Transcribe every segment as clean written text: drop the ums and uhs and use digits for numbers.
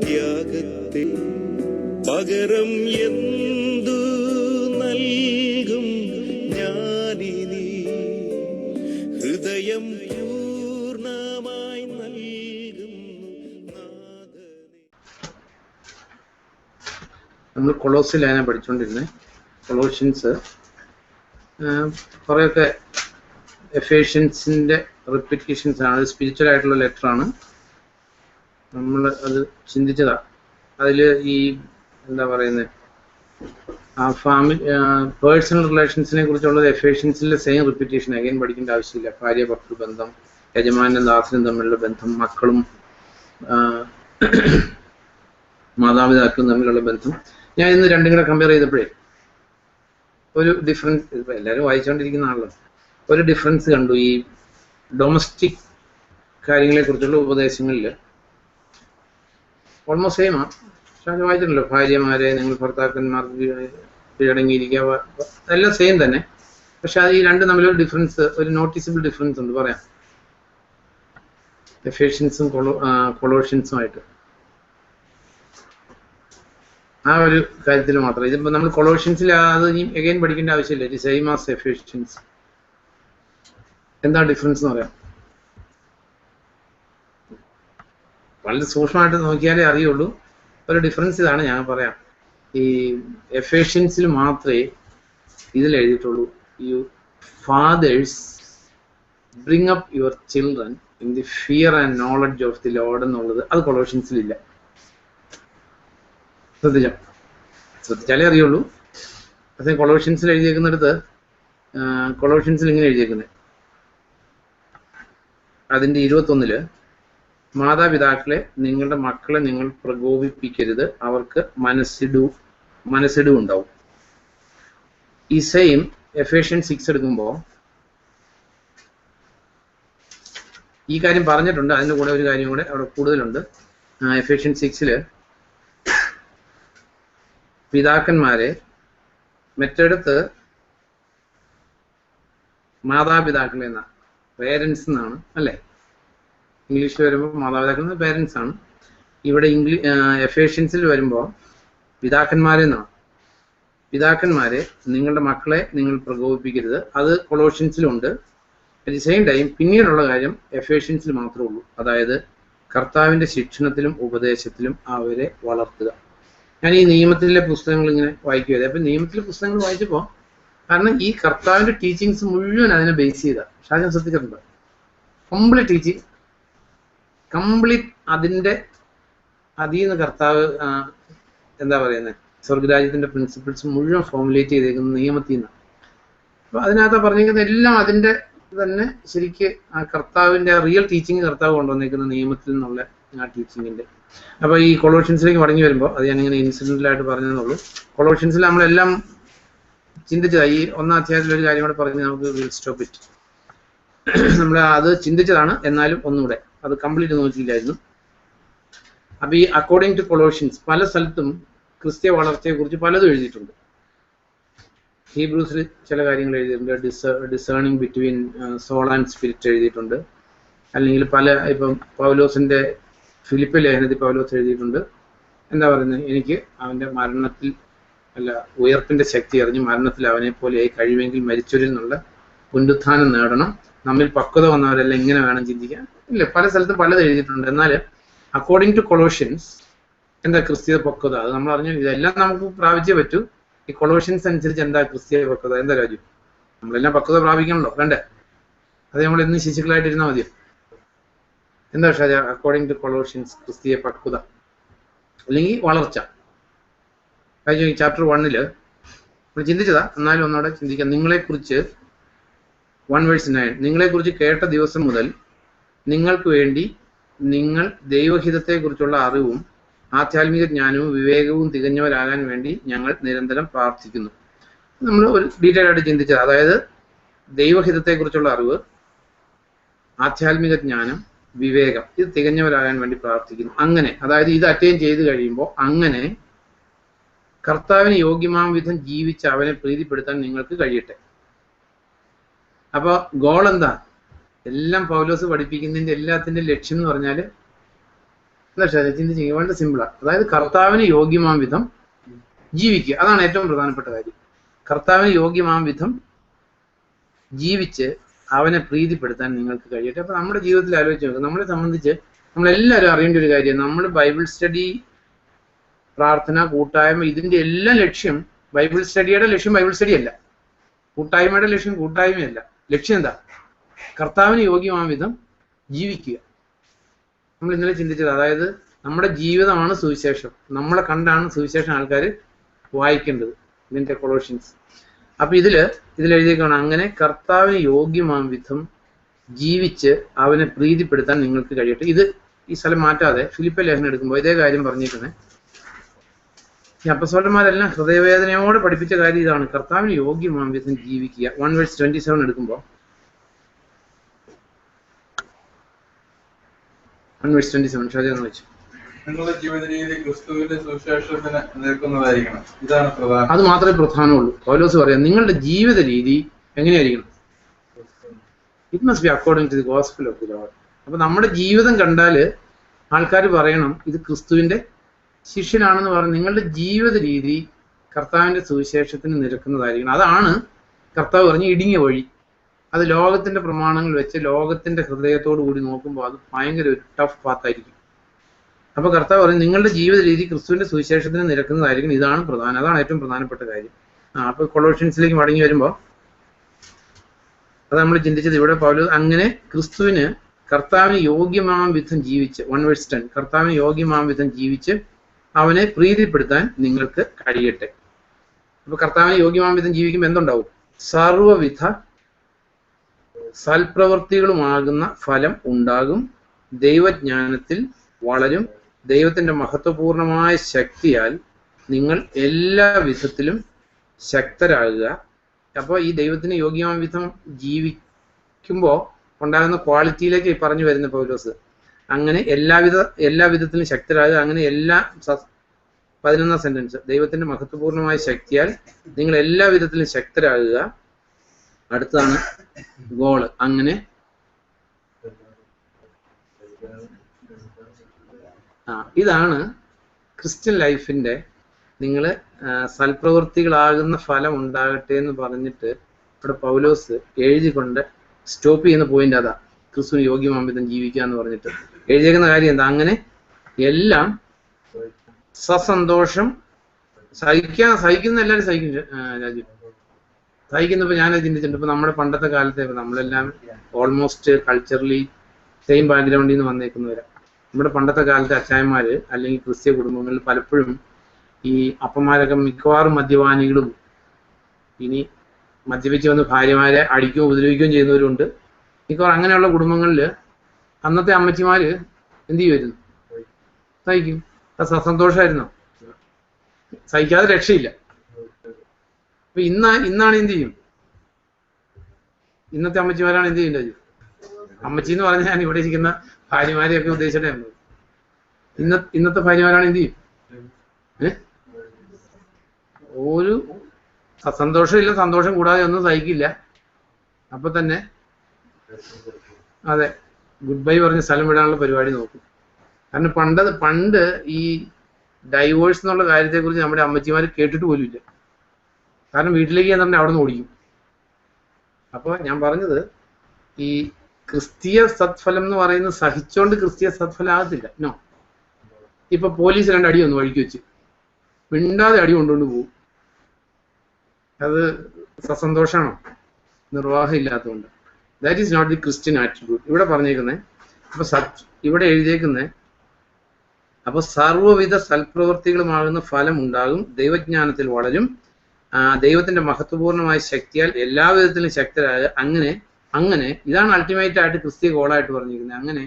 ത്യാഗത്തിൽ പകരം എന്തു നൽകും ഞാനിനി ഹൃദയം പൂർണ്ണമായി നൽകുന്നു നാഥനേ. നമ്മൾ കൊളോസിലാണ് പഠിച്ചുകൊണ്ടിരുന്നത്. കൊളോഷ്യൻസ് കുറേയൊക്കെ എഫേഷ്യൻസിൻ്റെ റിപ്പീറ്റേഷൻസ് ആണ്. അത് സ്പിരിച്വൽ ആയിട്ടുള്ള ലെറ്ററാണ്. നമ്മൾ അത് ചിന്തിച്ചതാണ്. അതിൽ ഈ എന്താ പറയുന്നത്, ആ പേഴ്സണൽ റിലേഷൻസിനെ കുറിച്ചുള്ളത് എഫേഷ്യൻസിലെ സെയിം റിപ്പീറ്റേഷൻ അഗൈൻ പഠിക്കേണ്ട ആവശ്യമില്ല. ഭാര്യ ഭർത്തൃ ബന്ധം, യജമാനും ദാസനും തമ്മിലുള്ള ബന്ധം, മക്കളും മാതാപിതാക്കളും തമ്മിലുള്ള ബന്ധം. ഞാൻ ഇന്ന് രണ്ടും കൂടെ കമ്പയർ ചെയ്തപ്പോഴേ ഒരു ഡിഫറൻസ്, ഇപ്പം എല്ലാവരും വായിച്ചുകൊണ്ടിരിക്കുന്ന ആണല്ലോ, ഒരു ഡിഫറൻസ് കണ്ടു. ഈ ഡൊമസ്റ്റിക് കാര്യങ്ങളെ കുറിച്ചുള്ള ഉപദേശങ്ങളിൽ ഓൾമോസ്റ്റ് സെയിമാണ്. പക്ഷെ അത് വായിച്ചിട്ടുണ്ടല്ലോ, ഭാര്യമാരെ നിങ്ങൾ ഭർത്താക്കന്മാർക്ക് കീഴടങ്ങിയിരിക്കുക, എല്ലാം സെയിം തന്നെ. പക്ഷെ അത് ഈ രണ്ട് തമ്മിലൊരു ഡിഫറൻസ്, ഒരു നോട്ടീസബിൾ ഡിഫറൻസ് ഉണ്ട് പറയാം, എഫേഷ്യൻസും കൊളോഷ്യൻസുമായിട്ട്. ആ ഒരു കാര്യത്തിൽ മാത്രം. ഇതിപ്പോൾ നമ്മൾ കൊളോഷ്യൻസിൽ അത് എഗൈൻ പഠിക്കേണ്ട ആവശ്യമില്ല. It same as Ephesians. എന്താ ഡിഫറൻസ് എന്ന് പറയാം. വളരെ സൂക്ഷ്മമായിട്ട് നോക്കിയാലേ അറിയുള്ളൂ. ഒരു ഡിഫറൻസ് ഇതാണ്, ഞാൻ പറയാം. ഈ എഫേഷ്യൻസിൽ മാത്രമേ ഇതിൽ എഴുതിയിട്ടുള്ളൂ, you fathers bring up your children in the fear and knowledge of the lord എന്നുള്ളത്. അത് കൊളോഷ്യൻസിലില്ല. ശ്രദ്ധിച്ചാലേ അറിയുള്ളൂ. പക്ഷേ കൊളോഷ്യൻസിൽ എഴുതിയേക്കുന്നിടത്ത്, കൊളോഷ്യൻസിൽ ഇങ്ങനെ എഴുതിയേക്കുന്നത്, അതിൻ്റെ 21 മാതാപിതാക്കളെ നിങ്ങളുടെ മക്കളെ നിങ്ങൾ പ്രകോപിപ്പിക്കരുത്, അവർക്ക് മനസ്സിടു ഉണ്ടാവും. ഈ സെയിം എഫേഷ്യൻ 6 എടുക്കുമ്പോൾ ഈ കാര്യം പറഞ്ഞിട്ടുണ്ട്. അതിൻ്റെ കൂടെ ഒരു കാര്യം കൂടെ അവിടെ കൂടുതലുണ്ട്. എഫേഷ്യൻ 6 പിതാക്കന്മാരെ, മറ്റിടത്ത് മാതാപിതാക്കളെ എന്നാണ്, പേരൻസ് എന്നാണ് അല്ലേ. ഇംഗ്ലീഷിൽ വരുമ്പോൾ മാതാപിതാക്കൾ പേരൻസ് ആണ്. ഇവിടെ എഫേഷ്യൻസിൽ വരുമ്പോൾ പിതാക്കന്മാരെന്നാണ്. പിതാക്കന്മാരെ നിങ്ങളുടെ മക്കളെ നിങ്ങൾ പ്രകോപിപ്പിക്കരുത്. അത് കൊളോഷ്യൻസിലുണ്ട്. അറ്റ് ദി സെയിം ടൈം പിന്നീടുള്ള കാര്യം എഫേഷ്യൻസിൽ മാത്രമേ ഉള്ളൂ. അതായത് കർത്താവിൻ്റെ ശിക്ഷണത്തിലും ഉപദേശത്തിലും അവരെ വളർത്തുക. ഞാൻ ഈ നിയമത്തിലെ പുസ്തകങ്ങൾ ഇങ്ങനെ വായിക്കുമത്. അപ്പം നിയമത്തിലെ പുസ്തകങ്ങൾ വായിച്ചപ്പോൾ, കാരണം ഈ കർത്താവിൻ്റെ ടീച്ചിങ്സ് മുഴുവൻ അതിനെ ബേസ് ചെയ്ത ഷാജൻ ശ്രദ്ധിച്ചിട്ടുണ്ട്. കംപ്ലീറ്റ് ടീച്ചിങ്, കംപ്ലീറ്റ് അതിൻ്റെ അതിൽ നിന്ന് കർത്താവ് എന്താ പറയുന്നത്, സ്വർഗരാജ്യത്തിൻ്റെ പ്രിൻസിപ്പിൾസ് മുഴുവൻ ഫോമുലേറ്റ് ചെയ്തേക്കുന്നത് നിയമത്തിൽ നിന്നാണ്. അപ്പോൾ അതിനകത്ത് പറഞ്ഞിരിക്കുന്നത് എല്ലാം അതിൻ്റെ തന്നെ ശരിക്ക് ആ കർത്താവിൻ്റെ റിയൽ ടീച്ചിങ് കർത്താവ് കൊണ്ടുവന്നേക്കുന്ന നിയമത്തിൽ നിന്നുള്ള ആ ടീച്ചിങ്ങിൻ്റെ. അപ്പോൾ ഈ കൊളോഷ്യൻസിലേക്ക് മടങ്ങി വരുമ്പോൾ, അത് ഞാനിങ്ങനെ ഇൻസിഡൻ്റലായിട്ട് പറഞ്ഞതെന്നുള്ളൂ. കൊളോഷ്യൻസിൽ നമ്മളെല്ലാം ചിന്തിച്ചതാണ്. ഈ 1ാം അധ്യായത്തിൽ ഒരു കാര്യം കൂടെ പറഞ്ഞ് നമുക്ക് വിൽ സ്റ്റോപ്പ് ഇറ്റ്. നമ്മൾ അത് ചിന്തിച്ചതാണ്, എന്നാലും ഒന്നുകൂടെ അത് കംപ്ലീറ്റ് നോക്കിയില്ലായിരുന്നു. അപ്പോൾ ഈ അക്കോർഡിംഗ് ടു കൊളോഷ്യൻസ് പല സ്ഥലത്തും ക്രിസ്ത്യ വളർച്ചയെക്കുറിച്ച് പലതും എഴുതിയിട്ടുണ്ട്. ഹീബ്രൂസിൽ ചില കാര്യങ്ങൾ എഴുതിയിട്ടുണ്ട്. Discerning between soul and spirit എഴുതിയിട്ടുണ്ട്. അല്ലെങ്കിൽ ഇപ്പം പൗലോസിൻ്റെ ഫിലിപ്പ് ലേഖനത്തിൽ പൗലോസ് എഴുതിയിട്ടുണ്ട്. എന്താ പറയുന്നത്, എനിക്ക് അവൻ്റെ മരണത്തിൽ ഉയർപ്പിൻ്റെ ശക്തി അറിഞ്ഞ് മരണത്തിൽ അവനെ പോലെയായി കഴിയുമെങ്കിൽ മരിച്ചവരിൽ നിന്നുള്ള പുനരുത്ഥാനം നേടണം, നമ്മിൽ പക്വത വന്നവരെല്ലാം ഇങ്ങനെ വേണം ചിന്തിക്കാൻ. ഇല്ല, പല സ്ഥലത്തും പലത് എഴുതിയിട്ടുണ്ട്. എന്നാൽ അക്കോർഡിംഗ് ടു കൊളോഷ്യൻസ് എന്താ ക്രിസ്തീയ പക്വത, അത് നമ്മൾ അറിഞ്ഞു. ഇതെല്ലാം നമുക്ക് പ്രാപിച്ചേ പറ്റൂ. ഈ കൊളോഷ്യൻസ് അനുസരിച്ച് എന്താ ക്രിസ്തീയ പക്വത, എന്താ രാജ്യം, നമ്മളെല്ലാം പക്വത പ്രാപിക്കണല്ലോ, വേണ്ടേ? അത് നമ്മൾ ഇന്ന് ശിശുക്കളായിട്ടിരുന്നാൽ മതിയോ? എന്താ ഷാജ അക്കോർഡിംഗ് ടു കൊളോഷ്യൻസ് ക്രിസ്തീയ പക്വത അല്ലെങ്കിൽ വളർച്ച? ഈ ചാപ്റ്റർ 1 നമ്മൾ ചിന്തിച്ചതാ, എന്നാലും ഒന്നുകൂടെ ചിന്തിക്കാം. നിങ്ങളെക്കുറിച്ച് 1:9 നിങ്ങളെക്കുറിച്ച് കേട്ട ദിവസം മുതൽ നിങ്ങൾക്ക് വേണ്ടി നിങ്ങൾ ദൈവഹിതത്തെക്കുറിച്ചുള്ള അറിവും ആധ്യാത്മിക ജ്ഞാനവും വിവേകവും തികഞ്ഞവരാകാൻ വേണ്ടി ഞങ്ങൾ നിരന്തരം പ്രാർത്ഥിക്കുന്നു. നമ്മൾ ഒരു ഡീറ്റെയിൽ ആയിട്ട് ചിന്തിച്ചത്, അതായത് ദൈവഹിതത്തെക്കുറിച്ചുള്ള അറിവ്, ആധ്യാത്മിക ജ്ഞാനം, വിവേകം, ഇത് തികഞ്ഞവരാകാൻ വേണ്ടി പ്രാർത്ഥിക്കുന്നു. അങ്ങനെ, അതായത് ഇത് അറ്റൈൻ ചെയ്ത് കഴിയുമ്പോൾ അങ്ങനെ കർത്താവിന് യോഗ്യമാം വിധം ജീവിച്ച് അവനെ പ്രീതിപ്പെടുത്താൻ നിങ്ങൾക്ക് കഴിയട്ടെ. അപ്പോൾ ഗോൾ എന്താ? എല്ലാം പൗലോസ് പഠിപ്പിക്കുന്നതിൻ്റെ എല്ലാത്തിൻ്റെ ലക്ഷ്യം എന്ന് പറഞ്ഞാൽ എന്താ ചിന്തിച്ച് വളരെ സിമ്പിളാണ്. അതായത് കർത്താവിന് യോഗ്യമാം വിധം ജീവിക്കുക, അതാണ് ഏറ്റവും പ്രധാനപ്പെട്ട കാര്യം. കർത്താവിന് യോഗ്യമാം വിധം ജീവിച്ച് അവനെ പ്രീതിപ്പെടുത്താൻ നിങ്ങൾക്ക് കഴിയട്ടെ. അപ്പൊ നമ്മുടെ ജീവിതത്തിൽ ആലോചിച്ച് നോക്കുക, നമ്മളെ സംബന്ധിച്ച് നമ്മളെല്ലാവരും അറിയേണ്ട ഒരു കാര്യം, നമ്മൾ ബൈബിൾ സ്റ്റഡി, പ്രാർത്ഥന, കൂട്ടായ്മ, ഇതിന്റെ എല്ലാം ലക്ഷ്യം, ബൈബിൾ സ്റ്റഡിയുടെ ലക്ഷ്യം ബൈബിൾ സ്റ്റഡി അല്ല, കൂട്ടായ്മയുടെ ലക്ഷ്യം കൂട്ടായ്മയല്ല. ലക്ഷ്യം എന്താ? കർത്താവിന് യോഗ്യമാം വിധം ജീവിക്കുക. നമ്മൾ ഇന്നലെ ചിന്തിച്ചത്, അതായത് നമ്മുടെ ജീവിതമാണ് സുവിശേഷം, നമ്മളെ കണ്ടാണ് സുവിശേഷം ആൾക്കാർ വായിക്കേണ്ടത്, ഇതിന്റെ കൊളോഷ്യൻസ്. അപ്പൊ ഇതിലെഴുതിയേക്കാണ്, അങ്ങനെ കർത്താവിന് യോഗ്യമാം വിധം ജീവിച്ച് അവനെ പ്രീതിപ്പെടുത്താൻ നിങ്ങൾക്ക് കഴിയട്ടെ. ഇത് ഈ സ്ഥലം മാറ്റാതെ ഫിലിപ്പ ലേഖനം എടുക്കുമ്പോൾ ഇതേ കാര്യം പറഞ്ഞിരിക്കുന്നത്. ഈ അപ്പസ്തലന്മാരെല്ലാം ഹൃദയവേദനയോടെ പഠിപ്പിച്ച കാര്യം ഇതാണ്, കർത്താവിന് യോഗ്യമാം വിധം ജീവിക്കുക. 1:27 എടുക്കുമ്പോൾ 1:27 ഷാജാന്ന് വെച്ചു, നിങ്ങളുടെ ജീവിത രീതി ക്രിസ്തുവിന്റെ സുവിശേഷത്തിന് നിൽക്കുന്നതായിരിക്കണം. ഇതാണ് പ്രധാനം. അത് മാത്രമേ പ്രധാനമുള്ളൂ. പൗലോസ് പറയാം, നിങ്ങളുടെ ജീവിത രീതി എങ്ങനെയായിരിക്കണം? It must be according to the gospel of the lord. അപ്പൊ നമ്മുടെ ജീവിതം കണ്ടാല് ആൾക്കാർ പറയണം ഇത് ക്രിസ്തുവിന്റെ ശിഷ്യനാണെന്ന് പറഞ്ഞ് നിങ്ങളുടെ ജീവിത രീതി കർത്താവിന്റെ സുവിശേഷത്തിന് നിരക്കുന്നതായിരിക്കണം. അതാണ് കർത്താവ് പറഞ്ഞ ഇടുങ്ങിയ വഴി. അത് ലോകത്തിന്റെ പ്രമാണങ്ങൾ വെച്ച് ലോകത്തിന്റെ ഹൃദയത്തോടു കൂടി നോക്കുമ്പോൾ അത് ഭയങ്കര ഒരു ടഫ് പാത്തായിരിക്കും. അപ്പൊ കർത്താവ് പറയും നിങ്ങളുടെ ജീവിത രീതി ക്രിസ്തുവിന്റെ സുവിശേഷത്തിന് നിരക്കുന്നതായിരിക്കും. ഇതാണ് പ്രധാനം, അതാണ് ഏറ്റവും പ്രധാനപ്പെട്ട കാര്യം. അപ്പൊ കൊളോഷ്യൻസിലേക്ക് മടങ്ങി വരുമ്പോൾ അത് നമ്മൾ ചിന്തിച്ചത് ഇവിടെ പൗലോസ് അങ്ങനെ ക്രിസ്തുവിന് കർത്താവിന് യോഗ്യമാം വിധം ജീവിച്ച് 1:10 കർത്താവിന് യോഗ്യമാം വിധം ജീവിച്ച് അവനെ പ്രീതിപ്പെടുത്താൻ നിങ്ങൾക്ക് കഴിയട്ടെ. അപ്പൊ കർത്താവിന് യോഗ്യമാം വിധം ജീവിക്കുമ്പോൾ എന്തുണ്ടാവും? സർവവിധ സൽപ്രവൃത്തികളുമാകുന്ന ഫലം ഉണ്ടാകും, ദൈവജ്ഞാനത്തിൽ വളരും, ദൈവത്തിന്റെ മഹത്വപൂർണമായ ശക്തിയാൽ നിങ്ങൾ എല്ലാ വിധത്തിലും ശക്തരാകുക. അപ്പോൾ ഈ ദൈവത്തിന് യോഗ്യമായ വിധം ജീവിക്കുമ്പോൾ ഉണ്ടാകുന്ന ക്വാളിറ്റിയിലേക്ക് പറഞ്ഞു വരുന്ന പൗലോസ്, അങ്ങനെ എല്ലാ വിധത്തിലും ശക്തരാകുക. അങ്ങനെ 11ാം സെന്റൻസ്, ദൈവത്തിന്റെ മഹത്വപൂർണമായ ശക്തിയാൽ നിങ്ങൾ എല്ലാ വിധത്തിലും ശക്തരാകുക. അടുത്താണ് ഗോള്. അങ്ങനെ ഇതാണ് ക്രിസ്ത്യൻ ലൈഫിന്റെ, നിങ്ങൾ സൽപ്രവൃത്തികളാകുന്ന ഫലം ഉണ്ടാകട്ടെ എന്ന് പറഞ്ഞിട്ട് ഇവിടെ പൗലോസ് എഴുതിക്കൊണ്ട് സ്റ്റോപ്പ് ചെയ്യുന്ന പോയിന്റ് അതാ, ക്രിസ്തുവിന് യോഗ്യമാം വിധം ജീവിക്കുക എന്ന് പറഞ്ഞിട്ട് എഴുതിയേക്കുന്ന കാര്യം എന്താ? അങ്ങനെ എല്ലാം സസന്തോഷം സഹിക്കുന്ന എല്ലാവരും സഹിക്കും. രാജീവ് സഹിക്കുന്നപ്പോ ഞാൻ ചിന്തിച്ചിട്ടുണ്ട്, ഇപ്പൊ നമ്മുടെ പണ്ടത്തെ കാലത്തെ നമ്മളെല്ലാം ഓൾമോസ്റ്റ് കൾച്ചറലി സെയിം ബാക്ക്ഗ്രൗണ്ടിൽ നിന്ന് വന്നേക്കുന്നവരാ. നമ്മുടെ പണ്ടത്തെ കാലത്തെ അച്ചായന്മാര് അല്ലെങ്കിൽ ക്രിസ്ത്യ കുടുംബങ്ങളിൽ പലപ്പോഴും ഈ അപ്പന്മാരൊക്കെ മിക്കവാറും മദ്യപാനികളും, ഇനി മദ്യപിച്ച് വന്ന് ഭാര്യമാരെ അടിക്കുകയോ ഉപദ്രവിക്കുകയും ചെയ്യുന്നവരുണ്ട്. മിക്കവാറും അങ്ങനെയുള്ള കുടുംബങ്ങളിൽ അന്നത്തെ അമ്മച്ചിമാര് എന്ത് ചെയ്യുമായിരുന്നു? സഹിക്കും. അത് സന്തോഷമായിരുന്നോ? സഹിക്കാതെ രക്ഷയില്ല. അപ്പൊ ഇന്നാണ് എന്ത് ചെയ്യും? ഇന്നത്തെ അമ്മച്ചിമാരാണ് എന്ത് ചെയ്യേണ്ടത്? അമ്മച്ചി എന്ന് പറഞ്ഞാൽ ഞാൻ ഇവിടെ ഇരിക്കുന്ന ഭാര്യമാരെയൊക്കെ ഉദ്ദേശിച്ചിട്ടായിരുന്നു. ഇന്നത്തെ ഭാര്യമാരാണ് എന്ത് ചെയ്യും? ഒരു സന്തോഷമില്ല, സന്തോഷം കൂടാതെ ഒന്നും സഹിക്കില്ല. അപ്പൊ തന്നെ അതെ ഗുഡ് ബൈ പറഞ്ഞ് സ്ഥലം വിടാനുള്ള പരിപാടി നോക്കും. കാരണം പണ്ട് ഈ ഡൈവോഴ്സ് എന്നുള്ള കാര്യത്തെക്കുറിച്ച് നമ്മുടെ അമ്മച്ചിമാർ കേട്ടിട്ട് പോലും ഇല്ല. കാരണം വീട്ടിലേക്ക് ഞാൻ തന്നെ അവിടെ നിന്ന് ഓടിക്കും. അപ്പോൾ ഞാൻ പറഞ്ഞത് ഈ ക്രിസ്തീയ സത്ഫലം എന്ന് പറയുന്നത് സഹിച്ചോണ്ട് ക്രിസ്തീയ സത്ഫലം ആകത്തില്ല. നോ. ഇപ്പൊ പോലീസ് 2 അടി ഒന്ന് വഴിക്ക് വെച്ച് മിണ്ടാതെ അടി കൊണ്ടുകൊണ്ട് പോകും. അത് സസന്തോഷമാണോ? നിർവാഹം ഇല്ലാത്തതുകൊണ്ട്. That is not the Christian attitude ഇവിടെ പറഞ്ഞേക്കുന്നത്. അപ്പൊ ഇവിടെ എഴുതിയേക്കുന്നത്, അപ്പൊ സർവ്വവിധ സൽപ്രവൃത്തികളുമാകുന്ന ഫലം ഉണ്ടാകും, ദൈവജ്ഞാനത്തിൽ വളരും, ദൈവത്തിന്റെ മഹത്വപൂർണമായ ശക്തിയാൽ എല്ലാവിധത്തിലും ശക്തരായ. അങ്ങനെ ഇതാണ് അൾട്ടിമേറ്റ് ആയിട്ട് ക്രിസ്ത്യ ഗോളായിട്ട് പറഞ്ഞിരിക്കുന്നത്. അങ്ങനെ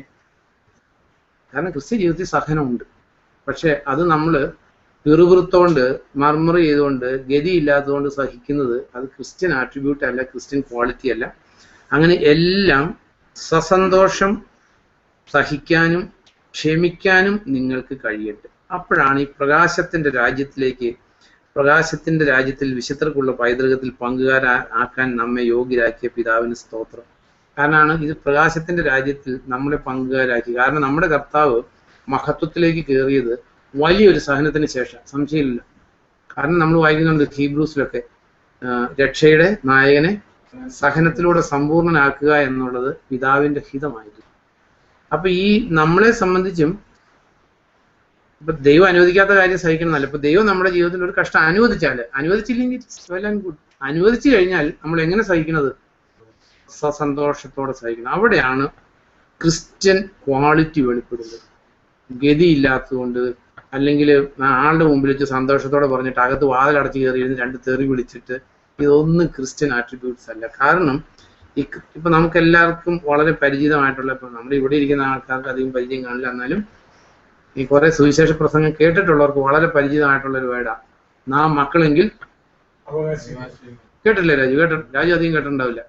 കാരണം ക്രിസ്ത്യ ജീവിതത്തിൽ സഹനമുണ്ട്, പക്ഷെ അത് നമ്മൾ പിറുപിറുത്തോണ്ട് മർമർ ചെയ്തുകൊണ്ട് ഗതിയില്ലാത്തതുകൊണ്ട് സഹിക്കുന്നത് അത് ക്രിസ്ത്യൻ ആട്രിബ്യൂട്ട് അല്ല, ക്രിസ്ത്യൻ ക്വാളിറ്റി അല്ല. അങ്ങനെ എല്ലാം സസന്തോഷം സഹിക്കാനും ക്ഷമിക്കാനും നിങ്ങൾക്ക് കഴിയട്ടെ. അപ്പോഴാണ് ഈ പ്രകാശത്തിന്റെ രാജ്യത്തിൽ വിശുദ്ധർക്കുള്ള പൈതൃകത്തിൽ പങ്കുകാരാക്കാൻ നമ്മെ യോഗ്യരാക്കിയ പിതാവിന് സ്തോത്രം. കാരണമാണ് ഇത് പ്രകാശത്തിന്റെ രാജ്യത്തിൽ നമ്മളെ പങ്കുകാരാക്കി. കാരണം നമ്മുടെ കർത്താവ് മഹത്വത്തിലേക്ക് കയറിയത് വലിയൊരു സഹനത്തിന് ശേഷം, സംശയമില്ല. കാരണം നമ്മൾ വായിക്കുന്നുണ്ട് ഹീബ്രൂസിലൊക്കെ രക്ഷയുടെ നായകനെ സഹനത്തിലൂടെ സമ്പൂർണ്ണനാക്കുക എന്നുള്ളത് പിതാവിന്റെ ഹിതമായിരുന്നു. അപ്പൊ ഈ നമ്മളെ സംബന്ധിച്ചും ഇപ്പൊ ദൈവം അനുവദിക്കാത്ത കാര്യം സഹിക്കണമെന്നല്ല. ഇപ്പൊ ദൈവം നമ്മുടെ ജീവിതത്തിൽ ഒരു കഷ്ടം അനുവദിച്ചില്ലെങ്കിൽ അനുവദിച്ചു കഴിഞ്ഞാൽ നമ്മൾ എങ്ങനെ സഹിക്കുന്നത്? സന്തോഷത്തോടെ സഹിക്കണം. അവിടെയാണ് ക്രിസ്ത്യൻ ക്വാളിറ്റി വെളിപ്പെടുന്നത്. ഗതിയില്ലാത്തതുകൊണ്ട് അല്ലെങ്കിൽ ആളുടെ മുമ്പിൽ വെച്ച് സന്തോഷത്തോടെ പറഞ്ഞിട്ട് അകത്ത് വാതിലടച്ച് കയറിയിരുന്ന് 2 തെറി വിളിച്ചിട്ട്, ഇതൊന്നും ക്രിസ്ത്യൻ ആട്രിബ്യൂട്ട്സ് അല്ല. കാരണം ഇപ്പൊ നമുക്ക് എല്ലാവർക്കും വളരെ പരിചിതമായിട്ടുള്ള, ഇപ്പൊ നമ്മൾ ഇവിടെ ഇരിക്കുന്ന ആൾക്കാർക്ക് അധികം പരിചയം കാണില്ല, എന്നാലും ഈ കുറെ സുവിശേഷ പ്രസംഗം കേട്ടിട്ടുള്ളവർക്ക് വളരെ പരിചിതമായിട്ടുള്ള ഒരു വേർഡാ നാം മക്കളെങ്കിൽ. കേട്ടില്ലേ രാജു? രാജു അധികം കേട്ടിട്ടുണ്ടാവില്ല.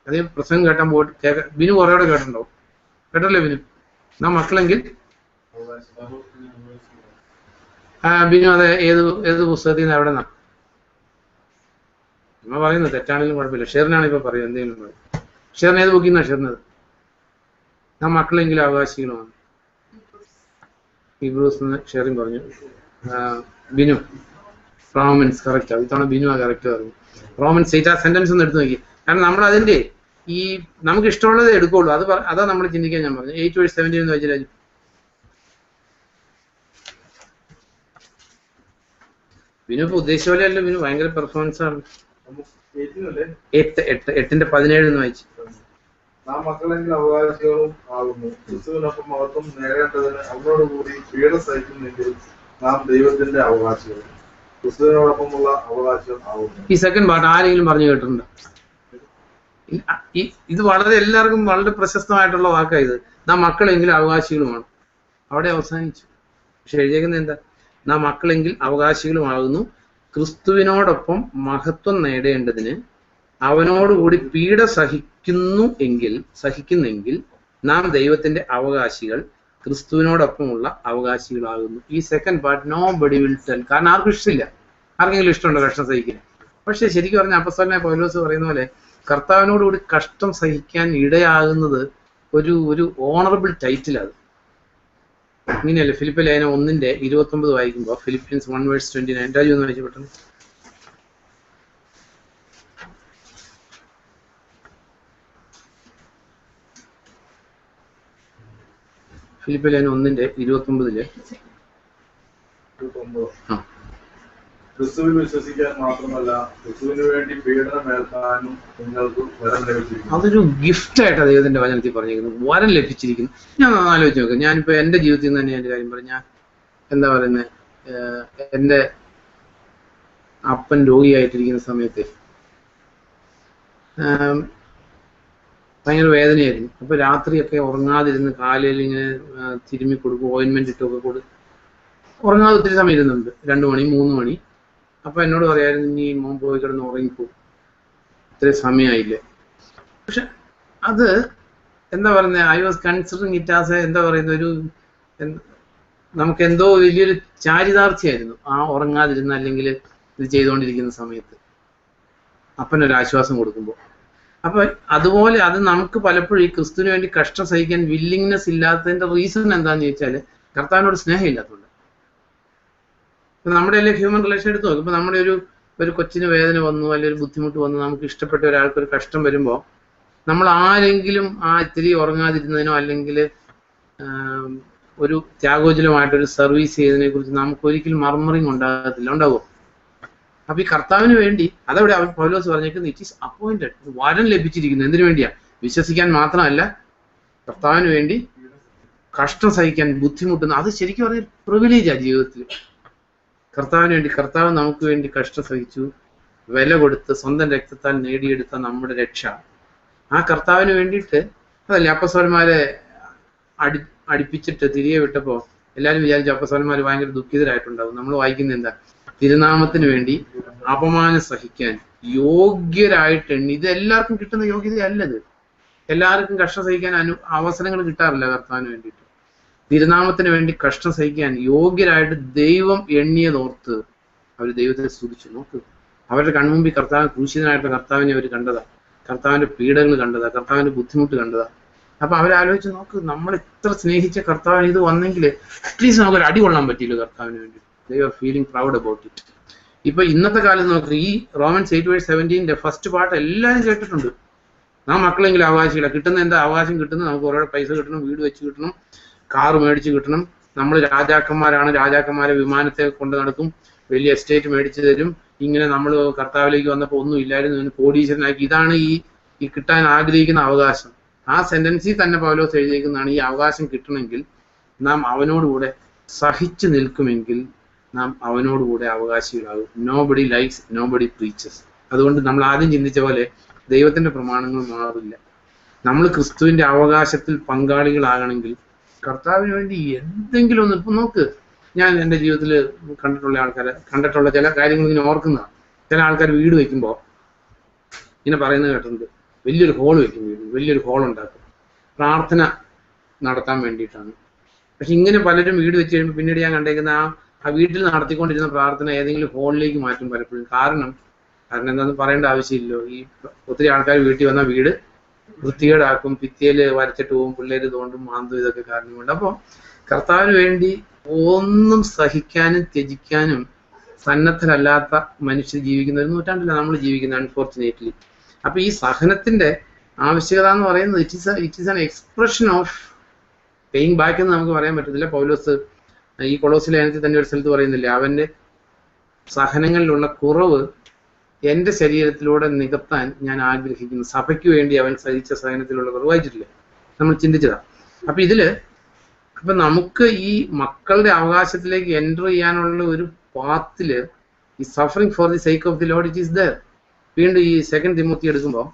അധികം പ്രസംഗം കേട്ടാൻ പോയിട്ട് ബിനു കുറേയോടെ കേട്ടിട്ടുണ്ടാവും. കേട്ടല്ലേ ബിനു? നാം മക്കളെങ്കിൽ ബിനു അതെ. ഏത് പുസ്തകത്തിൽ നിന്ന് എവിടെ നിന്നാ നമ്മ പറയുന്നത്? തെറ്റാണെങ്കിലും കുഴപ്പമില്ല. ഷെറിനാണ് ഇപ്പൊ പറയുന്നത്. എന്തെങ്കിലും പറയും. ഷെറിന് ഏത് ബുക്കിൽ നിന്നാ ഷെറിനത്? നാം മക്കളെങ്കിലും അവകാശികളുമാണ്. ഹീബ്രൂസ് ഷെറിൻ പറഞ്ഞു. ബിനു റോമൻസ് കറക്റ്റ് ആവും. ഇത്തവണ ബിനു ആ കറക്റ്റ് പറഞ്ഞു. റോമൻസ് 8 ആ സെന്റൻസ് ഒന്ന് എടുത്തു നോക്കി. കാരണം നമ്മൾ അതിന്റെ ഈ നമുക്ക് ഇഷ്ടമുള്ളത് എടുക്കുള്ളൂ. അതാ നമ്മൾ ചിന്തിക്കാൻ ഞാൻ പറഞ്ഞു. 8:17 എന്ന് വെച്ചാൽ ബിനു ഇപ്പൊ ഉദ്ദേശിച്ച പോലെ അല്ല. ബിനു ഭയങ്കര പെർഫോമൻസ് ആണ്. 8:17 എന്ന് വായിച്ചു. നാം മക്കളെങ്കിൽ അവകാശികളും ആകുന്നു. ക്രിസ്തുവിനൊപ്പം മഹത്വം നേടേണ്ടതിന് അവനോടുകൂടി പീഡ സഹിക്കുന്നെങ്കിൽ നാം ദൈവത്തിന്റെ അവകാശികളും ക്രിസ്തുവിനോടൊപ്പമുള്ള അവകാശം ആകുന്നു. ഈ സെക്കൻഡ് പാർട്ട് ആരെങ്കിലും പറഞ്ഞു കേട്ടിട്ടുണ്ടോ? ഇത് വളരെ എല്ലാവർക്കും വളരെ പ്രശസ്തമായിട്ടുള്ള വാക്കായത്. നാം മക്കളെങ്കിൽ അവകാശികളുമാണ്. അവിടെ അവസാനിച്ചു. പക്ഷെ എഴുതിയേക്കുന്നത് എന്താ? നാം മക്കളെങ്കിൽ അവകാശികളുമാകുന്നു, ക്രിസ്തുവിനോടൊപ്പം മഹത്വം നേടേണ്ടതിന് അവനോടുകൂടി പീഡ സഹിക്കുന്നെങ്കിൽ നാം ദൈവത്തിന്റെ അവകാശികൾ, ക്രിസ്തുവിനോടൊപ്പമുള്ള അവകാശികളാകുന്നു. ഈ second part nobody will tell. കാരണം ആർക്കും ഇഷ്ടമില്ല. ആർക്കെങ്കിലും ഇഷ്ടമുണ്ടോ കഷ്ടം സഹിക്കാൻ? പക്ഷെ ശരിക്കും പറഞ്ഞ അപ്പസ്തലനായ പൗലോസ് പറയുന്ന പോലെ കർത്താവിനോടുകൂടി കഷ്ടം സഹിക്കാൻ ഇടയാകുന്നത് ഒരു ഓണറബിൾ ടൈറ്റിലാണ്. ഇങ്ങനെയല്ലേ ഫിലിപ്പ് ലേഖനം 1:29 വായിക്കുമ്പോൾ, ഫിലിപ്പിയൻസ് 1:29. രാജു ഒന്ന് വായിച്ചു പെട്ടെന്ന്. ഫിലിപ്പ് ലേഖനം 1:29. ക്രിസ്തുവിൽ വിശ്വസിക്കാൻ മാത്രമല്ല ക്രിസ്തുവിന് വേണ്ടി പീഡനമേൽക്കാനും നിങ്ങൾക്ക് വരം ലഭിച്ചിരിക്കുന്നു. അതൊരു ഗിഫ്റ്റായിട്ടാണ് ദൈവത്തിന്റെ വചനത്തിൽ പറഞ്ഞിരിക്കുന്നത്. വരം ലഭിച്ചിരിക്കുന്നു. ഞാൻ ആലോചിച്ച് നോക്കാം. ഞാനിപ്പോ എന്റെ ജീവിതത്തിൽ നിന്ന് തന്നെ എന്റെ കാര്യം പറഞ്ഞു. ഞാൻ എന്താ പറയുന്നത്, എന്റെ അപ്പൻ രോഗിയായിട്ടിരിക്കുന്ന സമയത്ത് ഭയങ്കര വേദനയായിരുന്നു. അപ്പൊ രാത്രിയൊക്കെ ഉറങ്ങാതിരുന്ന് കാലിൽ ഇങ്ങനെ തിരുമ്മി കൊടുക്കും, ഓയിൻമെന്റ് ഇട്ടൊക്കെ കൊടുക്കും. ഉറങ്ങാതെ ഒത്തിരി സമയം ഇരുന്നുണ്ട്. 2 മണി 3 മണി. അപ്പൊ എന്നോട് പറയായിരുന്നു, നീ മോൻ പോയി കിടന്ന് ഉറങ്ങിപ്പോ, ഇത്രയും സമയമായില്ലേ. പക്ഷെ അത് എന്താ പറയുന്നത്, I was considering it as എന്താ പറയുന്ന ഒരു നമുക്ക് എന്തോ വലിയൊരു ചാരിതാർച്ചയായിരുന്നു ആ ഉറങ്ങാതിരുന്ന അല്ലെങ്കിൽ ഇത് ചെയ്തുകൊണ്ടിരിക്കുന്ന സമയത്ത് അപ്പനൊരു ആശ്വാസം കൊടുക്കുമ്പോൾ. അപ്പൊ അതുപോലെ അത് നമുക്ക് പലപ്പോഴും ഈ ക്രിസ്തുവിന് വേണ്ടി കഷ്ടം സഹിക്കാൻ വില്ലിങ്നെസ് ഇല്ലാത്തതിന്റെ റീസൺ എന്താന്ന് ചോദിച്ചാൽ കർത്താവിനോട് സ്നേഹം ഇല്ലാത്തതുകൊണ്ട്. ഇപ്പൊ നമ്മുടെ എല്ലാം ഹ്യൂമൻ റിലേഷൻ എടുത്ത് നോക്കും. ഇപ്പൊ നമ്മുടെ ഒരു കൊച്ചിന് വേദന വന്നു, അല്ലെങ്കിൽ ഒരു ബുദ്ധിമുട്ട് വന്നു, നമുക്ക് ഇഷ്ടപ്പെട്ട ഒരാൾക്ക് ഒരു കഷ്ടം വരുമ്പോൾ നമ്മൾ ആരെങ്കിലും ഇത്തിരി ഉറങ്ങാതിരുന്നതിനോ അല്ലെങ്കിൽ ഒരു ത്യാഗോജലമായിട്ടൊരു സർവീസ് ചെയ്തതിനെ കുറിച്ച് നമുക്ക് ഒരിക്കലും മർമറിങ് ഉണ്ടാകത്തില്ല. ഉണ്ടാവുമോ? അപ്പൊ ഈ കർത്താവിന് വേണ്ടി അതവിടെ പൗലോസ് പറഞ്ഞേക്കുന്നത് ഇറ്റ് ഈസ് അപ്പോയിന്റഡ്. വരം ലഭിച്ചിരിക്കുന്നു. എന്തിനു വേണ്ടിയാ? വിശ്വസിക്കാൻ മാത്രമല്ല, കർത്താവിന് വേണ്ടി കഷ്ടം സഹിക്കാൻ ബുദ്ധിമുട്ടുന്ന. അത് ശരിക്കും പറഞ്ഞ പ്രിവിലേജാ ജീവിതത്തിൽ. കർത്താവിന് വേണ്ടി, കർത്താവ് നമുക്ക് വേണ്ടി കഷ്ടം സഹിച്ചു, വില കൊടുത്ത് സ്വന്തം രക്തത്താൽ നേടിയെടുത്ത നമ്മുടെ രക്ഷ. ആ കർത്താവിന് വേണ്ടിയിട്ട് അതല്ലേ അപ്പസ്വലന്മാരെ അടിപ്പിച്ചിട്ട് തിരികെ വിട്ടപ്പോ എല്ലാവരും വിചാരിച്ചു അപ്പസ്വലന്മാർ ഭയങ്കര ദുഃഖിതരായിട്ടുണ്ടാവും. നമ്മൾ വായിക്കുന്നത് എന്താ? തിരുനാമത്തിന് വേണ്ടി അപമാനം സഹിക്കാൻ യോഗ്യരായിട്ട് എണ്ണി. ഇത് എല്ലാവർക്കും കിട്ടുന്ന യോഗ്യതയല്ലത്. എല്ലാവർക്കും കഷ്ടം സഹിക്കാൻ അവസരങ്ങൾ കിട്ടാറില്ല. കർത്താവിന് വേണ്ടിയിട്ട് തിരുനാമത്തിന് വേണ്ടി കഷ്ടം സഹിക്കാൻ യോഗ്യരായിട്ട് ദൈവം എണ്ണിയതോർത്ത് അവർ ദൈവത്തെ സ്തുതിച്ചു. നോക്ക്, അവരുടെ കൺമുമ്പിൽ കർത്താവ് ക്രൂശിതനായിട്ടുള്ള കർത്താവിനെ അവർ കണ്ടതാ, കർത്താവിന്റെ പീഡകൾ കണ്ടതാ, കർത്താവിന്റെ ബുദ്ധിമുട്ട് കണ്ടതാ. അപ്പൊ അവരാലോചിച്ച് നോക്ക്, നമ്മൾ ഇത്ര സ്നേഹിച്ച കർത്താവിന് ഇത് വന്നെങ്കിൽ അറ്റ്ലീസ്റ്റ് നമുക്കൊരു അടി കൊള്ളാൻ പറ്റിയില്ല കർത്താവിന് വേണ്ടി. They are feeling proud about it. ഇപ്പൊ ഇന്നത്തെ കാലത്ത് നോക്ക്, ഈ റോമൻസ് 8:17 ഫസ്റ്റ് പാർട്ട് എല്ലാവരും കേട്ടിട്ടുണ്ട്. നാം മക്കളെങ്കിലും അവകാശികളെ കിട്ടുന്ന എന്താ അവകാശം കിട്ടുന്നത്? നമുക്ക് കുറേ പൈസ കിട്ടണം, വീട് വെച്ച് കിട്ടണം, കാറ് മേടിച്ച് കിട്ടണം. നമ്മൾ രാജാക്കന്മാരാണ്, രാജാക്കന്മാരെ വിമാനത്തെ കൊണ്ട് നടക്കും, വലിയ എസ്റ്റേറ്റ് മേടിച്ചു തരും. ഇങ്ങനെ നമ്മൾ കർത്താവിലേക്ക് വന്നപ്പോൾ ഒന്നും ഇല്ലായിരുന്നു, കോടീശ്വരനാക്കി. ഇതാണ് ഈ കിട്ടാൻ ആഗ്രഹിക്കുന്ന അവകാശം. ആ സെന്റൻസിൽ തന്നെ പൗലോസ് എഴുതിയിരിക്കുന്നതാണ്, ഈ അവകാശം കിട്ടണമെങ്കിൽ നാം അവനോടുകൂടെ സഹിച്ചു നിൽക്കുമെങ്കിൽ നാം അവനോടുകൂടെ അവകാശികളാകും. Nobody likes, nobody preaches. അതുകൊണ്ട് നമ്മൾ ആദ്യം ചിന്തിച്ച പോലെ ദൈവത്തിന്റെ പ്രമാണങ്ങൾ മാറില്ല. നമ്മൾ ക്രിസ്തുവിന്റെ അവകാശത്തിൽ പങ്കാളികളാകണമെങ്കിൽ കർത്താവിന് വേണ്ടി എന്തെങ്കിലും ഒന്ന്. ഇപ്പം നോക്ക്, ഞാൻ എൻ്റെ ജീവിതത്തിൽ കണ്ടിട്ടുള്ള ചില കാര്യങ്ങൾ ഇങ്ങനെ ഓർക്കുന്നതാണ്. ചില ആൾക്കാർ വീട് വെക്കുമ്പോൾ ഇങ്ങനെ പറയുന്നത് കേട്ടിട്ടുണ്ട്, വലിയൊരു ഹോൾ വെക്കും, വീട് വലിയൊരു ഹോൾ ഉണ്ടാക്കും, പ്രാർത്ഥന നടത്താൻ വേണ്ടിയിട്ടാണ്. പക്ഷെ ഇങ്ങനെ പലരും വീട് വെച്ച് കഴിയുമ്പോൾ പിന്നീട് ഞാൻ കണ്ടേക്കുന്ന ആ വീട്ടിൽ നടത്തിക്കൊണ്ടിരുന്ന പ്രാർത്ഥന ഏതെങ്കിലും ഹോളിലേക്ക് മാറ്റും പലപ്പോഴും. കാരണം എന്താണെന്ന് പറയേണ്ട ആവശ്യമില്ലല്ലോ. ഈ ഒത്തിരി ആൾക്കാർ വീട്ടിൽ വന്ന വീട് വൃത്തികേടാക്കും, ഭിത്തിയില് വരച്ചിട്ട് പോകും, പിള്ളേര് തോണ്ടും, മാന്തും, ഇതൊക്കെ കാരണം കൊണ്ട്. അപ്പോൾ കർത്താവിന് വേണ്ടി ഒന്നും സഹിക്കാനും ത്യജിക്കാനും സന്നദ്ധരല്ലാത്ത മനുഷ്യർ ജീവിക്കുന്ന ഒരു നൂറ്റാണ്ടിലാണ് നമ്മൾ ജീവിക്കുന്നത്, അൺഫോർച്ചുനേറ്റ്ലി. അപ്പൊ ഈ സഹനത്തിന്റെ ആവശ്യകത എന്ന് പറയുന്നത് it is an expression of paying back എന്ന് നമുക്ക് പറയാൻ പറ്റത്തില്ല. പൗലോസ് ഈ കൊളോസിലെ ലേഖനത്തിൽ തന്നെ ഒരു സ്ഥലത്ത് പറയുന്നില്ലേ, അവന്റെ സഹനങ്ങളിലുള്ള കുറവ് എന്റെ ശരീരത്തിലൂടെ നികത്താൻ ഞാൻ ആഗ്രഹിക്കുന്നു. സഭയ്ക്ക് വേണ്ടി അവൻ സഹിച്ച സഹനത്തിലുള്ള കുറവ് വായിച്ചിട്ടില്ലേ, നമ്മൾ ചിന്തിച്ചതാ. അപ്പൊ നമുക്ക് ഈ മക്കളുടെ അവകാശത്തിലേക്ക് എൻ്റർ ചെയ്യാനുള്ള ഒരു പാത്തില് ഈ suffering for the sake of the Lord it is there. വീണ്ടും ഈ 2 തിമോത്തി എടുക്കുമ്പോൾ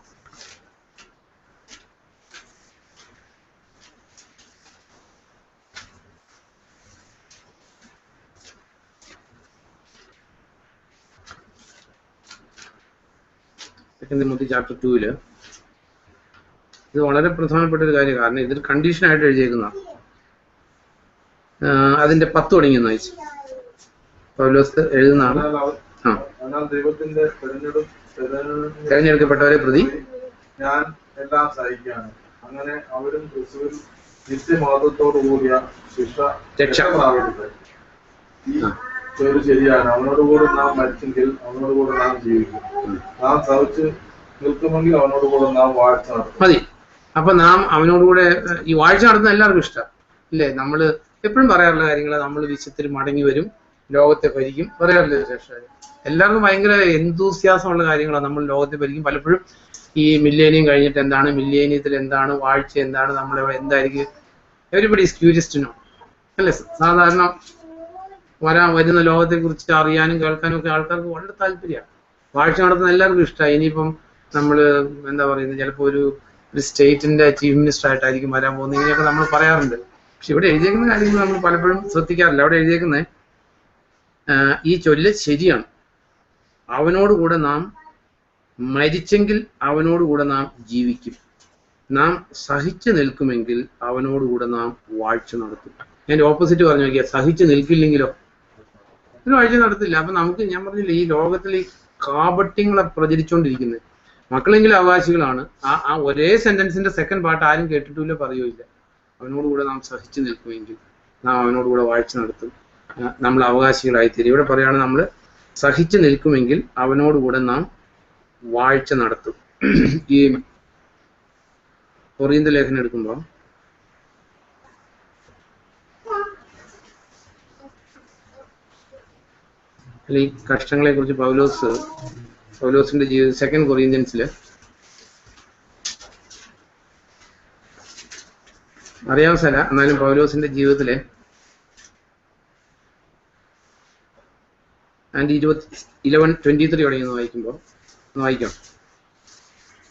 ചാപ്റ്റർ 2 ഇത് വളരെ പ്രധാനപ്പെട്ട ഒരു കാര്യം. കാരണം ഇതിൽ കണ്ടീഷനായിട്ട് എഴുതിയേക്കുന്ന അതിന്റെ 10 തുടങ്ങിയെന്ന് വായിച്ചു പൗലോസ് എഴുതുന്നതാണ്. ദൈവത്തിന്റെ തെരഞ്ഞെടുക്കപ്പെട്ടവരെ പ്രതി ഞാൻ എല്ലാം സഹിക്കാണ്. അങ്ങനെ അവരും ക്രിസ്തുവിൽ നിത്യമഹത്വത്തോടു കൂടിയ ശിക്ഷ പ്രാപിക്കട്ടെ. ഈ ഒരു ശരിയാണ്. അവനോടുകൂടെ നാം മരിച്ചെങ്കിൽ അവനോടുകൂടെ നാം ജീവിക്കും. നാം സഹിച്ച് നിൽക്കുമെങ്കിൽ അവനോടുകൂടെ നാം വാഴ്ച നടത്തും. മതി. അപ്പൊ നാം അവനോടുകൂടെ ഈ വാഴ്ച നടത്തുന്ന എല്ലാവർക്കും ഇഷ്ടം ഇല്ലേ? നമ്മള് എപ്പോഴും പറയാറുള്ള കാര്യങ്ങൾ, നമ്മൾ വിശുദ്ധത്തിൽ മടങ്ങി വരും, ലോകത്തെ ഭരിക്കും, പറയാറില്ല ശേഷം. എല്ലാവർക്കും ഭയങ്കര എന്തൂസ്യാസമുള്ള കാര്യങ്ങളാണ്. നമ്മൾ ലോകത്തെ ഭരിക്കും. പലപ്പോഴും ഈ മില്ലേനിയം കഴിഞ്ഞിട്ട് എന്താണ്, മില്ലേനിയത്തിൽ എന്താണ്, വാഴ്ച എന്താണ്, നമ്മൾ എന്തായിരിക്കും, everybody is curious to know അല്ലേ? സാധാരണ വരുന്ന ലോകത്തെ കുറിച്ച് അറിയാനും കേൾക്കാനും ഒക്കെ ആൾക്കാർക്ക് വളരെ താല്പര്യമാണ്. വാഴ്ച നടത്തുന്ന എല്ലാവർക്കും ഇഷ്ടമായി. ഇനിയിപ്പം നമ്മൾ എന്താ പറയുന്നത്, ചിലപ്പോൾ ഒരു സ്റ്റേറ്റിന്റെ ചീഫ് മിനിസ്റ്റർ ആയിട്ടായിരിക്കും വരാൻ പോകുന്നത്, ഇങ്ങനെയൊക്കെ നമ്മൾ പറയാറുണ്ട്. പക്ഷെ ഇവിടെ എഴുതിയേക്കുന്ന കാര്യങ്ങൾ നമ്മൾ പലപ്പോഴും ശ്രദ്ധിക്കാറില്ല. അവിടെ എഴുതിയേക്കുന്നത് ഈ ചൊല്ല് ശരിയാണ്. അവനോടുകൂടെ നാം മരിച്ചെങ്കിൽ അവനോടുകൂടെ നാം ജീവിക്കും. നാം സഹിച്ചു നിൽക്കുമെങ്കിൽ അവനോടുകൂടെ നാം വാഴ്ച നടത്തും. ഞാൻ ഓപ്പോസിറ്റ് പറഞ്ഞു നോക്കിയാൽ, സഹിച്ചു നിൽക്കില്ലെങ്കിലോ ഒരു വാഴ്ച നടത്തില്ല. അപ്പൊ നമുക്ക്, ഞാൻ പറഞ്ഞില്ല, ഈ ലോകത്തിൽ ഈ കാപട്യങ്ങളെ പ്രചരിച്ചുകൊണ്ടിരിക്കുന്നത്. മക്കളെങ്കിലും അവകാശികളാണ്. ആ ഒരേ സെന്റൻസിന്റെ സെക്കൻഡ് പാർട്ട് ആരും കേട്ടിട്ടില്ല, പറയുകയില്ല. അവനോടുകൂടെ നാം സഹിച്ചു നിൽക്കുമെങ്കിൽ നാം അവനോടുകൂടെ വാഴ്ച നടത്തും, നമ്മൾ അവകാശികളായി തീരും. ഇവിടെ പറയാണ്, നമ്മൾ സഹിച്ചു നിൽക്കുമെങ്കിൽ അവനോടുകൂടെ നാം വാഴ്ച നടത്തും. ഈ കൊറിന്ത്യർ ലേഖനം എടുക്കുമ്പോൾ ഈ കഷ്ടങ്ങളെ കുറിച്ച് പൗലോസിന്റെ ജീവിതം 2 കൊറിന്ത്യൻസില് അറിയാവുന്ന സ്ഥല, എന്നാലും പൗലോസിന്റെ ജീവിതത്തിലെ 11:23 തുടങ്ങിയെന്ന് വായിക്കുമ്പോൾ വായിക്കാം.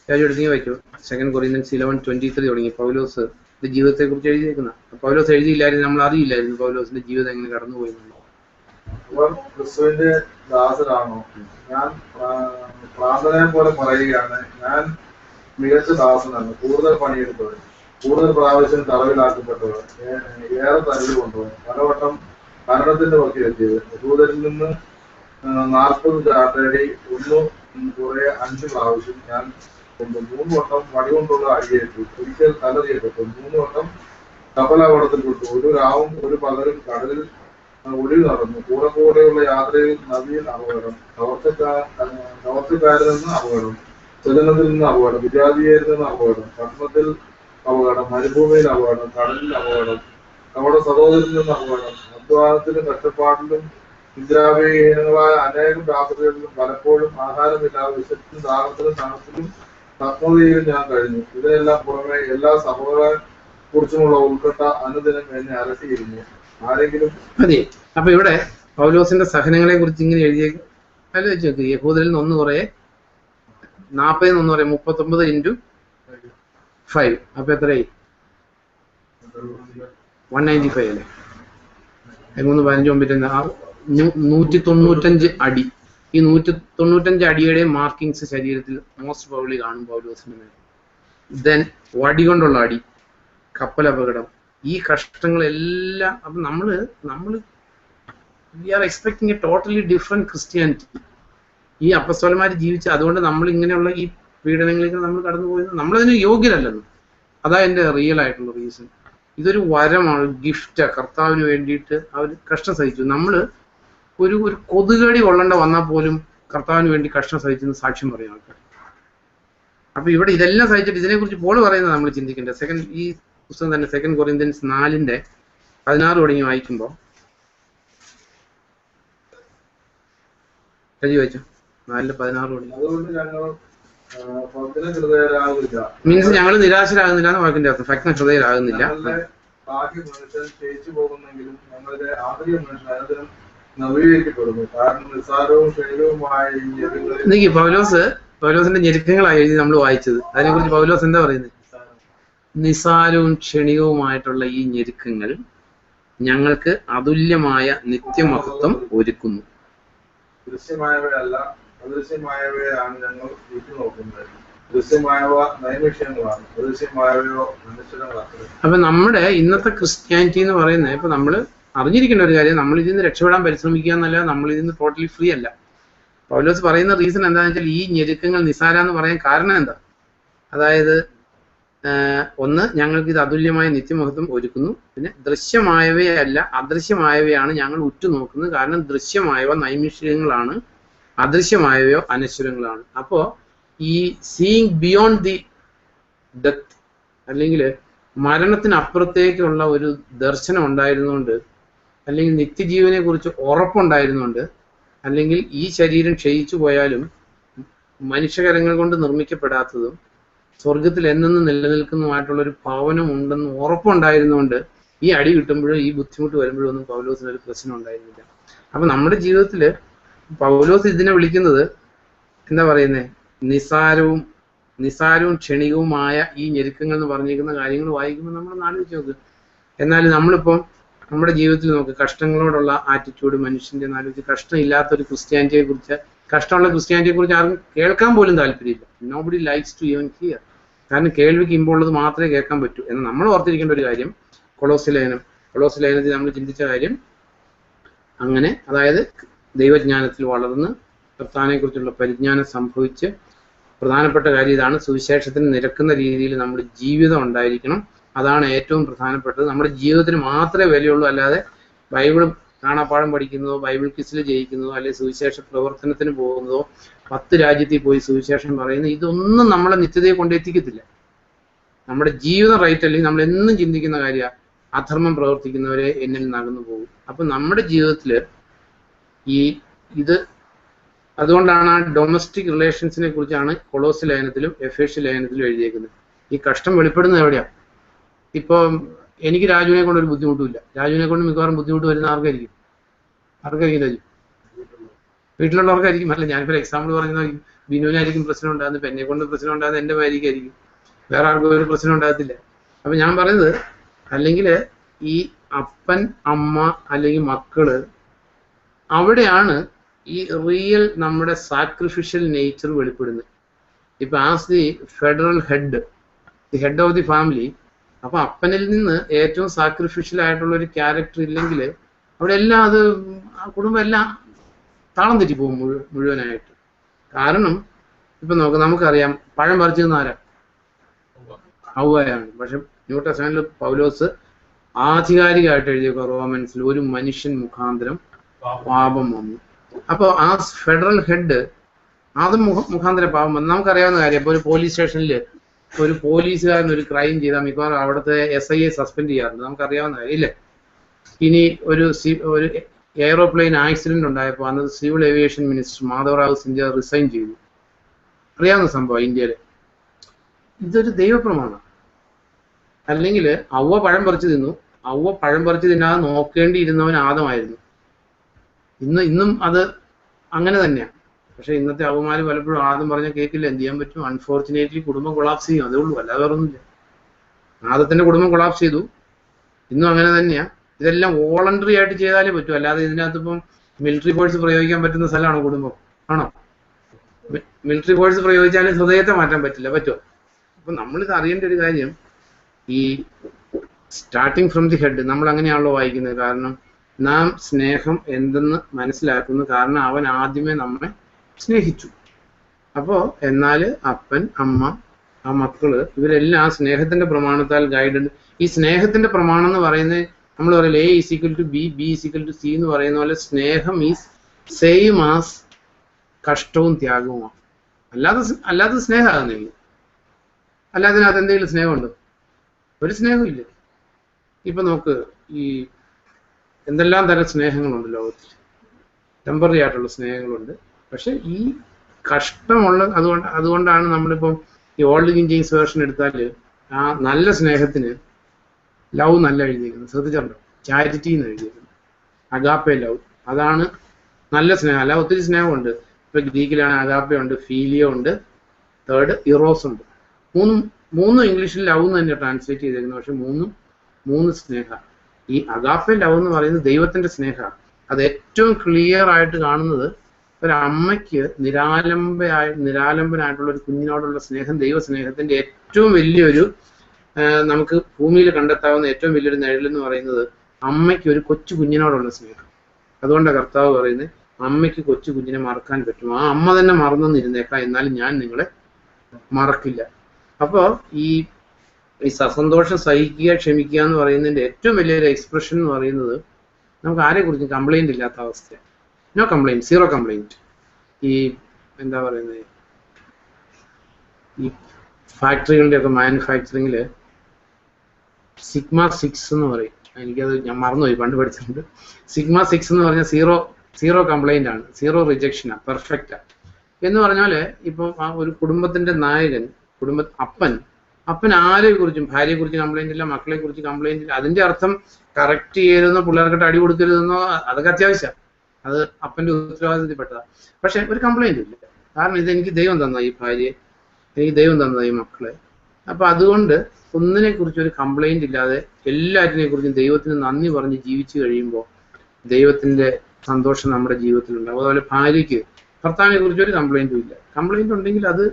എടുത്ത് വായിക്കോ. 2 കൊറിന്ത്യൻസ് 11:23 തുടങ്ങി പൗലോസ് ജീവിതത്തെ കുറിച്ച് എഴുതിയേക്കുന്ന. പൗലോസ് എഴുതിയില്ലായിരുന്നു, നമ്മൾ അറിയില്ലായിരുന്നു പൗലോസിന്റെ ജീവിതം എങ്ങനെ കടന്നുപോയി. അവർ ക്രിസ്തുവിന്റെ ദാസരാണോ? ഞാൻ പ്രാന്തനെ പോലെ പറയുകയാണ്, ഞാൻ മികച്ച ദാസനാണ്. കൂടുതൽ പണിയെടുത്തവർ, കൂടുതൽ പ്രാവശ്യം തടവിലാക്കപ്പെട്ടവർ, ഏറെ തല്ല് കൊണ്ടുപോയി, പലവട്ടം മരണത്തിന്റെ വക്കിലെത്തിയത്, ദൂതരിൽ നിന്ന് 40 ചാട്ടടി, 1 കുറെ 5 പ്രാവശ്യം ഞാൻ കൊണ്ട് 3 വട്ടം വടി കൊണ്ടുള്ള അടിയേറ്റു, ഒരിക്കൽ തലറിയപ്പെട്ടു, 3 വട്ടം കപ്പലപകടത്തിൽപ്പെട്ടു, ഒരു രാവും ഒരു പകലും കടലിൽ ഒഴുകി നടന്നു, കൂടെയുള്ള യാത്രയിൽ നദിയിൽ അപകടം, കവർച്ചക്കാരിൽ നിന്ന് അപകടം, സ്വജനത്തിൽ നിന്ന് അപകടം, വിജാതിയിൽ നിന്ന് അപകടം, പട്ടണത്തിൽ അപകടം, മരുഭൂമിയിൽ അപകടം, കടലിൽ അപകടം, നമ്മുടെ സഹോദരിൽ നിന്ന് അപകടം, അധ്വാനത്തിലും കഷ്ടപ്പാടിലും നിദ്രാവിഹീനങ്ങളായ അനേകം രാത്രികളിലും പലപ്പോഴും ആഹാരമില്ലാതെ വിശപ്പിലും ദാഹത്തിലും തണുപ്പിലും നഗ്നതയിലും ഞാൻ കഴിഞ്ഞു. ഇതിനെല്ലാം പുറമെ എല്ലാ സഭകളെ കുറിച്ചുമുള്ള ഉൾക്കട്ട അനുദിനം എന്നെ അലട്ടിയിരുന്നു. ആരെങ്കിലും അതെ. അപ്പൊ ഇവിടെ പൗലോസിന്റെ സഹനങ്ങളെ കുറിച്ച് ഇങ്ങനെ എഴുതിയ ആലോചിച്ച് നോക്ക്. യഹൂദരിൽ നിന്ന് 1 കുറേ 40 1 കുറേ 39 × 5. അപ്പൊ എത്രയായി? 195 അല്ലേ? 3 15 195 അടി. ഈ 195 അടിയുടെ മാർക്കിങ്സ് ശരീരത്തിൽ മോസ്റ്റ് പ്രോബബ്ലി കാണും പൗലോസിന്റെ മേൽ. ദെൻ വടി കൊണ്ടുള്ള അടി, കപ്പലപകടം, ഈ കഷ്ടങ്ങളെല്ലാം. അപ്പൊ നമ്മള് we are expecting a totally different Christianity. ഈ അപ്പസ്തോലന്മാർ ജീവിച്ച, അതുകൊണ്ട് നമ്മൾ ഇങ്ങനെയുള്ള ഈ പീഡനങ്ങളിലേക്ക് നമ്മൾ കടന്നു പോയത് നമ്മളതിന് യോഗ്യരല്ലെന്ന്. അതാ എൻ്റെ റിയൽ ആയിട്ടുള്ള റീസൺ. ഇതൊരു വരമാണ്, ഗിഫ്റ്റാ. കർത്താവിന് വേണ്ടിയിട്ട് അവർ കഷ്ടം സഹിച്ചു. നമ്മള് ഒരു കൊതുകടി കൊള്ളേണ്ട വന്നാൽ പോലും കർത്താവിന് വേണ്ടി കഷ്ടം സഹിച്ചെന്ന് സാക്ഷ്യം പറയും ആൾക്കാർ. അപ്പൊ ഇവിടെ ഇതെല്ലാം സഹിച്ചിട്ട് ഇതിനെക്കുറിച്ച് പോൾ പറയുന്നത് നമ്മൾ ചിന്തിക്കേണ്ടത്. ഈ പുസ്തകം തന്നെ 2 കൊറിന്ത്യൻസ് 4:16 തുടങ്ങി വായിക്കുമ്പോൾ വായിച്ചോ. 4:16 തുടങ്ങി. അതുകൊണ്ട് ഞങ്ങൾ ഹൃദയരാകുന്നില്ല, മീൻസ് ഞങ്ങൾ നിരാശരാകുന്നില്ല എന്ന് വാക്കിന്റെ അർത്ഥം. ഭക്തൻ ഹൃദയരാകുന്നില്ല. ബാഹ്യ മനുഷ്യൻ ക്ഷയിച്ചു പോകുന്നെങ്കിലും ഞങ്ങളുടെ ആന്തരിക മനുഷ്യൻ അനുദിനം നവീകരിക്കപ്പെടുന്നു. കാരണം നിസ്സാരവും ക്ഷണികവുമായ ഈ പൗലോസിന്റെ ഞെരുക്കങ്ങളായി എഴുതി നമ്മൾ വായിച്ചത്. അതിനെക്കുറിച്ച് പൗലോസ് എന്താ പറയുന്നത്? നിസ്സാരവും ക്ഷണികവുമായിട്ടുള്ള ഈ ഞെരുക്കങ്ങൾ ഞങ്ങൾക്ക് അതുല്യമായ നിത്യമഹത്വം ഒരുക്കുന്നു. ദൃശ്യമായവയല്ല, അദൃശ്യമായവയാണ് ഞങ്ങൾ നോക്കുന്നത്. ദൃശ്യമായവ നൈമിഷ്യങ്ങളാണ്, അദൃശ്യമായവയോ മനുഷ്യങ്ങളാണ്. അപ്പൊ നമ്മുടെ ഇന്നത്തെ ക്രിസ്ത്യാനിറ്റി എന്ന് പറയുന്നത്, ഇപ്പൊ നമ്മൾ അറിഞ്ഞിരിക്കേണ്ട ഒരു കാര്യം, നമ്മൾ ഇതിൽ നിന്ന് രക്ഷപ്പെടാൻ പരിശ്രമിക്കുക എന്നല്ല, നമ്മൾ ഇതിൽ നിന്ന് ടോട്ടലി ഫ്രീ അല്ല. പൗലോസ് പറയുന്ന റീസൺ എന്താണെന്ന് വെച്ചാൽ, ഈ ഞെരുക്കങ്ങൾ നിസ്സാര എന്ന് പറയാൻ കാരണം എന്താ? അതായത് ഒന്ന്, ഞങ്ങൾക്ക് ഇത് അതുല്യമായ നിത്യമഹത്വം ഒരുക്കുന്നു. പിന്നെ ദൃശ്യമായവയല്ല, അദൃശ്യമായവയാണ് ഞങ്ങൾ ഉറ്റുനോക്കുന്നത്. കാരണം ദൃശ്യമായവ നൈമിഷികങ്ങളാണ്, അദൃശ്യമായവയോ അനശ്വരങ്ങളാണ്. അപ്പോ ഈ സീയിങ് ബിയോണ്ട് ദി ഡെത്ത്, അല്ലെങ്കിൽ മരണത്തിനപ്പുറത്തേക്കുള്ള ഒരു ദർശനം ഉണ്ടായിരുന്നുകൊണ്ട്, അല്ലെങ്കിൽ നിത്യജീവനെ കുറിച്ച് ഉറപ്പുണ്ടായിരുന്നുകൊണ്ട്, അല്ലെങ്കിൽ ഈ ശരീരം ക്ഷയിച്ചു പോയാലും മനുഷ്യകരങ്ങൾ കൊണ്ട് നിർമ്മിക്കപ്പെടാത്തതും സ്വർഗത്തിൽ എന്നെന്നും നിലനിൽക്കുന്നതുമായിട്ടുള്ള ഒരു ഭവനം ഉണ്ടെന്ന് ഉറപ്പുണ്ടായിരുന്നുകൊണ്ട് ഈ അടി കിട്ടുമ്പോഴും ഈ ബുദ്ധിമുട്ട് വരുമ്പോഴും ഒന്നും പൗലോസിന് ഒരു പ്രശ്നം ഉണ്ടായിരുന്നില്ല. അപ്പൊ നമ്മുടെ ജീവിതത്തിൽ പൗലോസ് ഇതിനെ വിളിക്കുന്നത് എന്താ പറയുന്നത്? നിസാരവും ക്ഷണികവുമായ ഈ ഞെരുക്കങ്ങൾ എന്ന് പറഞ്ഞിരിക്കുന്ന കാര്യങ്ങൾ വായിക്കുമ്പോൾ നമ്മൾ ആലോചിച്ച് നോക്ക്. എന്നാൽ നമ്മളിപ്പം നമ്മുടെ ജീവിതത്തിൽ നോക്ക്, കഷ്ടങ്ങളോടുള്ള ആറ്റിറ്റ്യൂഡ് മനുഷ്യന്റെ ആലോചിച്ച്, കഷ്ടമില്ലാത്തൊരു ക്രിസ്ത്യാനിറ്റിയെ കുറിച്ച്, കഷ്ടമുള്ള ക്രിസ്ത്യാനിറ്റിയെ കുറിച്ച് ആർക്കും കേൾക്കാൻ പോലും താല്പര്യമില്ല. Nobody likes to even hear. കാരണം കേൾവിക്ക് ഇമ്പുള്ളത് മാത്രമേ കേൾക്കാൻ പറ്റൂ എന്ന് നമ്മൾ ഓർത്തിരിക്കേണ്ട ഒരു കാര്യം. കൊളോസ്യ ലേഖനത്തിൽ നമ്മൾ ചിന്തിച്ച കാര്യം അങ്ങനെ, അതായത് ദൈവജ്ഞാനത്തിൽ വളർന്ന് കർത്താവിനെ കുറിച്ചുള്ള പരിജ്ഞാനം സംഭവിച്ച്, പ്രധാനപ്പെട്ട കാര്യം ഇതാണ്, സുവിശേഷത്തിന് നിരക്കുന്ന രീതിയിൽ നമ്മുടെ ജീവിതം ഉണ്ടായിരിക്കണം. അതാണ് ഏറ്റവും പ്രധാനപ്പെട്ടത്. നമ്മുടെ ജീവിതത്തിന് മാത്രമേ വിലയുള്ളൂ. അല്ലാതെ ബൈബിൾ കാണാപ്പാഠം പഠിക്കുന്നതോ, ബൈബിൾ ക്വിസിൽ ജയിക്കുന്നതോ, അല്ലെങ്കിൽ സുവിശേഷ പ്രവർത്തനത്തിന് പോകുന്നതോ, 10 രാജ്യത്തിൽ പോയി സുവിശേഷം പറയുന്നത്, ഇതൊന്നും നമ്മളെ നിത്യതയെ കൊണ്ടെത്തിക്കത്തില്ല. നമ്മുടെ ജീവിതം റൈറ്റ് അല്ലെങ്കിൽ നമ്മൾ എന്നും ചിന്തിക്കുന്ന കാര്യമാണ്, അധർമ്മം പ്രവർത്തിക്കുന്നവരെ എന്നിൽ നകന്നു പോകും. അപ്പൊ നമ്മുടെ ജീവിതത്തിൽ ഇത് അതുകൊണ്ടാണ് ആ ഡൊമസ്റ്റിക് റിലേഷൻസിനെ കുറിച്ചാണ് കൊളോസ്യ ലേഖനത്തിലും എഫേസ്യ ലേഖനത്തിലും എഴുതിയേക്കുന്നത്. ഈ കഷ്ടം വെളിപ്പെടുന്നത് എവിടെയാണ്? ഇപ്പോൾ എനിക്ക് രാജുവിനെ കൊണ്ട് ഒരു ബുദ്ധിമുട്ടുമില്ല. രാജുവിനെ കൊണ്ട് മിക്കവാറും ബുദ്ധിമുട്ട് വരുന്ന ആർക്കായിരിക്കും രാജു? വീട്ടിലുള്ളവർക്കായിരിക്കും. അല്ല, ഞാനിപ്പോൾ എക്സാമ്പിൾ പറഞ്ഞാൽ ബിനുവിനായിരിക്കും പ്രശ്നം ഉണ്ടാകുന്നത്, ഇപ്പം എന്നെ കൊണ്ട് പ്രശ്നം ഉണ്ടാകുന്നത് എൻ്റെ ഭാര്യയ്ക്കായിരിക്കും, വേറെ ആർക്കും ഒരു പ്രശ്നം ഉണ്ടാകത്തില്ല. അപ്പം ഞാൻ പറയുന്നത്, അല്ലെങ്കിൽ ഈ അപ്പൻ അമ്മ അല്ലെങ്കിൽ മക്കള്, അവിടെയാണ് ഈ റിയൽ നമ്മുടെ സാക്രിഫിഷ്യൽ നേച്ചർ വെളിപ്പെടുന്നത്. ഇപ്പൊ as the federal head, the head of the family, അപ്പൊ അപ്പനിൽ നിന്ന് ഏറ്റവും സാക്രിഫിഷ്യൽ ആയിട്ടുള്ള ഒരു ക്യാരക്ടർ ഇല്ലെങ്കിൽ അവിടെ എല്ലാം ആ കുടുംബം എല്ലാം താളം തെറ്റിപ്പോകും മുഴുവനായിട്ട്. കാരണം ഇപ്പൊ നോക്ക്, നമുക്കറിയാം പഴം പറിച്ചെന്ന് ആരാ? ഹൗവയാണ്. പക്ഷെ ന്യൂ ടെസ്റ്റ്മെന്റിൽ പൗലോസ് ആധികാരികമായിട്ട് എഴുതിയ റോമൻസിൽ ഒരു മനുഷ്യൻ മുഖാന്തരം പാപം വന്നു. അപ്പൊ ആ ഫെഡറൽ ഹെഡ് ആദ്യം മുഖാന്തരം പാപം വന്നു. നമുക്കറിയാവുന്ന കാര്യം. ഇപ്പൊ ഒരു പോലീസ് സ്റ്റേഷനിൽ ഒരു പോലീസുകാരൻ ഒരു ക്രൈം ചെയ്താൽ മിക്കവാറും അവിടുത്തെ SIയെ സസ്പെൻഡ് ചെയ്യാറുണ്ട്. നമുക്കറിയാവുന്ന കാര്യം ഇല്ലേ? ഇനി ഒരു എയറോപ്ലെയിൻ ആക്സിഡന്റ് ഉണ്ടായപ്പോൾ അന്ന് civil aviation minister Madhavrao Scindia resign ചെയ്തു. അറിയാവുന്ന സംഭവം ഇന്ത്യയിൽ. ഇതൊരു ദൈവപ്രമാണം. അല്ലെങ്കിൽ ഔവ പഴം പറിച്ചു തിന്നു. ഔവ പഴം പറിച്ചു തിന്നാതെ നോക്കേണ്ടിയിരുന്നവൻ ആദമായിരുന്നു. ഇന്നും അത് അങ്ങനെ തന്നെയാണ്. പക്ഷെ ഇന്നത്തെ അവന്മാര് പലപ്പോഴും ആദ്യം പറഞ്ഞാൽ കേൾക്കില്ല. എന്ത് ചെയ്യാൻ പറ്റും? അൺഫോർച്ചുനേറ്റ്ലി കുടുംബം കൊളാപ്സ് ചെയ്യും, അതേ ഉള്ളൂ, അല്ലാതെ വേറൊന്നുമില്ല. ആദത്തിന്റെ കുടുംബം കൊളാപ്സ് ചെയ്തു, ഇന്നും അങ്ങനെ തന്നെയാ. ഇതെല്ലാം വോളണ്ടറി ആയിട്ട് ചെയ്താലേ പറ്റൂ. അല്ലാതെ ഇതിനകത്ത് ഇപ്പം മിലിറ്ററി ഫോഴ്സ് പ്രയോഗിക്കാൻ പറ്റുന്ന സ്ഥലമാണോ കുടുംബം? ആണോ? മിലിറ്ററി ഫോഴ്സ് പ്രയോഗിച്ചാലും ഹൃദയത്തെ മാറ്റാൻ പറ്റില്ല. പറ്റുമോ? അപ്പൊ നമ്മളിത് അറിയേണ്ട ഒരു കാര്യം, ഈ സ്റ്റാർട്ടിങ് ഫ്രം ദി ഹെഡ് നമ്മൾ അങ്ങനെയാണല്ലോ വായിക്കുന്നത്. കാരണം നാം സ്നേഹം എന്തെന്ന് മനസ്സിലാക്കുന്നു. കാരണം അവൻ ആദ്യമേ നമ്മെ സ്നേഹിച്ചു. അപ്പോ എന്നാല് അപ്പൻ, അമ്മ, ആ മക്കള്, ഇവരെല്ലാം ആ സ്നേഹത്തിന്റെ പ്രമാണത്താൽ ഗൈഡഡ്. ഈ സ്നേഹത്തിന്റെ പ്രമാണം എന്ന് പറയുന്നത് നമ്മൾ പറയില്ല A = B, B = C എന്ന് പറയുന്ന പോലെ സ്നേഹം ഈസ് സെയിം ആസ് കഷ്ടവും ത്യാഗവുമാണ്. അല്ലാതെ സ്നേഹമാകുന്നില്ല. അല്ലാതെ അതിനകത്ത് എന്തെങ്കിലും സ്നേഹമുണ്ടോ? ഒരു സ്നേഹമില്ല. ഇപ്പൊ നോക്ക്, ഈ എന്തെല്ലാം തരം സ്നേഹങ്ങളുണ്ട് ലോകത്തിൽ. ടെമ്പററി ആയിട്ടുള്ള സ്നേഹങ്ങളുണ്ട്. പക്ഷെ ഈ കഷ്ടമുള്ള അതുകൊണ്ടാണ് നമ്മളിപ്പം ഈ ഓൾഡ് കിങ് ജെയിംസ് വേർഷൻ എടുത്താൽ ആ നല്ല സ്നേഹത്തിന് ലവ് നല്ല എഴുതിയിരിക്കുന്നത്. ശ്രദ്ധിച്ചിട്ടുണ്ടോ? ചാരിറ്റി എന്ന് എഴുതിയിരിക്കുന്നത്. അഗാപ്പെ ലവ്, അതാണ് നല്ല സ്നേഹം. അല്ല ഒത്തിരി സ്നേഹമുണ്ട്. ഇപ്പൊ ഗ്രീക്കിലാണ് അഗാപ്പെ ഉണ്ട്, ഫീലിയോ ഉണ്ട്, തേർഡ് ഇറോസ് ഉണ്ട്. മൂന്നും ഇംഗ്ലീഷിൽ ലവ് എന്ന് തന്നെ ട്രാൻസ്ലേറ്റ് ചെയ്തിരിക്കുന്നത്. പക്ഷെ മൂന്ന് സ്നേഹ. ഈ അഗാപ്പെ ലവ് എന്ന് പറയുന്നത് ദൈവത്തിന്റെ സ്നേഹമാണ്. അത് ഏറ്റവും ക്ലിയർ ആയിട്ട് കാണുന്നത് ഒരമ്മയ്ക്ക് നിരാലംബനായിട്ടുള്ള ഒരു കുഞ്ഞിനോടുള്ള സ്നേഹം, ദൈവസ്നേഹത്തിന്റെ ഏറ്റവും വലിയൊരു നമുക്ക് ഭൂമിയിൽ കണ്ടെത്താവുന്ന ഏറ്റവും വലിയൊരു നിഴലെന്ന് പറയുന്നത് അമ്മയ്ക്ക് ഒരു കൊച്ചു കുഞ്ഞിനോടുള്ള സ്നേഹം. അതുകൊണ്ടാണ് കർത്താവ് പറയുന്നത് അമ്മയ്ക്ക് കൊച്ചു കുഞ്ഞിനെ മറക്കാൻ പറ്റും. ആ അമ്മ തന്നെ മറന്നെന്നിരുന്നേക്കാം, എന്നാലും ഞാൻ നിങ്ങളെ മറക്കില്ല. അപ്പോൾ ഈ സസന്തോഷം സഹിക്കുക, ക്ഷമിക്കുക എന്ന് പറയുന്നതിന്റെ ഏറ്റവും വലിയൊരു എക്സ്പ്രഷൻ എന്ന് പറയുന്നത് നമുക്ക് ആരെക്കുറിച്ചും കംപ്ലൈന്റ് ഇല്ലാത്ത അവസ്ഥ. No complaint, zero complaint. ഈ എന്താ പറയുന്നത്, ഈ ഫാക്ടറികളുടെയൊക്കെ മാനുഫാക്ചറിങ്ങിൽ σ6 എന്ന് പറയും. എനിക്കത് ഞാൻ മറന്നുപോയി, പണ്ട് പഠിച്ചിട്ടുണ്ട്. σ6 എന്ന് പറഞ്ഞാൽ സീറോ കംപ്ലൈന്റ് ആണ്, സീറോ റിജക്ഷനാണ്, പെർഫെക്റ്റാ എന്ന് പറഞ്ഞാല് ഇപ്പൊ ഒരു കുടുംബത്തിന്റെ നായകൻ, അപ്പൻ ആരെ കുറിച്ചും, ഭാര്യയെ കുറിച്ച് കംപ്ലൈന്റ് ഇല്ല, മക്കളെ കുറിച്ച് കംപ്ലൈന്റ് ഇല്ല. അതിന്റെ അർത്ഥം കറക്റ്റ് ചെയ്യരുതെന്നോ പിള്ളേർക്കിട്ട് അടി കൊടുക്കരുതെന്നോ, അതൊക്കെ അത്യാവശ്യം, അത് അപ്പന്റെ ഉത്തരവാദിത്തപ്പെട്ടതാ. പക്ഷെ ഒരു കംപ്ലൈന്റ് ഇല്ല. കാരണം ഇതെനിക്ക് ദൈവം തന്ന ഈ ഭാര്യയെ, എനിക്ക് ദൈവം തന്ന ഈ മക്കളെ. അപ്പൊ അതുകൊണ്ട് ഒന്നിനെ കുറിച്ച് ഒരു കംപ്ലൈന്റ് ഇല്ലാതെ എല്ലാറ്റിനെ കുറിച്ചും ദൈവത്തിന് നന്ദി പറഞ്ഞ് ജീവിച്ചു കഴിയുമ്പോൾ ദൈവത്തിന്റെ സന്തോഷം നമ്മുടെ ജീവിതത്തിലുണ്ടാവും. അതുപോലെ ഭാര്യയ്ക്ക് ഭർത്താവിനെ കുറിച്ച് ഒരു കംപ്ലൈന്റും ഇല്ല. കംപ്ലൈന്റ് ഉണ്ടെങ്കിൽ അത്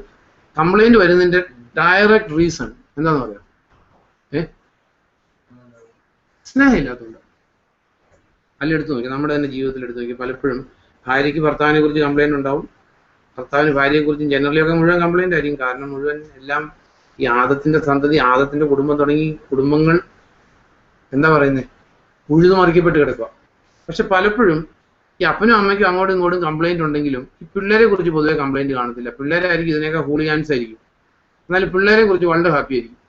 കംപ്ലൈന്റ് വരുന്നതിന്റെ ഡയറക്റ്റ് റീസൺ എന്താന്ന് പറയാം, സ്നേഹമില്ലാത്തതുകൊണ്ട്. അല്ല, എടുത്തു നോക്കി, നമ്മുടെ തന്നെ ജീവിതത്തിൽ എടുത്തു നോക്കി, പലപ്പോഴും ഭാര്യയ്ക്ക് ഭർത്താവിനെ കുറിച്ച് കംപ്ലൈന്റ് ഉണ്ടാവും, ഭർത്താവിന് ഭാര്യയെ കുറിച്ചും ജനറലി ഒക്കെ മുഴുവൻ കംപ്ലൈന്റ് ആയിരിക്കും. കാരണം മുഴുവൻ എല്ലാം ഈ ആദത്തിന്റെ സന്തതി, ആദത്തിന്റെ കുടുംബം തുടങ്ങി കുടുംബങ്ങൾ എന്താ പറയുന്നത് ഉഴുതുമറിക്കപ്പെട്ട് കിടക്കുക. പക്ഷെ പലപ്പോഴും ഈ അപ്പനും അമ്മയ്ക്കും അങ്ങോട്ടും ഇങ്ങോട്ടും കംപ്ലൈന്റ് ഉണ്ടെങ്കിലും ഈ പിള്ളേരെ കുറിച്ച് പൊതുവെ കംപ്ലൈന്റ് കാണത്തില്ല. പിള്ളേരായിരിക്കും ഇതിനേക്കാൾ ഹൂളിയാൻസ് ആയിരിക്കും. എന്നാലും പിള്ളേരെ കുറിച്ച് വളരെ ഹാപ്പി ആയിരിക്കും.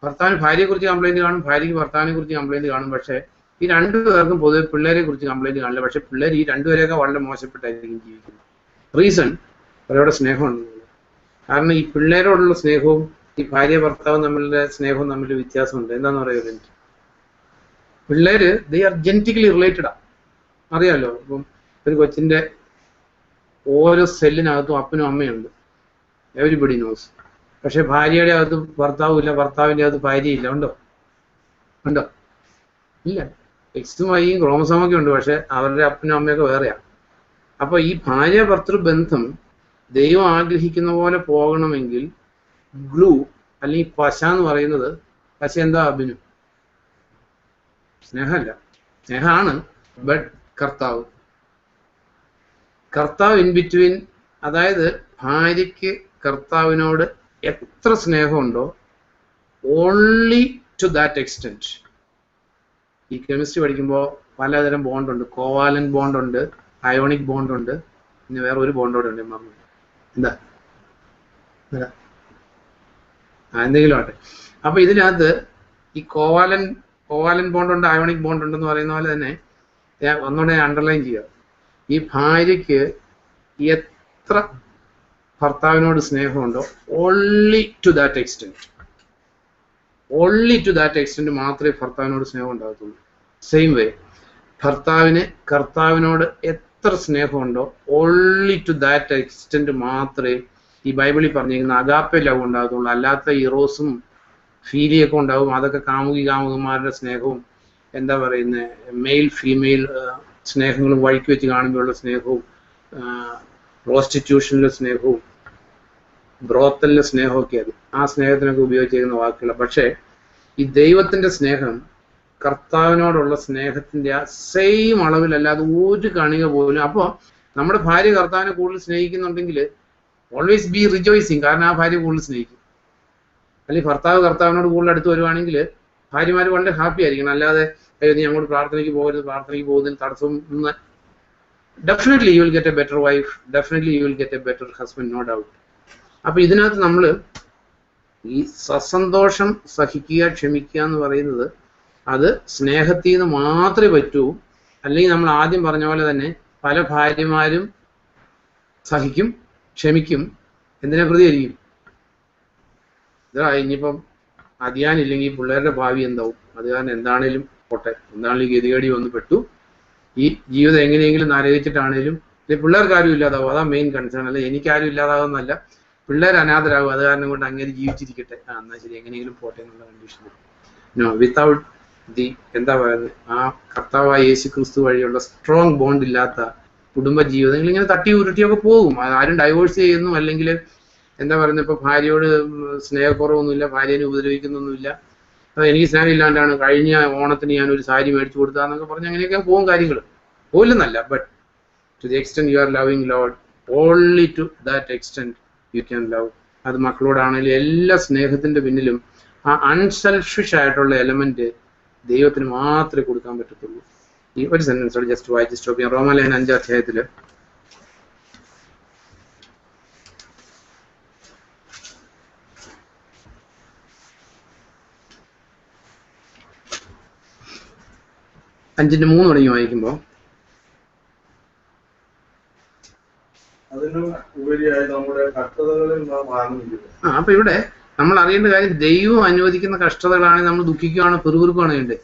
ഭർത്താവിന് ഭാര്യയെ കുറിച്ച് കംപ്ലൈന്റ് കാണും, ഭാര്യയ്ക്ക് ഭർത്താവിനെ കുറിച്ച് കംപ്ലൈന്റ് കാണും. പക്ഷെ ഈ രണ്ടുപേർക്കും പൊതുവെ പിള്ളേരെ കുറിച്ച് കംപ്ലൈന്റ് കാണില്ല. പക്ഷെ പിള്ളേർ ഈ രണ്ടുപേരെയൊക്കെ വളരെ മോശപ്പെട്ടായിരിക്കും ജീവിക്കുന്നത്. റീസൺ അവരോട് സ്നേഹമുണ്ട്. കാരണം ഈ പിള്ളേരോടുള്ള സ്നേഹവും ഈ ഭാര്യ ഭർത്താവും തമ്മിലുള്ള സ്നേഹവും തമ്മിൽ വ്യത്യാസമുണ്ട്. എന്താന്ന് പറയുന്നത്, എനിക്ക് പിള്ളേര് ദേ ആർ ജെനറ്റിക്കലി റിലേറ്റഡാ, അറിയാലോ. ഇപ്പം ഒരു കൊച്ചിന്റെ ഓരോ സെല്ലിനകത്തും അപ്പനും അമ്മയുണ്ട്, എവരിബഡി നോസ്. പക്ഷെ ഭാര്യയുടെ അകത്ത് ഭർത്താവും ഇല്ല, ഭർത്താവിന്റെ അകത്ത് ഭാര്യയില്ല. ഉണ്ടോ? ഇല്ല. എക്സും വൈയും ക്രോമസോമൊക്കെ ഉണ്ട്, പക്ഷെ അവരുടെ അപ്പനും അമ്മയൊക്കെ വേറെയാണ്. അപ്പൊ ഈ ഭാര്യ ഭർത്തൃ ബന്ധം ദൈവം ആഗ്രഹിക്കുന്ന പോലെ പോകണമെങ്കിൽ ഗ്ലൂ അല്ലെങ്കിൽ പശ എന്ന് പറയുന്നത്, പശ എന്താ അഭിനു? സ്നേഹമല്ല, സ്നേഹമാണ്, ബട്ട് കർത്താവ് ഇൻ ബിറ്റ്വീൻ. അതായത് ഭാര്യയ്ക്ക് കർത്താവിനോട് എത്ര സ്നേഹമുണ്ടോ ഓൺലി ടു ദാറ്റ് എക്സ്റ്റെന്റ്. ഈ കെമിസ്ട്രി പഠിക്കുമ്പോൾ പലതരം ബോണ്ടുണ്ട്. കോവാലൻ ബോണ്ടുണ്ട്, അയോണിക് ബോണ്ടുണ്ട്, പിന്നെ വേറെ ഒരു ബോണ്ടോടെ ഉണ്ട്. എന്താ എന്തെങ്കിലും ആട്ടെ. അപ്പൊ ഇതിനകത്ത് ഈ കോവാലൻ ബോണ്ടുണ്ട്, അയോണിക് ബോണ്ട് ഉണ്ടെന്ന് പറയുന്ന പോലെ തന്നെ ഒന്നുകൂടെ അണ്ടർലൈൻ ചെയ്യുക. ഈ ഭാര്യയ്ക്ക് എത്ര ഭർത്താവിനോട് സ്നേഹമുണ്ടോ ഓൺലി ടു ദാറ്റ് എക്സ്റ്റെന്റ് മാത്രമേ ഭർത്താവിനോട് സ്നേഹം ഉണ്ടാകത്തുള്ളൂ. സെയിം വേ ഭർത്താവിന് കർത്താവിനോട് എത്ര സ്നേഹമുണ്ടോ ഓൺലി ടു ദാറ്റ് എക്സ്റ്റെന്റ് മാത്രമേ ഈ ബൈബിളിൽ പറഞ്ഞിരിക്കുന്ന അഗാപ്പെ ലവ് ഉണ്ടാകത്തുള്ളൂ. അല്ലാത്ത ഇറോസും ഫീലിയൊക്കെ ഉണ്ടാവും. അതൊക്കെ കാമുകന്മാരുടെ സ്നേഹവും എന്താ പറയുന്നത് മെയിൽ ഫീമെയിൽ സ്നേഹങ്ങളും വഴിക്ക് വെച്ച് കാണുമ്പോഴുള്ള സ്നേഹവും പ്രോസ്റ്റിറ്റ്യൂഷനിലെ സ്നേഹവും ബ്രോത്തലിലെ സ്നേഹമൊക്കെ അത് ആ സ്നേഹത്തിനൊക്കെ ഉപയോഗിച്ചിരിക്കുന്ന വാക്കുകളാണ്. പക്ഷേ ഈ ദൈവത്തിന്റെ സ്നേഹം കർത്താവിനോടുള്ള സ്നേഹത്തിന്റെ ആ സെയിം അളവിലല്ലാതെ ഒരു കണിക പോലും. അപ്പോൾ നമ്മുടെ ഭാര്യ കർത്താവിനെ കൂടുതൽ സ്നേഹിക്കുന്നുണ്ടെങ്കിൽ ഓൾവേസ് ബി റിജോയ്സിങ്, കാരണം ആ ഭാര്യ കൂടുതൽ സ്നേഹിക്കും. അല്ലെങ്കിൽ ഭർത്താവ് കർത്താവിനോട് കൂടുതൽ അടുത്ത് വരുവാണെങ്കിൽ ഭാര്യമാർ വളരെ ഹാപ്പി ആയിരിക്കണം. അല്ലാതെ നീ അങ്ങോട്ട് പ്രാർത്ഥനയ്ക്ക് പോകരുത്, പ്രാർത്ഥനയ്ക്ക് പോകുന്നതിന് തടസ്സം. Definitely you will get a better wife, definitely you will get a better husband, no doubt. അപ്പൊ ഇതിനകത്ത് നമ്മൾ ഈ സസന്തോഷം സഹിക്കുക, ക്ഷമിക്കുക എന്ന് പറയുന്നത് അത് സ്നേഹത്തിൽ നിന്ന് മാത്രമേ പറ്റൂ. അല്ലെങ്കിൽ നമ്മൾ ആദ്യം പറഞ്ഞ പോലെ തന്നെ പല ഭാര്യമാരും സഹിക്കും, ക്ഷമിക്കും, എന്തിനെ പ്രതികരിക്കും. ഇതാ ഇനിയിപ്പം അതിയാനില്ലെങ്കിൽ പിള്ളേരുടെ ഭാവി എന്താവും, അത് കാരണം എന്താണേലും പോട്ടെ, എന്താണെങ്കിലും ഗതികേടി വന്ന് പെട്ടു, ഈ ജീവിതം എങ്ങനെയെങ്കിലും നരകിച്ചിട്ടാണേലും പിള്ളേർക്ക് ആരും ഇല്ലാതാവും. അതാ മെയിൻ കൺസേൺ. അല്ലെ എനിക്കാരും ഇല്ലാതാവുന്നല്ല, പിള്ളേർ അനാഥരാകും. അത് കാരണം കൊണ്ട് അങ്ങനെ ജീവിച്ചിരിക്കട്ടെ, എന്നാൽ ശരി എങ്ങനെയെങ്കിലും പോട്ടെ എന്നുള്ള കണ്ടീഷനിൽ. നോ, വിത്തൗട്ട് ദി എന്താ പറയുന്നത് ആ കർത്താവായ യേശു ക്രിസ്തു വഴിയുള്ള സ്ട്രോങ് ബോണ്ട് ഇല്ലാത്ത കുടുംബ ജീവിതങ്ങൾ ഇങ്ങനെ തട്ടി ഉരുട്ടിയൊക്കെ പോകും. ആരും ഡൈവോഴ്സ് ചെയ്യുന്നു, അല്ലെങ്കിൽ എന്താ പറയുന്നത് ഇപ്പൊ ഭാര്യയോട് സ്നേഹക്കുറവൊന്നുമില്ല, ഭാര്യനെ ഉപദ്രവിക്കുന്നൊന്നുമില്ല, എനിക്ക് സ്നേഹം ഇല്ലാണ്ടാണ് കഴിഞ്ഞ ഓണത്തിന് ഞാൻ ഒരു സാരി മേടിച്ചു കൊടുത്താന്നൊക്കെ പറഞ്ഞ് അങ്ങനെയൊക്കെ പോകും കാര്യങ്ങൾ. പോലെന്നല്ല, but to the extent you are loving lord, only to that extent you can love. അത് മക്കളോടാണെങ്കിലും എല്ലാ സ്നേഹത്തിന്റെ പിന്നിലും ആ അൺസെൽഫിഷ് ആയിട്ടുള്ള എലമെന്റ് ദൈവത്തിന് മാത്രമേ കൊടുക്കാൻ പറ്റത്തുള്ളൂ. ഈ ഒരു സെന്റൻസോട് ജസ്റ്റ് വായിച്ച് സ്റ്റോപ്പ് ചെയ്യാം. റോമാലേഖനം 5 അധ്യായത്തില് 5:3 തുടങ്ങി വായിക്കുമ്പോൾ അതിനും ഉപരിയായി നമ്മുടെ കഷ്ടതകളിൽ നാം ആനന്ദിക്കുന്നു. അപ്പൊ ഇവിടെ നമ്മൾ അറിയേണ്ട കാര്യം, ദൈവം അനുവദിക്കുന്ന കഷ്ടതകളാണെങ്കിൽ നമ്മൾ ദുഃഖിക്കുകയാണോ പെറുപിറുക്കുകയാണോ വേണ്ടത്?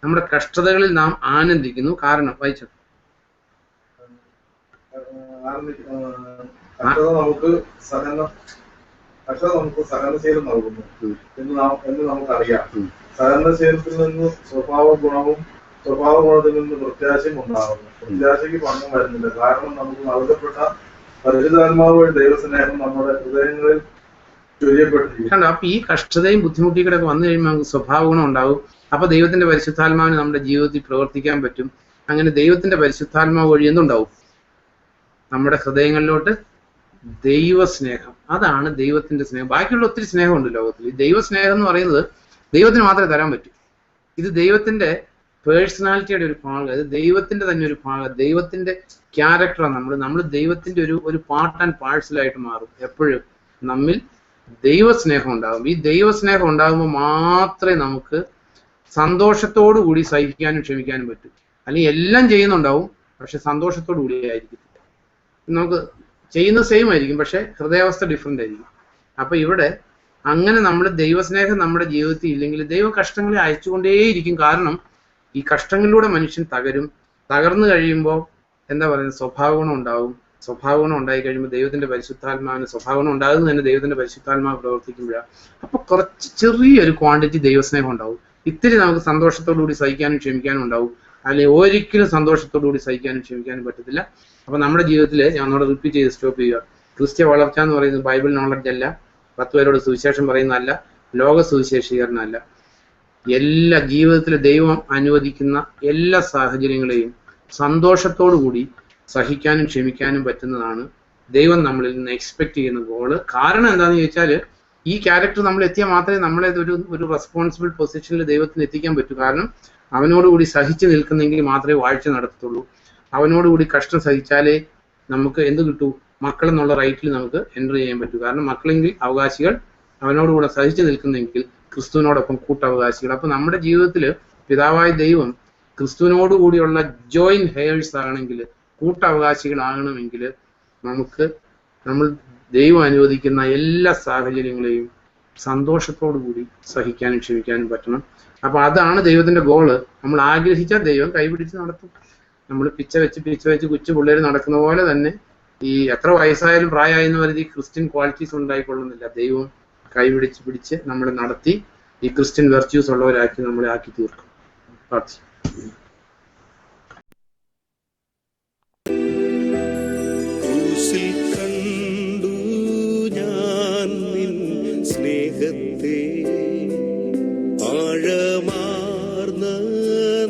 നമ്മുടെ കഷ്ടതകളിൽ നാം ആനന്ദിക്കുന്നു. കാരണം വായിച്ചു, കഷ്ടത നമുക്ക് സഹനശീലം നൽകുന്നു എന്ന് നമുക്കറിയാം. സഹനശീലത്തിൽ നിന്ന് സ്വഭാവ ഗുണത്തിൽ നിന്ന് പ്രത്യാശയും ഉണ്ടാകുന്നു. പ്രത്യാശയ്ക്ക് ഭംഗം വരുന്നില്ല, കാരണം നമുക്ക് നൽകപ്പെട്ട പരിശുദ്ധാത്മാവ് വഴി ദൈവസ്നേഹം നമ്മുടെ ഹൃദയങ്ങളിൽ ചൊരിയപ്പെട്ടിരിക്കുന്നു. അപ്പൊ ഈ കഷ്ടതയും ബുദ്ധിമുട്ടികളൊക്കെ വന്നു കഴിയുമ്പോൾ നമുക്ക് സ്വഭാവ ഗുണം ഉണ്ടാവും. അപ്പൊ ദൈവത്തിന്റെ പരിശുദ്ധാത്മാവിന് നമ്മുടെ ജീവിതത്തിൽ പ്രവർത്തിക്കാൻ പറ്റും. അങ്ങനെ ദൈവത്തിന്റെ പരിശുദ്ധാത്മാവ് വഴി എന്തുണ്ടാവും? നമ്മുടെ ഹൃദയങ്ങളിലോട്ട് ദൈവസ്നേഹം. അതാണ് ദൈവത്തിന്റെ സ്നേഹം. ബാക്കിയുള്ള ഒത്തിരി സ്നേഹമുണ്ട് ലോകത്തിൽ. ഈ ദൈവസ്നേഹം എന്ന് പറയുന്നത് ദൈവത്തിന് മാത്രമേ തരാൻ പറ്റൂ. ഇത് ദൈവത്തിന്റെ പേഴ്സണാലിറ്റിയുടെ ഒരു ഭാഗം, അത് ദൈവത്തിന്റെ തന്നെ ഒരു ഭാഗം, ദൈവത്തിന്റെ ക്യാരക്ടറാണ്. നമ്മൾ ദൈവത്തിന്റെ ഒരു പാർട്ട് ആൻഡ് പാഴ്സലായിട്ട് മാറും. എപ്പോഴും നമ്മിൽ ദൈവസ്നേഹം ഉണ്ടാകും. ഈ ദൈവസ്നേഹം ഉണ്ടാകുമ്പോൾ മാത്രമേ നമുക്ക് സന്തോഷത്തോടു കൂടി സഹിക്കാനും ക്ഷമിക്കാനും പറ്റും. അല്ലെങ്കിൽ എല്ലാം ചെയ്യുന്നുണ്ടാവും, പക്ഷെ സന്തോഷത്തോടു കൂടി ആയിരിക്കത്തില്ല. നമുക്ക് ചെയ്യുന്ന സെയിം ആയിരിക്കും, പക്ഷെ ഹൃദയാവസ്ഥ ഡിഫറെന്റ് ആയിരിക്കും. അപ്പൊ ഇവിടെ അങ്ങനെ നമ്മൾ ദൈവസ്നേഹം നമ്മുടെ ജീവിതത്തിൽ ഇല്ലെങ്കിൽ ദൈവം കഷ്ടങ്ങളെ അയച്ചുകൊണ്ടേയിരിക്കും. കാരണം ഈ കഷ്ടങ്ങളിലൂടെ മനുഷ്യൻ തകർന്നു കഴിയുമ്പോൾ എന്താ പറയുന്നത്, സ്വഭാവ ഗുണം ഉണ്ടാവും. സ്വഭാവ ഗുണം ഉണ്ടായി കഴിയുമ്പോൾ ദൈവത്തിന്റെ പരിശുദ്ധാത്മാവിന് സ്വഭാവ ഗുണം ഉണ്ടാകുന്നത് തന്നെ ദൈവത്തിന്റെ പരിശുദ്ധാത്മാവ് പ്രവർത്തിക്കുമ്പോഴാണ്. അപ്പൊ കുറച്ച് ചെറിയൊരു ക്വാണ്ടിറ്റി ദൈവസ്നേഹം ഉണ്ടാവും. ഇത്തിരി നമുക്ക് സന്തോഷത്തോടുകൂടി സഹിക്കാനും ക്ഷമിക്കാനും ഉണ്ടാവും. അല്ലെങ്കിൽ ഒരിക്കലും സന്തോഷത്തോടുകൂടി സഹിക്കാനും ക്ഷമിക്കാനും പറ്റത്തില്ല. അപ്പൊ നമ്മുടെ ജീവിതത്തിൽ ഞാൻ ഒന്നുകൂടെ റിപ്പീറ്റ് ചെയ്ത് സ്റ്റോപ്പ് ചെയ്യുക. ക്രിസ്ത്യ വളർച്ച എന്ന് പറയുന്നത് ബൈബിൾ നോളജ് അല്ല, 10 പേരോട് സുവിശേഷം പറയുന്നതല്ല, ലോക സുവിശേഷീകരണമല്ല. എല്ലാ ജീവിതത്തിലെ ദൈവം അനുവദിക്കുന്ന എല്ലാ സാഹചര്യങ്ങളെയും സന്തോഷത്തോടു കൂടി സഹിക്കാനും ക്ഷമിക്കാനും പറ്റുന്നതാണ് ദൈവം നമ്മളിൽ നിന്ന് എക്സ്പെക്ട് ചെയ്യുന്ന ഗോള്. കാരണം എന്താണെന്ന് ചോദിച്ചാൽ ഈ ക്യാരക്ടർ നമ്മൾ എത്തിയാൽ മാത്രമേ നമ്മളെ ഒരു റെസ്പോൺസിബിൾ പൊസിഷനിൽ ദൈവത്തിന് എത്തിക്കാൻ പറ്റൂ. കാരണം അവനോടുകൂടി സഹിച്ചു നിൽക്കുന്നെങ്കിൽ മാത്രമേ വാഴ്ച നടത്തത്തുള്ളൂ. അവനോടുകൂടി കഷ്ടം സഹിച്ചാലേ നമുക്ക് എന്ത് കിട്ടൂ? മക്കൾ എന്നുള്ള റൈറ്റിൽ നമുക്ക് എൻ്റർ ചെയ്യാൻ പറ്റൂ. കാരണം മക്കളെങ്കിൽ അവകാശികൾ, അവനോടുകൂടെ സഹിച്ചു നിൽക്കുന്നെങ്കിൽ ക്രിസ്തുവിനോടൊപ്പം കൂട്ടവകാശികൾ. അപ്പൊ നമ്മുടെ ജീവിതത്തിൽ പിതാവായ ദൈവം ക്രിസ്തുവിനോടുകൂടിയുള്ള ജോയിന്റ് ഹെയർസ് ആകണമെങ്കിൽ, കൂട്ടവകാശികളാകണമെങ്കിൽ നമ്മൾ ദൈവം അനുവദിക്കുന്ന എല്ലാ സാഹചര്യങ്ങളെയും സന്തോഷത്തോടു കൂടി സഹിക്കാനും ക്ഷമിക്കാനും പറ്റണം. അപ്പൊ അതാണ് ദൈവത്തിന്റെ ഗോള്. നമ്മൾ ആഗ്രഹിച്ചാൽ ദൈവം കൈപിടിച്ച് നടത്തും. നമ്മൾ പിച്ച വെച്ച് കൊച്ചു പിള്ളേർ നടക്കുന്ന പോലെ തന്നെ ഈ എത്ര വയസ്സായാലും പ്രായമായെന്ന് കരുതി ക്രിസ്ത്യൻ ക്വാളിറ്റീസ് ഉണ്ടായിക്കൊള്ളുന്നില്ല. ദൈവം പിടിച്ച് നമ്മളെ നടത്തി ഈ ക്രിസ്ത്യൻ വെർച്യൂസ് ഉള്ളവരാക്കി നമ്മളെ ആക്കി തീർക്കും. ക്രൂശിൽ കണ്ടു ഞാൻ നിൻ സ്നേഹത്തെ, ആഴമാർന്ന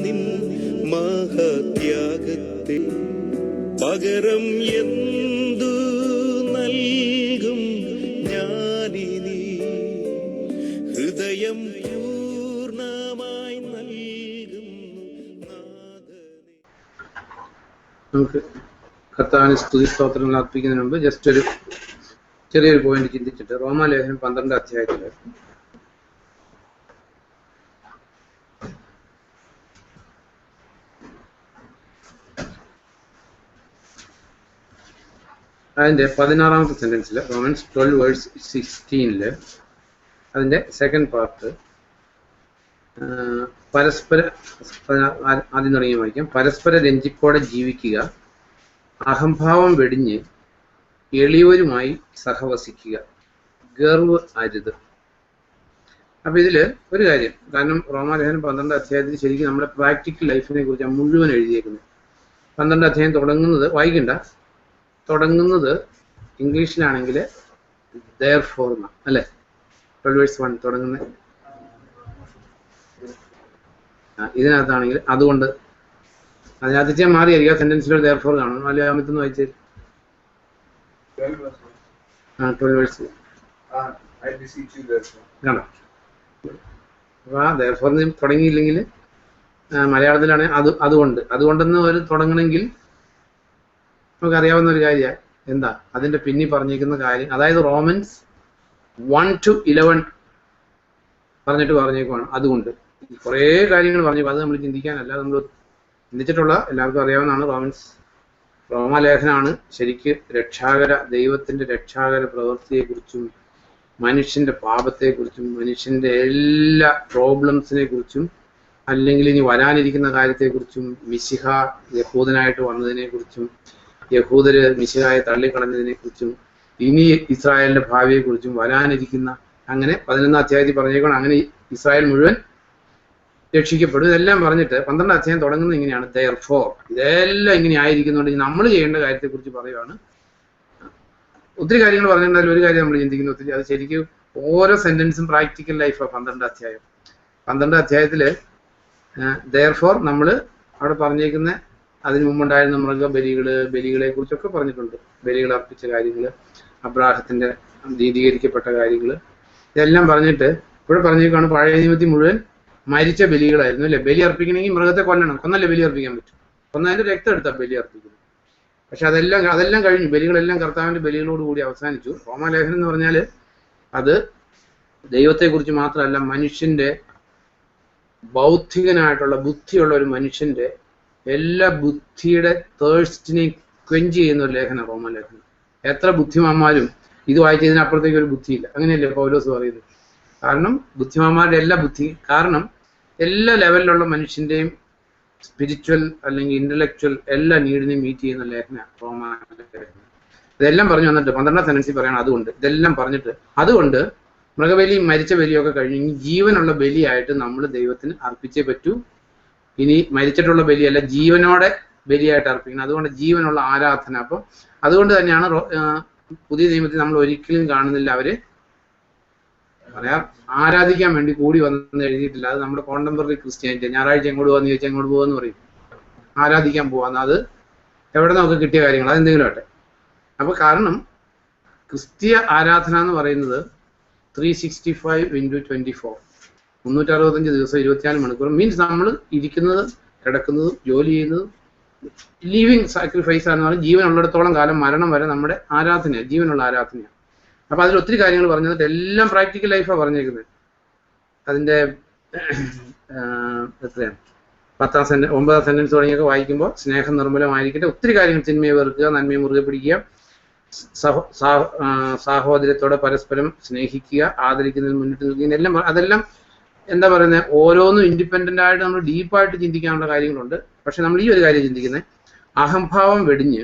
നിൻ മഹത്യാഗത്തെ, പകരം എന്തു നൽകും ഞാനിനി, ഹൃദയം പൂർണ്ണമായി നൽകുന്നു നാഥനേ. നമുക്ക് കർത്താവിന് സ്തുതി സ്തോത്രങ്ങൾ അർപ്പിക്കുന്നതിന് മുമ്പ് ജസ്റ്റ് ഒരു ചെറിയൊരു പോയിന്റ് ചിന്തിച്ചിട്ട് റോമാലേഖനം 12 അധ്യായത്തില് അതിന്റെ 16ാമത്തെ സെന്റൻസിൽ റോമൻസ് 12:16 അതിന്റെ സെക്കൻഡ് പാർട്ട് ആദ്യം തുടങ്ങി വായിക്കാം. പരസ്പര രഞ്ജിപ്പോടെ ജീവിക്കുക, അഹംഭാവം വെടിഞ്ഞ് എളിയവരുമായി സഹവസിക്കുക, ഗർവ് അരുത്. അപ്പൊ ഇതില് ഒരു കാര്യം, കാരണം റോമാലേഖനം 12 അധ്യായത്തിൽ ശരിക്കും നമ്മുടെ പ്രാക്ടിക്കൽ ലൈഫിനെ കുറിച്ച് മുഴുവൻ എഴുതിയേക്കുന്നത്. 12 അധ്യായം തുടങ്ങുന്നത് ഇംഗ്ലീഷിലാണെങ്കിൽ therefore അല്ലെ, 12:1 തുടങ്ങുന്നത്. ഇതിനകത്താണെങ്കിൽ അതുകൊണ്ട്, അതിനകത്ത് മാറിയായിരിക്കും സെന്റൻസിൽ therefore കാണും. മലയാളത്തിൽ വായിച്ചു 12 കാണാം. അപ്പൊ ആ therefore തുടങ്ങിയില്ലെങ്കിൽ മലയാളത്തിലാണ് അതുകൊണ്ടെന്ന് ഒരു തുടങ്ങണമെങ്കിൽ നമുക്കറിയാവുന്ന ഒരു കാര്യമാണ്. എന്താ അതിന്റെ പിന്നിൽ പറഞ്ഞിരിക്കുന്ന കാര്യം? അതായത് റോമൻസ് 1-11 പറഞ്ഞേക്കുവാണ്. അതുകൊണ്ട് കുറേ കാര്യങ്ങൾ പറഞ്ഞു. അത് നമ്മൾ ചിന്തിക്കാനല്ല, നമ്മൾ ചിന്തിച്ചിട്ടുള്ള എല്ലാവർക്കും അറിയാവുന്നതാണ്. റോമാലേഖനാണ് ശരിക്ക് ദൈവത്തിന്റെ രക്ഷാകര പ്രവൃത്തിയെക്കുറിച്ചും മനുഷ്യന്റെ പാപത്തെക്കുറിച്ചും മനുഷ്യന്റെ എല്ലാ പ്രോബ്ലംസിനെ കുറിച്ചും, അല്ലെങ്കിൽ ഇനി വരാനിരിക്കുന്ന കാര്യത്തെക്കുറിച്ചും, മിശിഹ യഹൂദനായിട്ട് വന്നതിനെ കുറിച്ചും, യഹൂദര് മിശിഹായെ തള്ളിക്കളഞ്ഞതിനെ കുറിച്ചും, ഇനി ഇസ്രായേലിന്റെ ഭാവിയെക്കുറിച്ചും, വരാനിരിക്കുന്ന, അങ്ങനെ 11 അധ്യായത്തിൽ പറഞ്ഞേക്കണം അങ്ങനെ ഇസ്രായേൽ മുഴുവൻ രക്ഷിക്കപ്പെടും. ഇതെല്ലാം പറഞ്ഞിട്ട് 12 അധ്യായം തുടങ്ങുന്നത് ഇങ്ങനെയാണ്, therefore. ഇതെല്ലാം ഇങ്ങനെ ആയിരിക്കുന്നുണ്ട് നമ്മൾ ചെയ്യേണ്ട കാര്യത്തെക്കുറിച്ച് പറയുകയാണ്. ഒത്തിരി കാര്യങ്ങൾ പറഞ്ഞിട്ടുണ്ടെങ്കിൽ ഒരു കാര്യം നമ്മൾ ചിന്തിക്കുന്ന ഒത്തിരി, അത് ശരിക്കും ഓരോ സെന്റൻസും പ്രാക്ടിക്കൽ ലൈഫാണ്. 12 അധ്യായം 12 അധ്യായത്തില് therefore നമ്മൾ അവിടെ പറഞ്ഞേക്കുന്ന അതിനു മുമ്പുണ്ടായിരുന്ന ബലികളെ കുറിച്ചൊക്കെ പറഞ്ഞിട്ടുണ്ട്. ബലികൾ അർപ്പിച്ച കാര്യങ്ങൾ, അബ്രാഹത്തിന്റെ നീതീകരിക്കപ്പെട്ട കാര്യങ്ങൾ, ഇതെല്ലാം പറഞ്ഞിട്ട് ഇവിടെ പറഞ്ഞേക്കാണ് പഴയ നിയമത്തിൽ മുഴുവൻ മരിച്ച ബലികളായിരുന്നു അല്ലെ. ബലി അർപ്പിക്കണമെങ്കിൽ മൃഗത്തെ കൊന്നല്ലേ ബലി അർപ്പിക്കാൻ പറ്റും. കൊന്നതിന്റെ രക്തം എടുത്താൽ ബലി അർപ്പിക്കുന്നത്. പക്ഷെ അതെല്ലാം കഴിഞ്ഞു. ബലികളെല്ലാം കർത്താവിന്റെ ബലികളോട് കൂടി അവസാനിച്ചു. റോമാലേഖനം എന്ന് പറഞ്ഞാൽ അത് ദൈവത്തെക്കുറിച്ച് മാത്രമല്ല, മനുഷ്യന്റെ ബൗദ്ധികനായിട്ടുള്ള ബുദ്ധിയുള്ള ഒരു മനുഷ്യന്റെ എല്ലാ ബുദ്ധിയുടെ തേഴ്സ്റ്റിനെ ക്വെഞ്ച് ചെയ്യുന്ന ഒരു ലേഖനം റോമാലേഖനം. എത്ര ബുദ്ധിമാന്മാരും ഇത് വായിച്ചതിനപ്പുറത്തേക്ക് ഒരു ബുദ്ധിയില്ല. അങ്ങനെയല്ലേ പൗലോസ് പറയുന്നത്? കാരണം ബുദ്ധിമാന്മാരുടെ കാരണം എല്ലാ ലെവലിലുള്ള മനുഷ്യന്റെയും സ്പിരിച്വൽ അല്ലെങ്കിൽ ഇന്റലക്ച്വൽ എല്ലാ നീഡിനെയും മീറ്റ് ചെയ്യുന്ന ലേഖനം റോമാലേഖനം. ഇതെല്ലാം പറഞ്ഞു വന്നിട്ട് 12ാം സെന്റൻസിൽ പറയണം അതുകൊണ്ട്. ഇതെല്ലാം പറഞ്ഞിട്ട് അതുകൊണ്ട് മൃഗബലിയും മരിച്ച ബലിയൊക്കെ കഴിഞ്ഞ് ജീവനുള്ള ബലിയായിട്ട് നമ്മൾ ദൈവത്തിന് അർപ്പിച്ചേ പറ്റൂ. ഇനി മരിച്ചിട്ടുള്ള ബലിയല്ല, ജീവനോടെ ബലിയായിട്ട് അർപ്പിക്കണം. അതുകൊണ്ട് ജീവനുള്ള ആരാധന. അപ്പം അതുകൊണ്ട് തന്നെയാണ് പുതിയ നിയമത്തിൽ നമ്മൾ ഒരിക്കലും കാണുന്നില്ല അവര് ആരാധിക്കാൻ വേണ്ടി കൂടി വന്നെന്ന് എഴുതിയിട്ടില്ല. അത് നമ്മുടെ കോണ്ടംപററി ക്രിസ്ത്യാനിറ്റി. ഞായറാഴ്ച എങ്ങോട്ട് പോകാന്ന് ചോദിച്ചാൽ എങ്ങോട്ട് പോകാന്ന് പറയും, ആരാധിക്കാൻ പോവാന്ന്. അത് എവിടെ നമുക്ക് കിട്ടിയ കാര്യങ്ങൾ, അതെന്തെങ്കിലും ആട്ടെ. അപ്പൊ കാരണം ക്രിസ്തീയ ആരാധന എന്ന് പറയുന്നത് 365 × 24 365 ദിവസം 24 മണിക്കൂർ മീൻസ് നമ്മൾ ഇരിക്കുന്നതും കിടക്കുന്നതും ജോലി ചെയ്യുന്നതും ലിവിങ് സാക്രിഫൈസ് ആണെന്ന് പറഞ്ഞാൽ ജീവനുള്ളിടത്തോളം കാലം മരണം വരെ നമ്മുടെ ആരാധനയാണ്, ജീവനുള്ള ആരാധനയാണ്. അപ്പൊ അതിൽ ഒത്തിരി കാര്യങ്ങൾ പറഞ്ഞിട്ട് എല്ലാം പ്രാക്ടിക്കൽ ലൈഫാണ് പറഞ്ഞേക്കുന്നത്. അതിന്റെ എത്രയാണ് 9ാം സെന്റൻസ് തുടങ്ങിയൊക്കെ വായിക്കുമ്പോൾ സ്നേഹം നിർമ്മലമായിരിക്കട്ടെ, ഒത്തിരി കാര്യങ്ങൾ, തിന്മയെ വെറുക്കുക, നന്മയെ മുറുകെ പിടിക്കുക, സാഹോദര്യത്തോടെ പരസ്പരം സ്നേഹിക്കുക, ആദരിക്കുന്നതിൽ മുന്നിട്ട് നിൽക്കുക, എല്ലാം അതെല്ലാം എന്താ പറയുന്നത്, ഓരോന്നും ഇൻഡിപെൻഡന്റ് ആയിട്ട് നമ്മൾ ഡീപ്പായിട്ട് ചിന്തിക്കാനുള്ള കാര്യങ്ങളുണ്ട്. പക്ഷെ നമ്മൾ ഈ ഒരു കാര്യം ചിന്തിക്കുന്നത്, അഹംഭാവം വെടിഞ്ഞ്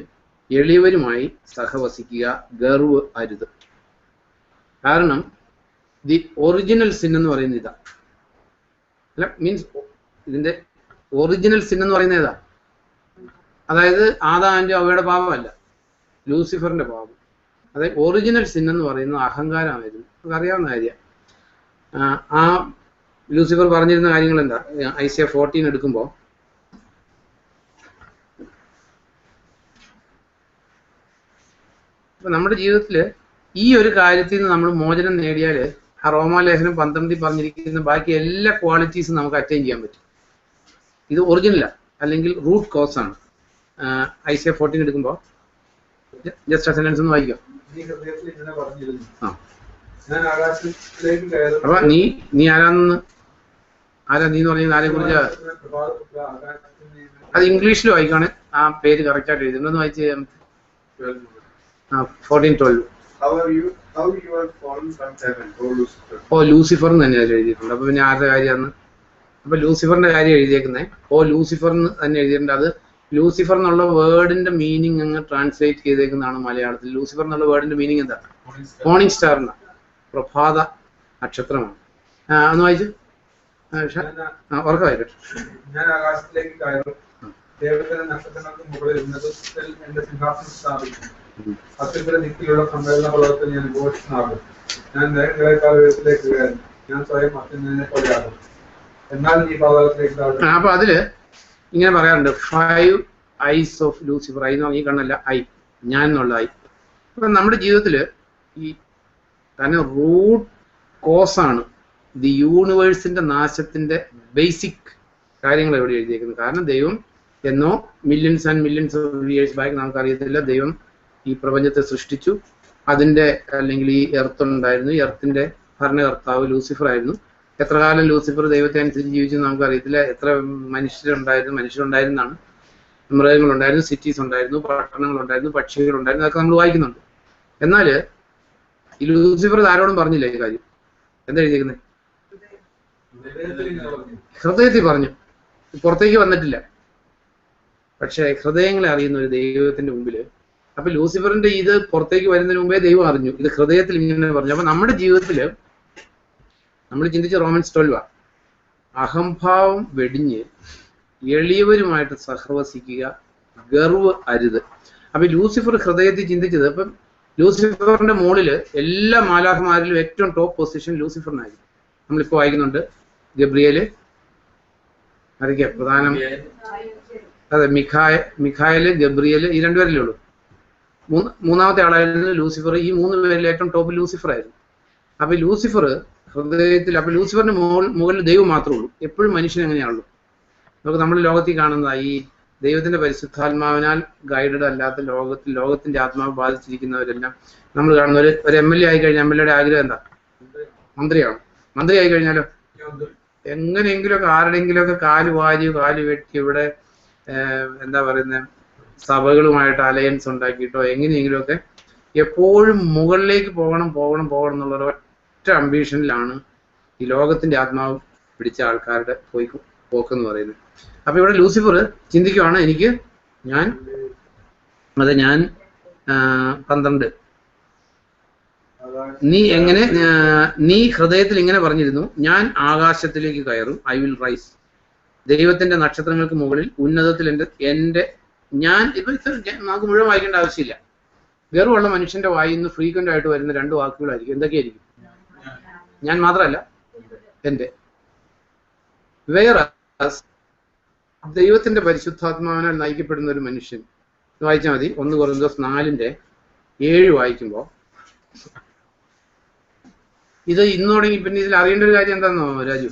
എളിയവരുമായി സഹവസിക്കുക, ഗർവ് അരുത്. കാരണം ദി ഒറിജിനൽ സിൻ എന്ന് പറയുന്നത് ഇതാ, അല്ല മീൻസ് ഇതിന്റെ ഒറിജിനൽ സിൻ എന്ന് പറയുന്നത് ഏതാ? അതായത് ആദാമിന്റെ അവയുടെ പാപമല്ല, ലൂസിഫറിന്റെ പാപം. അതായത് ഒറിജിനൽ സിൻ എന്ന് പറയുന്നത് അഹങ്കാരമായിരുന്നു. നമുക്ക് അറിയാവുന്ന കാര്യമാണ്. ആ ലൂസിഫർ പറഞ്ഞിരുന്ന കാര്യങ്ങൾ എന്താ? ഐസിയ 14 എടുക്കുമ്പോൾ ഇപ്പൊ നമ്മുടെ ജീവിതത്തിൽ ഈ ഒരു കാര്യത്തിൽ നിന്ന് നമ്മൾ മോചനം നേടിയാൽ ആ റോമാലേഖനം 12 പറഞ്ഞിരിക്കുന്ന ബാക്കി എല്ലാ ക്വാളിറ്റീസും നമുക്ക് അറ്റൈൻ ചെയ്യാൻ പറ്റും. ഇത് ഒറിജിനലാണ്, അല്ലെങ്കിൽ റൂട്ട് കോസ് ആണ്. ഐസിയ 14 എടുക്കുമ്പോൾ ജസ്റ്റ് സെന്റൻസ് ഒന്ന് വായിക്കാം. അപ്പൊ നീ ആരാ നീ എന്ന് പറഞ്ഞാൽ ആരെ കുറിച്ച്? അത് ഇംഗ്ലീഷിൽ വായിക്കാണ് ആ പേര് കറക്റ്റ് ആയിട്ട് എഴുതുന്നത്. ഒന്ന് വായിച്ച് 14:12. ഓ ലൂസിഫർ എന്ന് തന്നെ അതിൽ എഴുതിയിട്ടുണ്ട്. അപ്പൊ പിന്നെ ആരുടെ കാര്യമാണ്? അപ്പൊ ലൂസിഫറിന്റെ കാര്യം എഴുതിയേക്കുന്നത് ഓ ലൂസിഫർ എന്ന് തന്നെ എഴുതിയിട്ടുണ്ട്. അത് ലൂസിഫർ എന്നുള്ള വേർഡിന്റെ മീനിങ് അങ്ങ് ട്രാൻസ്ലേറ്റ് ചെയ്തേക്കുന്നതാണ് മലയാളത്തിൽ. ലൂസിഫർ എന്നുള്ള വേർഡിന്റെ മീനിങ് എന്താ? മോർണിംഗ് സ്റ്റാർ എന്നാ, പ്രഭാത നക്ഷത്രമാണ്. ഒന്ന് വായിച്ചു ഉറക്കം വായിക്കട്ടെ. ഞാൻ ആകാശത്തിലേക്ക് കയറും, ദൈവത്തിന്റെ നക്ഷത്രങ്ങൾക്ക് മുകളിൽ ഉന്നതത്തിൽ എന്റെ സിംഹാസനം സ്ഥാപിക്കും. അത്യുത്തര ദിക്കിലുള്ള സമ്മേളന പർവ്വതത്തിൽ ഞാൻ ഘോഷനാകും. ഞാൻ മേഘങ്ങളെക്കാൾ ഉയരത്തിലേക്ക് കയറും, ഞാൻ സ്വയം അത്യുന്നതിനെ പോലെയാകും. എന്നാൽ ഈ പാതാളത്തിലേക്ക്. അപ്പൊ അതില് ഇങ്ങനെ പറയാറുണ്ട്, 5 eyes ഓഫ് ലൂസിഫർ. ഐ എന്ന് പറഞ്ഞ ഈ കണ്ണല്ല, ഐ, ഞാൻ എന്നുള്ള ഐ. അപ്പൊ നമ്മുടെ ജീവിതത്തില് ഈ തന്നെ റൂട്ട് കോസാണ് ദി യൂണിവേഴ്സിന്റെ നാശത്തിന്റെ ബേസിക് കാര്യങ്ങൾ എവിടെ എഴുതിയേക്കുന്നത്. കാരണം ദൈവം എന്നോ millions and millions of years back, നമുക്കറിയത്തില്ല, ദൈവം ഈ പ്രപഞ്ചത്തെ സൃഷ്ടിച്ചു. അതിന്റെ അല്ലെങ്കിൽ ഈ എർത്ത് ഉണ്ടായിരുന്നു, ഈ എർത്തിന്റെ ഭരണകർത്താവ് ലൂസിഫർ ആയിരുന്നു. എത്ര കാലം ലൂസിഫർ ദൈവത്തെ അനുസരിച്ച് ജീവിച്ചു നമുക്കറിയത്തില്ല. എത്ര മനുഷ്യരുണ്ടായിരുന്നാണ്, മൃഗങ്ങളുണ്ടായിരുന്നു, സിറ്റീസ് ഉണ്ടായിരുന്നു, പട്ടണങ്ങളുണ്ടായിരുന്നു, പക്ഷികളുണ്ടായിരുന്നു, അതൊക്കെ നമ്മൾ വായിക്കുന്നുണ്ട്. എന്നാൽ ഈ ലൂസിഫർ ആരോടും പറഞ്ഞില്ല ഈ കാര്യം. എന്താ എഴുതിയിരിക്കുന്നത്? ഹൃദയത്തിൽ പറഞ്ഞു, പുറത്തേക്ക് വന്നിട്ടില്ല. പക്ഷെ ഹൃദയങ്ങളെ അറിയുന്ന ഒരു ദൈവത്തിന്റെ മുമ്പില്, അപ്പൊ ലൂസിഫറിന്റെ ഇത് പുറത്തേക്ക് വരുന്നതിന് മുമ്പേ ദൈവം അറിഞ്ഞു, ഇത് ഹൃദയത്തിൽ ഇങ്ങനെ പറഞ്ഞു. അപ്പൊ നമ്മുടെ ജീവിതത്തില് നമ്മൾ ചിന്തിച്ച റോമൻസ് 12 അഹംഭാവം വെടിഞ്ഞ് എളിയവരുമായിട്ട് സഹവസിക്കുക, ഗർവ് അരുത്. അപ്പൊ ലൂസിഫർ ഹൃദയത്തിൽ ചിന്തിച്ചത്, അപ്പം ലൂസിഫറിന്റെ മുകളില് എല്ലാ മാലാഖമാരിലും ഏറ്റവും ടോപ്പ് പൊസിഷൻ ലൂസിഫറിനായിരുന്നു. നമ്മളിപ്പോ വായിക്കുന്നുണ്ട് ഗബ്രിയേല്, അറിയിക്കാം പ്രധാനം, അതെ, മിഖായല്, ഗബ്രിയേല്, ഈ രണ്ടുപേരല്ലേ ഉള്ളൂ. മൂന്നാമത്തെ ആളായിരുന്നു ലൂസിഫർ. ഈ 3 പേരിൽ ഏറ്റവും ടോപ്പ് ലൂസിഫർ ആയിരുന്നു. അപ്പൊ ലൂസിഫർ ഹൃദയത്തിൽ, അപ്പൊ ലൂസിഫറിന്റെ മുകളിൽ ദൈവം മാത്രമേ ഉള്ളൂ. എപ്പോഴും മനുഷ്യൻ എങ്ങനെയാണല്ലോ. നമുക്ക് നമ്മുടെ ലോകത്തിൽ കാണുന്ന ഈ ദൈവത്തിന്റെ പരിശുദ്ധാത്മാവിനാൽ ഗൈഡഡ് അല്ലാത്ത ലോകത്തിന്റെ ആത്മാവ് ബാധിച്ചിരിക്കുന്നവരെല്ലാം നമ്മൾ കാണുന്ന ഒരു MLA ആയി കഴിഞ്ഞാൽ MLAയുടെ ആഗ്രഹം എന്താ? മന്ത്രിയാണ്. മന്ത്രി ആയി കഴിഞ്ഞാലോ എങ്ങനെയെങ്കിലുമൊക്കെ ആരുടെയെങ്കിലുമൊക്കെ കാല് വെട്ടി ഇവിടെ എന്താ പറയുന്നത്, സഭകളുമായിട്ട് അലയൻസ് ഉണ്ടാക്കിയിട്ടോ എങ്ങനെയെങ്കിലുമൊക്കെ എപ്പോഴും മുകളിലേക്ക് പോകണം എന്നുള്ള ഒറ്റ അംബീഷനിലാണ് ഈ ലോകത്തിന്റെ ആത്മാവ് പിടിച്ച ആൾക്കാരുടെ പോക്കെന്ന് പറയുന്നത്. അപ്പൊ ഇവിടെ ലൂസിഫർ ചിന്തിക്കുവാണ്, ഞാൻ 12 നീ ഹൃദയത്തിൽ ഇങ്ങനെ പറഞ്ഞിരുന്നു, ഞാൻ ആകാശത്തിലേക്ക് കയറും, ഐ വിൽ റൈസ്. ദൈവത്തിന്റെ നക്ഷത്രങ്ങൾക്ക് മുകളിൽ ഉന്നതത്തിൽ നമുക്ക് മുഴുവൻ വായിക്കേണ്ട ആവശ്യമില്ല. ഗർവുള്ള മനുഷ്യന്റെ വായിൽ നിന്ന് ഫ്രീക്വന്റ് ആയിട്ട് വരുന്ന 2 വാക്കുകളായിരിക്കും. എന്തൊക്കെയായിരിക്കും? ഞാൻ മാത്രമല്ല, എന്റെ. വേറെ ദൈവത്തിന്റെ പരിശുദ്ധാത്മാവിനാൽ നയിക്കപ്പെടുന്ന ഒരു മനുഷ്യൻ വായിച്ചാൽ മതി. 1 കൊരിന്തോസ് 4 7 വായിക്കുമ്പോൾ ഇത് ഇന്ന് തുടങ്ങി. പിന്നെ ഇതിൽ അറിയേണ്ട ഒരു കാര്യം എന്താണെന്നോ രാജു,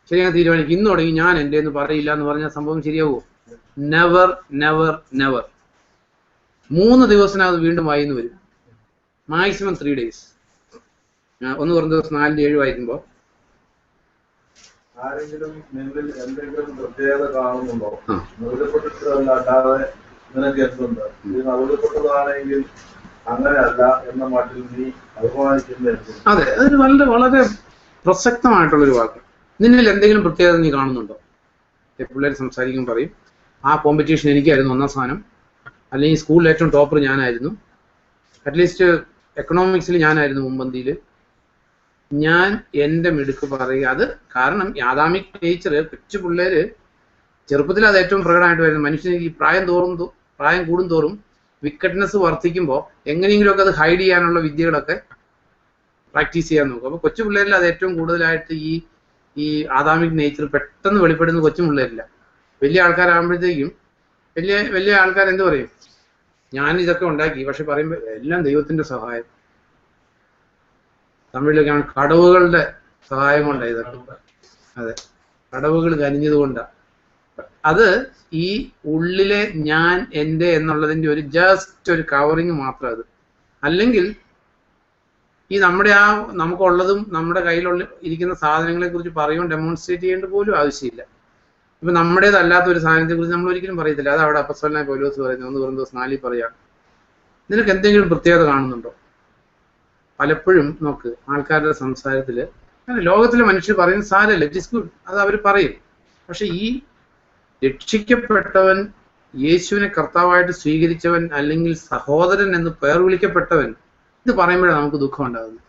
ശരി, ഞാൻ തീരുമാനിക്കും ഇന്ന് തുടങ്ങി ഞാൻ എൻ്റെ എന്ന് പറയില്ല എന്ന് പറഞ്ഞാൽ സംഭവം ശരിയാവോ? Never never never. 3 ദിവസത്തിനകത്ത് വീണ്ടും വായിന്ന് വരും. Maximum 3 days. 1 Corinthians 4:7 വായിക്കുമ്പോൾ ആരെങ്കിലും നിങ്ങളിൽ എന്തെങ്കിലും പ്രത്യേകത കാണുന്നുണ്ടോ? നവീനപ്പെട്ടിട്ടല്ലാതെ നിനക്ക് എന്തുണ്ട്? ഇത് നവീനപ്പെട്ടതാണെങ്കിൽ അങ്ങനെയല്ല എന്ന മട്ടിൽ നീ അഭിമാനിക്കുന്ന. അതെ, അതൊരു വളരെ വളരെ പ്രസക്തമായിട്ടുള്ളൊരു വാക്ക്. നിന്നിൽ എന്തെങ്കിലും പ്രത്യേകത നീ കാണുന്നുണ്ടോ? പിള്ളേർ സംസാരിക്കുമ്പോൾ പറയും ആ കോമ്പറ്റീഷൻ എനിക്കായിരുന്നു 1ാം സ്ഥാനം, അല്ലെങ്കിൽ സ്കൂളിൽ ഏറ്റവും ടോപ്പർ ഞാനായിരുന്നു, അറ്റ്ലീസ്റ്റ് എക്കണോമിക്സിൽ ഞാനായിരുന്നു മുൻപന്തിയിൽ, ഞാൻ എൻ്റെ മിടുക്ക് പറയുക. അത് കാരണം ആദാമിക് നേച്ചർ, കൊച്ചു പിള്ളേര് ചെറുപ്പത്തിൽ അത് ഏറ്റവും പ്രകടമായിട്ട് വരുന്നത്. മനുഷ്യന് ഈ പ്രായം കൂടുന്തോറും വിക്കറ്റ്നെസ് വർദ്ധിക്കുമ്പോൾ എങ്ങനെയെങ്കിലുമൊക്കെ അത് ഹൈഡ് ചെയ്യാനുള്ള വിദ്യകളൊക്കെ പ്രാക്ടീസ് ചെയ്യാൻ നോക്കും. അപ്പോൾ കൊച്ചു പിള്ളേരിൽ അത് ഏറ്റവും കൂടുതലായിട്ട് ഈ ആദാമിക് നേച്ചർ പെട്ടെന്ന് വെളിപ്പെടുന്ന കൊച്ചു പിള്ളേരില്ല. വലിയ ആൾക്കാരാകുമ്പോഴത്തേക്കും വലിയ ആൾക്കാർ എന്ത് പറയും? ഞാൻ ഇതൊക്കെ ഉണ്ടാക്കി, പക്ഷെ പറയുമ്പോൾ എല്ലാം ദൈവത്തിന്റെ സഹായം. തമിഴിലൊക്കെയാണ് കടവുകളുടെ സഹായം കൊണ്ടാണ് ഇതൊക്കെ. അതെ, കടവുകൾ കനിഞ്ഞത് കൊണ്ടാണ്. അത് ഈ ഉള്ളിലെ ഞാൻ എൻ്റെ എന്നുള്ളതിന്റെ ഒരു ജസ്റ്റ് ഒരു കവറിങ് മാത്രം. അത് അല്ലെങ്കിൽ ഈ നമ്മുടെ നമുക്കുള്ളതും നമ്മുടെ കയ്യിലുള്ള ഇരിക്കുന്ന സാധനങ്ങളെ കുറിച്ച് പറയുമ്പോൾ ഡെമോൺസ്ട്രേറ്റ് ചെയ്യേണ്ട പോലും ആവശ്യമില്ല. ഇപ്പൊ നമ്മുടേതല്ലാത്ത ഒരു സാധനത്തെ കുറിച്ച് നമ്മൾ ഒരിക്കലും പറയത്തില്ല. അത് അവിടെ അപ്പസ്തലനായ പൗലോസ് പറയുന്നത് 1 Corinthians 4 പറയാം. നിനക്ക് എന്തെങ്കിലും പ്രത്യേകത കാണുന്നുണ്ടോ? പലപ്പോഴും നോക്ക് ആൾക്കാരുടെ സംസാരത്തില് ലോകത്തിലെ മനുഷ്യർ പറയുന്ന സാരല്ല, ഇറ്റ് ഇസ് ഗുഡ്, അത് അവർ പറയും. പക്ഷെ ഈ രക്ഷിക്കപ്പെട്ടവൻ, യേശുവിനെ കർത്താവായിട്ട് സ്വീകരിച്ചവൻ, അല്ലെങ്കിൽ സഹോദരൻ എന്ന് പേർ വിളിക്കപ്പെട്ടവൻ ഇത് പറയുമ്പോഴാണ് നമുക്ക് ദുഃഖം ഉണ്ടാകുന്നത്.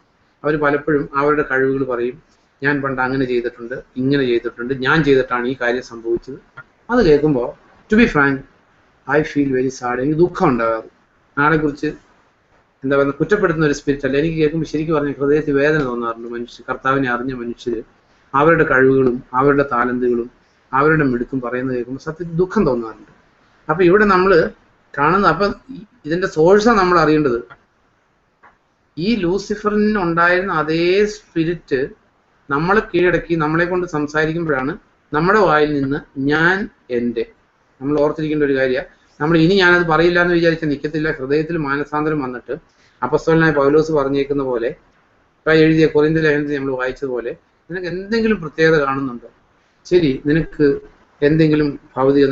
അവർ പലപ്പോഴും അവരുടെ കഴിവുകൾ പറയും. ഞാൻ പണ്ട് അങ്ങനെ ചെയ്തിട്ടുണ്ട്, ഇങ്ങനെ ചെയ്തിട്ടുണ്ട്, ഞാൻ ചെയ്തിട്ടാണ് ഈ കാര്യം സംഭവിച്ചത്. അത് കേൾക്കുമ്പോൾ to be frank I feel very sad. എനിക്ക് ദുഃഖം ഉണ്ടാകാറ്. നാളെ കുറിച്ച് എന്താ പറയുക, കുറ്റപ്പെടുത്തുന്ന ഒരു സ്പിരിറ്റ് അല്ല. എനിക്ക് കേൾക്കുമ്പോൾ ശരിക്കും പറഞ്ഞ ഹൃദയത്തിൽ വേദന തോന്നാറുണ്ട്. കർത്താവിനെ അറിഞ്ഞ മനുഷ്യർ അവരുടെ കഴിവുകളും അവരുടെ താലന്തുകളും അവരുടെ മിടുക്കും പറയുന്നത് കേൾക്കുമ്പോൾ സത്യത്തിൽ ദുഃഖം തോന്നാറുണ്ട്. അപ്പൊ ഇവിടെ നമ്മൾ കാണുന്നത്, അപ്പൊ ഇതിന്റെ സോഴ്സാണ് നമ്മൾ അറിയേണ്ടത്. ഈ ലൂസിഫറിന് ഉണ്ടായിരുന്ന അതേ സ്പിരിറ്റ് നമ്മളെ കീഴടക്കി നമ്മളെ കൊണ്ട് സംസാരിക്കുമ്പോഴാണ് നമ്മുടെ വായിൽ നിന്ന് ഞാൻ എൻ്റെ. നമ്മൾ ഓർത്തിരിക്കേണ്ട ഒരു കാര്യമാണ്. നമ്മൾ ഇനി ഞാനത് പറയില്ല എന്ന് വിചാരിച്ച് നിൽക്കത്തില്ല. ഹൃദയത്തിൽ മാനസാന്തരം വന്നിട്ട് അപ്പസ്തലനായ പൗലോസ് പറഞ്ഞേക്കുന്ന പോലെ, ഇപ്പൊ എഴുതിയ കൊരിന്ത്യർ ലേഖനത്തിൽ നമ്മൾ വായിച്ചതുപോലെ, നിനക്ക് എന്തെങ്കിലും പ്രത്യേകത കാണുന്നുണ്ടോ? ശരി, നിനക്ക് എന്തെങ്കിലും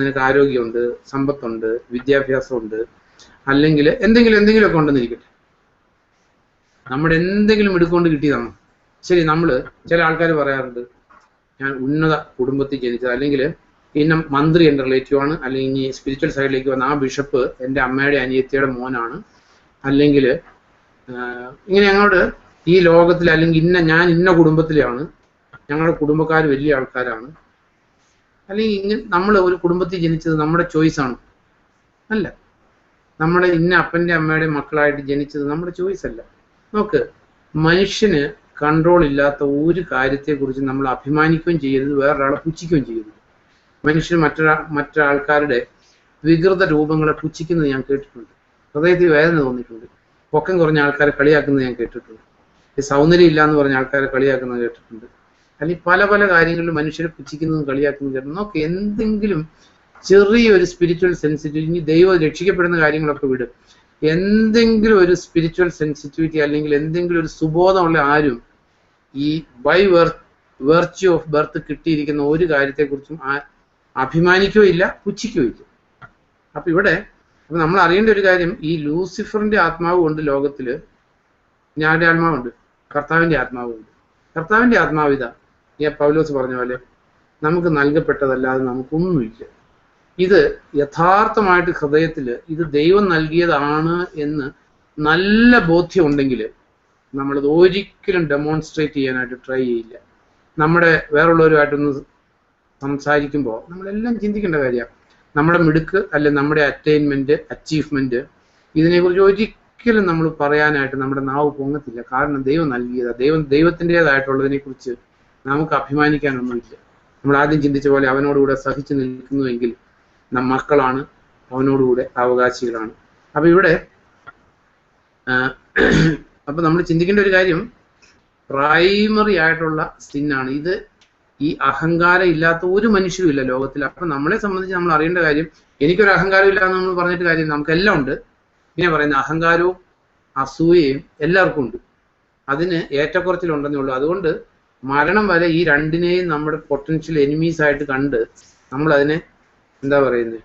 നിനക്ക് ആരോഗ്യമുണ്ട്, സമ്പത്തുണ്ട്, വിദ്യാഭ്യാസമുണ്ട്, അല്ലെങ്കിൽ എന്തെങ്കിലുമൊക്കെ ഉണ്ടെന്നിരിക്കട്ടെ. നമ്മുടെ എന്തെങ്കിലും എടുക്കൊണ്ട് കിട്ടിയതാണോ? ശരി, ചില ആൾക്കാർ പറയാറുണ്ട് ഞാൻ ഉന്നത കുടുംബത്തിൽ ജനിച്ചത്, അല്ലെങ്കിൽ ഇന്ന മന്ത്രി എൻ്റെ റിലേറ്റീവ് ആണ്, അല്ലെങ്കിൽ ഇനി സ്പിരിച്വൽ സൈഡിലേക്ക് വന്ന ആ ബിഷപ്പ് എൻ്റെ അമ്മയുടെ അനിയത്തിയുടെ മോനാണ്, അല്ലെങ്കിൽ ഇങ്ങനെ ഞങ്ങളുടെ ഈ ലോകത്തിൽ, അല്ലെങ്കിൽ ഞാൻ ഇന്ന കുടുംബത്തിലാണ്, ഞങ്ങളുടെ കുടുംബക്കാർ വലിയ ആൾക്കാരാണ്, അല്ലെങ്കിൽ ഇങ്ങനെ നമ്മൾ ഒരു കുടുംബത്തിൽ ജനിച്ചത് നമ്മുടെ ചോയ്സാണ്? അല്ല. നമ്മുടെ ഇന്ന അപ്പൻ്റെ അമ്മയുടെ മക്കളായിട്ട് ജനിച്ചത് നമ്മുടെ ചോയ്സ് അല്ല. നോക്ക്, മനുഷ്യന് കൺട്രോൾ ഇല്ലാത്ത ഒരു കാര്യത്തെക്കുറിച്ച് നമ്മൾ അഭിമാനിക്കുകയും ചെയ്യരുത്, വേറൊരാളെ പുച്ഛിക്കുകയും ചെയ്യരുത്. മനുഷ്യൻ മറ്റൊരാൾക്കാരുടെ വികൃത രൂപങ്ങളെ പുച്ഛിക്കുന്നത് ഞാൻ കേട്ടിട്ടുണ്ട്. ഹൃദയത്തിൽ വേദന തോന്നിയിട്ടുണ്ട്. പൊക്കം കുറഞ്ഞ ആൾക്കാരെ കളിയാക്കുന്നത് ഞാൻ കേട്ടിട്ടുണ്ട്. ഈ സൗന്ദര്യം ഇല്ല എന്ന് പറഞ്ഞ ആൾക്കാരെ കളിയാക്കുന്നത് കേട്ടിട്ടുണ്ട്. അല്ലെങ്കിൽ പല പല കാര്യങ്ങളിലും മനുഷ്യരെ പുച്ഛിക്കുന്നതും കളിയാക്കുന്നതും കേട്ടിട്ടുണ്ട്. നോക്ക്, എന്തെങ്കിലും ചെറിയൊരു സ്പിരിച്വൽ സെൻസിറ്റിവിറ്റി, ഇനി ദൈവം രക്ഷിക്കപ്പെടുന്ന കാര്യങ്ങളൊക്കെ വിടും, എന്തെങ്കിലും ഒരു സ്പിരിച്വൽ സെൻസിറ്റിവിറ്റി അല്ലെങ്കിൽ എന്തെങ്കിലും ഒരു സുബോധമുള്ള ആരും ഈ ബൈ വെർച്യൂ ഓഫ് ബർത്ത് കിട്ടിയിരിക്കുന്ന ഒരു കാര്യത്തെക്കുറിച്ചും അഭിമാനിക്കുകയോ ഇല്ല, പുച്ഛിക്കുകയോ ഇല്ല. അപ്പൊ ഇവിടെ നമ്മൾ അറിയേണ്ട ഒരു കാര്യം, ഈ ലൂസിഫറിന്റെ ആത്മാവ് കൊണ്ട് ലോകത്തില് ഞാരുടെ ആത്മാവുണ്ട്, കർത്താവിന്റെ ആത്മാവുണ്ട്. കർത്താവിന്റെ ആത്മാവിത ഈ പൗലോസ് പറഞ്ഞ പോലെ നമുക്ക് നൽകപ്പെട്ടതല്ലാതെ നമുക്കൊന്നുമില്ല. ഇത് യഥാർത്ഥമായിട്ട് ഹൃദയത്തിൽ ഇത് ദൈവം നൽകിയതാണ് എന്ന് നല്ല ബോധ്യമുണ്ടെങ്കിൽ നമ്മളത് ഒരിക്കലും ഡെമോൺസ്ട്രേറ്റ് ചെയ്യാനായിട്ട് ട്രൈ ചെയ്യില്ല. നമ്മുടെ വേറുള്ളവരുമായിട്ടൊന്ന് സംസാരിക്കുമ്പോൾ നമ്മളെല്ലാം ചിന്തിക്കേണ്ട കാര്യമാണ്. നമ്മുടെ മിടുക്ക് അല്ലെ നമ്മുടെ അച്ചീവ്മെന്റ് ഇതിനെക്കുറിച്ച് ഒരിക്കലും നമ്മൾ പറയാനായിട്ട് നമ്മുടെ നാവ് പൊങ്ങത്തില്ല. കാരണം ദൈവം നൽകിയതാണ്. ദൈവത്തിൻ്റെതായിട്ടുള്ളതിനെ കുറിച്ച് നമുക്ക് അഭിമാനിക്കാനൊന്നുമില്ല. നമ്മൾ ആദ്യം ചിന്തിച്ച പോലെ അവനോടുകൂടെ സഹിച്ചു നിൽക്കുന്നുവെങ്കിൽ മക്കളാണ്, അവനോടുകൂടെ അവകാശികളാണ്. അപ്പൊ ഇവിടെ അപ്പൊ നമ്മൾ ചിന്തിക്കേണ്ട ഒരു കാര്യം പ്രൈമറി ആയിട്ടുള്ള സിന്നാണ് ഇത്. ഈ അഹങ്കാരം ഇല്ലാത്ത ഒരു മനുഷ്യരും ഇല്ല ലോകത്തിൽ. അപ്പൊ നമ്മളെ സംബന്ധിച്ച് നമ്മൾ അറിയേണ്ട കാര്യം, എനിക്കൊരു അഹങ്കാരം ഇല്ല എന്ന് നമ്മൾ പറഞ്ഞിട്ട് കാര്യം, നമുക്കെല്ലാം ഉണ്ട്. പിന്നെ പറയുന്നത് അഹങ്കാരവും അസൂയയും എല്ലാവർക്കും ഉണ്ട്. അതിന് ഏറ്റക്കുറച്ചിലുണ്ടെന്നേ ഉള്ളൂ. അതുകൊണ്ട് മരണം വരെ ഈ രണ്ടിനെയും നമ്മുടെ പൊട്ടൻഷ്യൽ എനിമീസ് ആയിട്ട് കണ്ട് നമ്മൾ അതിനെ എന്താ പറയുന്നത്,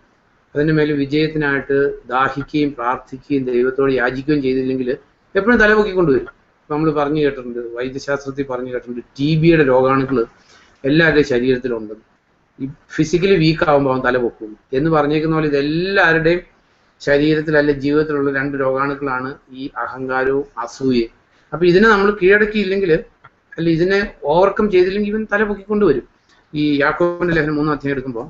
അതിൻ്റെ മേലെ വിജയത്തിനായിട്ട് ദാഹിക്കുകയും പ്രാർത്ഥിക്കുകയും ദൈവത്തോട് യാചിക്കുകയും ചെയ്തില്ലെങ്കിൽ എപ്പോഴും തലപൊക്കിക്കൊണ്ടുവരും. നമ്മൾ പറഞ്ഞു കേട്ടിട്ടുണ്ട്, വൈദ്യശാസ്ത്രത്തിൽ പറഞ്ഞു കേട്ടിട്ടുണ്ട്, TBയുടെ രോഗാണുക്കൾ എല്ലാവരുടെയും ശരീരത്തിലുണ്ട്. ഈ ഫിസിക്കലി വീക്ക് ആകുമ്പോൾ അവൻ തലപൊക്കും എന്ന് പറഞ്ഞേക്കുന്ന പോലെ ഇതെല്ലാവരുടെയും ശരീരത്തിൽ അല്ലെ ജീവിതത്തിലുള്ള 2 രോഗാണുക്കളാണ് ഈ അഹങ്കാരവും അസൂയയും. അപ്പൊ ഇതിനെ നമ്മൾ കീഴടക്കിയില്ലെങ്കിൽ, അല്ല ഇതിനെ ഓവർകം ചെയ്തില്ലെങ്കിൽ ഇവൻ തലപൊക്കിക്കൊണ്ടുവരും. ഈ യാക്കോബിന്റെ ലേഖനം 3 അധ്യായം എടുക്കുമ്പോൾ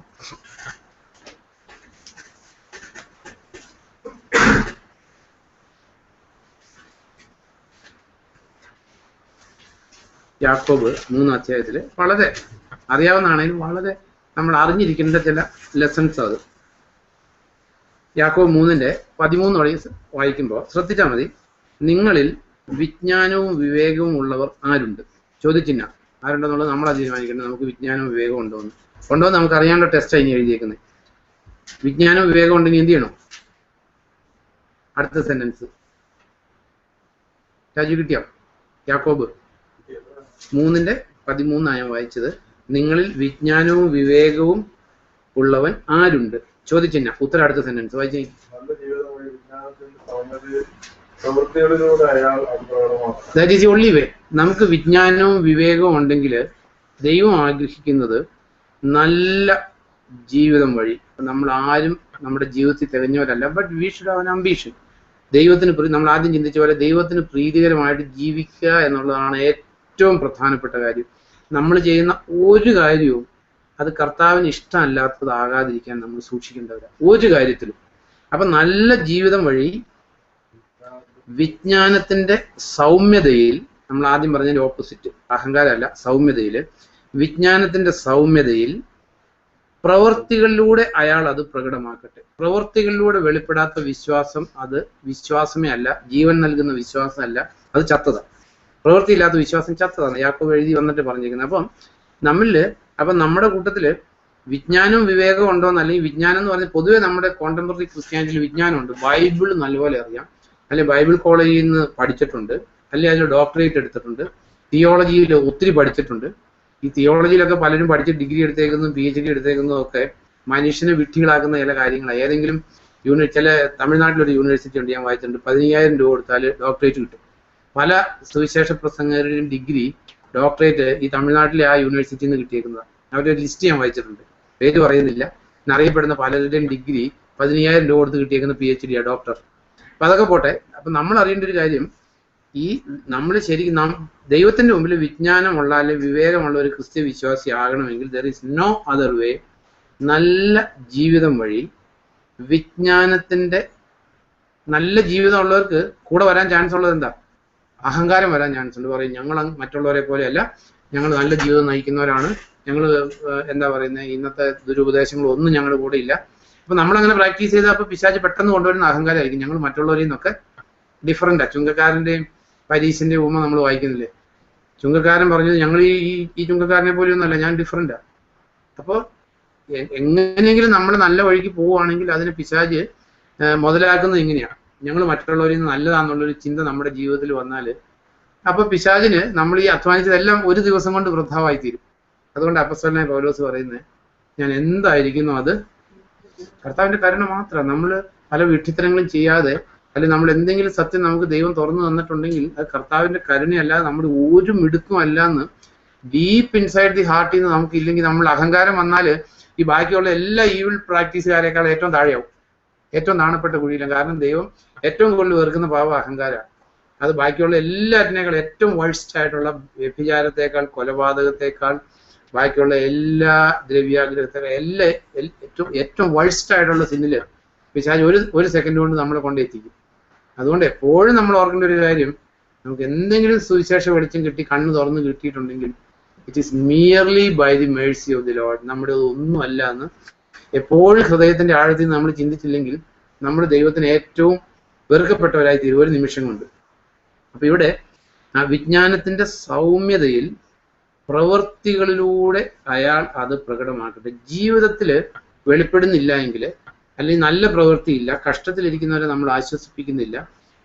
യാക്കോബ് 3 അധ്യായത്തില് വളരെ അറിയാവുന്നതാണെങ്കിലും വളരെ നമ്മൾ അറിഞ്ഞിരിക്കേണ്ട ചില ലെസൺസ് അത്. യാക്കോബ് 3:13 വായിക്കുമ്പോൾ ശ്രദ്ധിച്ചാൽ മതി. നിങ്ങളിൽ വിജ്ഞാനവും വിവേകവും ഉള്ളവർ ആരുണ്ട്? ചോദിച്ചില്ല ആരുണ്ടെന്നുള്ളത് നമ്മളാ തീരുമാനിക്കേണ്ടത്. നമുക്ക് വിജ്ഞാനവും വിവേകവും ഉണ്ടോന്ന് നമുക്ക് അറിയാനുള്ള ടെസ്റ്റാണ് ഇനി എഴുതിയേക്കുന്നത്. വിജ്ഞാനവും വിവേകം ഉണ്ടെങ്കിൽ എന്ത് ചെയ്യണം? അടുത്ത സെന്റൻസ് രാജു കിട്ടിയോ? യാക്കോബ് 3:13 വായിച്ചത്. നിങ്ങളിൽ വിജ്ഞാനവും വിവേകവും ഉള്ളവൻ ആരുണ്ട്? ചോദിച്ചില്ല ഉത്തരം അടുത്ത സെന്റൻസ് വായിച്ചേ. That is the only way. നമുക്ക് വിജ്ഞാനവും വിവേകവും ഉണ്ടെങ്കിൽ ദൈവം ആഗ്രഹിക്കുന്നത് നല്ല ജീവിതം വഴി. നമ്മൾ ആരും നമ്മുടെ ജീവിതത്തിൽ തികഞ്ഞവരല്ല, but we should have an ambition. ദൈവത്തിന് നമ്മൾ ആദ്യം ചിന്തിച്ച പോലെ ദൈവത്തിന് പ്രീതികരമായിട്ട് ജീവിക്കുക എന്നുള്ളതാണ് ഏറ്റവും പ്രധാനപ്പെട്ട കാര്യം. നമ്മൾ ചെയ്യുന്ന ഒരു കാര്യവും അത് കർത്താവിന് ഇഷ്ടമല്ലാത്തതാകാതിരിക്കാൻ നമ്മൾ സൂക്ഷിക്കേണ്ടവരാണ് ഒരു കാര്യത്തിലും. അപ്പൊ നല്ല ജീവിതം വഴി വിജ്ഞാനത്തിന്റെ സൗമ്യതയിൽ, നമ്മൾ ആദ്യം പറഞ്ഞതിന്റെ ഓപ്പോസിറ്റ് അഹങ്കാരമല്ല, സൗമ്യതയില്, വിജ്ഞാനത്തിന്റെ സൗമ്യതയിൽ പ്രവൃത്തികളിലൂടെ അയാൾ അത് പ്രകടമാക്കട്ടെ. പ്രവൃത്തികളിലൂടെ വെളിപ്പെടാത്ത വിശ്വാസം അത് വിശ്വാസമേ അല്ല, ജീവൻ നൽകുന്ന വിശ്വാസമല്ല, അത് ചത്തതാണ്. പ്രവൃത്തിയില്ലാത്ത വിശ്വാസം ചത്തതാണ്. യാക്കോബ് എഴുതി വന്നിട്ട് പറഞ്ഞിരിക്കുന്നത്. അപ്പം നമ്മുടെ കൂട്ടത്തില് വിജ്ഞാനവും വിവേകവും ഉണ്ടോന്ന്, അല്ലെങ്കിൽ വിജ്ഞാനം എന്ന് പറഞ്ഞാൽ പൊതുവെ നമ്മുടെ കോണ്ടംപററി ക്രിസ്ത്യാനിറ്റിയിൽ വിജ്ഞാനമുണ്ട്. ബൈബിൾ നല്ലപോലെ അറിയാം, അല്ലെങ്കിൽ ബൈബിൾ കോളേജിൽ നിന്ന് പഠിച്ചിട്ടുണ്ട്, അല്ലെങ്കിൽ അതിൽ ഡോക്ടറേറ്റ് എടുത്തിട്ടുണ്ട്, തിയോളജിയിൽ ഒത്തിരി പഠിച്ചിട്ടുണ്ട്. ഈ തിയോളജിയിലൊക്കെ പലരും പഠിച്ച് ഡിഗ്രി എടുത്തേക്കുന്നതും PhD എടുത്തേക്കുന്നതും ഒക്കെ മനുഷ്യനെ വിഡ്ഢികളാക്കുന്ന ചില കാര്യങ്ങളാണ്. ഏതെങ്കിലും ചില തമിഴ്നാട്ടിലൊരു യൂണിവേഴ്സിറ്റി ഉണ്ട്, ഞാൻ വായിച്ചിട്ടുണ്ട്, 15,000 രൂപ കൊടുത്താൽ ഡോക്ടറേറ്റ് കിട്ടും. പല സുവിശേഷ പ്രസംഗകരുടെയും ഡിഗ്രി ഡോക്ടറേറ്റ് ഈ തമിഴ്നാട്ടിലെ ആ യൂണിവേഴ്സിറ്റിയിൽ നിന്ന് കിട്ടിയേക്കുന്നതാണ്. അവരുടെ ലിസ്റ്റ് ഞാൻ വായിച്ചിട്ടുണ്ട്, പേര് പറയുന്നില്ല. അറിയപ്പെടുന്ന പലരുടെയും ഡിഗ്രി 15,000 രൂപ കൊടുത്ത് കിട്ടിയേക്കുന്ന PhD ഡോക്ടർ. അപ്പൊ അതൊക്കെ പോട്ടെ. അപ്പൊ നമ്മൾ അറിയേണ്ട ഒരു കാര്യം, ഈ നമ്മൾ ശരിക്കും ദൈവത്തിന്റെ മുമ്പിൽ വിജ്ഞാനമുള്ള അല്ലെങ്കിൽ വിവേകമുള്ള ഒരു ക്രിസ്ത്യ വിശ്വാസി ആകണമെങ്കിൽ there is no other way. നല്ല ജീവിതം വഴി വിജ്ഞാനത്തിന്റെ നല്ല ജീവിതം ഉള്ളവർക്ക് കൂടെ വരാൻ ചാൻസ് ഉള്ളത് എന്താ? അഹങ്കാരം വരാൻ ചാൻസ് ഉണ്ട്. പറയും ഞങ്ങൾ മറ്റുള്ളവരെ പോലെയല്ല, ഞങ്ങൾ നല്ല ജീവിതം നയിക്കുന്നവരാണ്, ഞങ്ങൾ എന്താ പറയുന്നത്, ഇന്നത്തെ ദുരുപദേശങ്ങളൊന്നും ഞങ്ങളുടെ കൂടെ ഇല്ല. അപ്പൊ നമ്മളങ്ങനെ പ്രാക്ടീസ് ചെയ്താൽ അപ്പൊ പിശാച് പെട്ടെന്ന് കൊണ്ടുവരുന്ന അഹങ്കാരമായിരിക്കും. ഞങ്ങൾ മറ്റുള്ളവരിൽ നിന്നൊക്കെ ഡിഫറൻറ്റാ. ചുങ്കക്കാരന്റെയും പരീശന്റെയും ഉപമ നമ്മൾ വായിക്കുന്നില്ലേ? ചുങ്കക്കാരൻ പറഞ്ഞത് ഞങ്ങൾ ഈ ചുങ്കക്കാരനെ പോലെയൊന്നുമല്ല, ഞാൻ ഡിഫറൻറ്റാ. അപ്പോൾ എങ്ങനെയെങ്കിലും നമ്മൾ നല്ല വഴിക്ക് പോവുകയാണെങ്കിൽ അതിന് പിശാച് മുതലാക്കുന്നത് ഇങ്ങനെയാണ്. ഞങ്ങൾ മറ്റുള്ളവരിൽ നിന്ന് നല്ലതാണെന്നുള്ളൊരു ചിന്ത നമ്മുടെ ജീവിതത്തിൽ വന്നാൽ അപ്പൊ പിശാചിന് നമ്മൾ ഈ അധ്വാനിച്ചതെല്ലാം ഒരു ദിവസം കൊണ്ട് വൃഥാവായി തീരും. അതുകൊണ്ട് അപ്പസ്തലനായ പൗലോസ് പറയുന്നത്, ഞാൻ എന്തായിരിക്കുന്നു അത് കർത്താവിന്റെ കരുണ മാത്രമാണ്. നമ്മൾ പല വിഡ്ഢിത്തരങ്ങളും ചെയ്യാതെ, അല്ലെങ്കിൽ നമ്മൾ എന്തെങ്കിലും സത്യം നമുക്ക് ദൈവം തുറന്നു തന്നിട്ടുണ്ടെങ്കിൽ അത് കർത്താവിന്റെ കരുണയല്ലാതെ നമ്മുടെ ഒരു മിടുക്കും അല്ലാന്ന് ഡീപ്പ് ഇൻസൈഡ് ദി ഹാർട്ടിൽ നിന്ന് നമുക്ക് ഇല്ലെങ്കിൽ, നമ്മൾ അഹങ്കാരം വന്നാൽ ഈ ബാക്കിയുള്ള എല്ലാ ഈവിൾ പ്രാക്ടീസുകാരെക്കാൾ ഏറ്റവും താഴെയാവും, ഏറ്റവും നാണപ്പെട്ട കുഴിയിലും. കാരണം ദൈവം ഏറ്റവും കൂടുതൽ വെറുക്കുന്ന പാവം അഹങ്കാരമാണ്. അത് ബാക്കിയുള്ള എല്ലാറ്റിനേക്കാൾ ഏറ്റവും വേഴ്സ്റ്റ് ആയിട്ടുള്ള വ്യഭിചാരത്തെക്കാൾ, കൊലപാതകത്തെക്കാൾ, ബാക്കിയുള്ള എല്ലാ ദ്രവ്യാഗ്രഹത്തെക്കാൾ ഏറ്റവും വേഴ്സ്റ്റ് ആയിട്ടുള്ള സിന്നില് പിശാച് ഒരു സെക്കൻഡ് കൊണ്ട് നമ്മളെ കൊണ്ടെത്തിക്കും. അതുകൊണ്ട് എപ്പോഴും നമ്മൾ ഓർക്കേണ്ട ഒരു കാര്യം, നമുക്ക് എന്തെങ്കിലും സുവിശേഷ വെളിച്ചം കിട്ടി, കണ്ണ് തുറന്ന് കിട്ടിയിട്ടുണ്ടെങ്കിൽ it is merely by the mercy of the lord. നമ്മുടെ ഒന്നും അല്ല എന്ന് എപ്പോഴും ഹൃദയത്തിന്റെ ആഴത്തിൽ നമ്മൾ ചിന്തിച്ചില്ലെങ്കിൽ നമ്മൾ ദൈവത്തിന് ഏറ്റവും വെറുക്കപ്പെട്ടവരായി തീരും ഒരു നിമിഷം കൊണ്ട്. അപ്പൊ ഇവിടെ ആ വിജ്ഞാനത്തിന്റെ സൗമ്യതയിൽ പ്രവൃത്തികളിലൂടെ അയാൾ അത് പ്രകടമാക്കട്ടെ. ജീവിതത്തിൽ വെളിപ്പെടുന്നില്ല എങ്കിൽ, അല്ലെങ്കിൽ നല്ല പ്രവൃത്തിയില്ല, കഷ്ടത്തിലിരിക്കുന്നവരെ നമ്മൾ ആശ്വസിപ്പിക്കുന്നില്ല,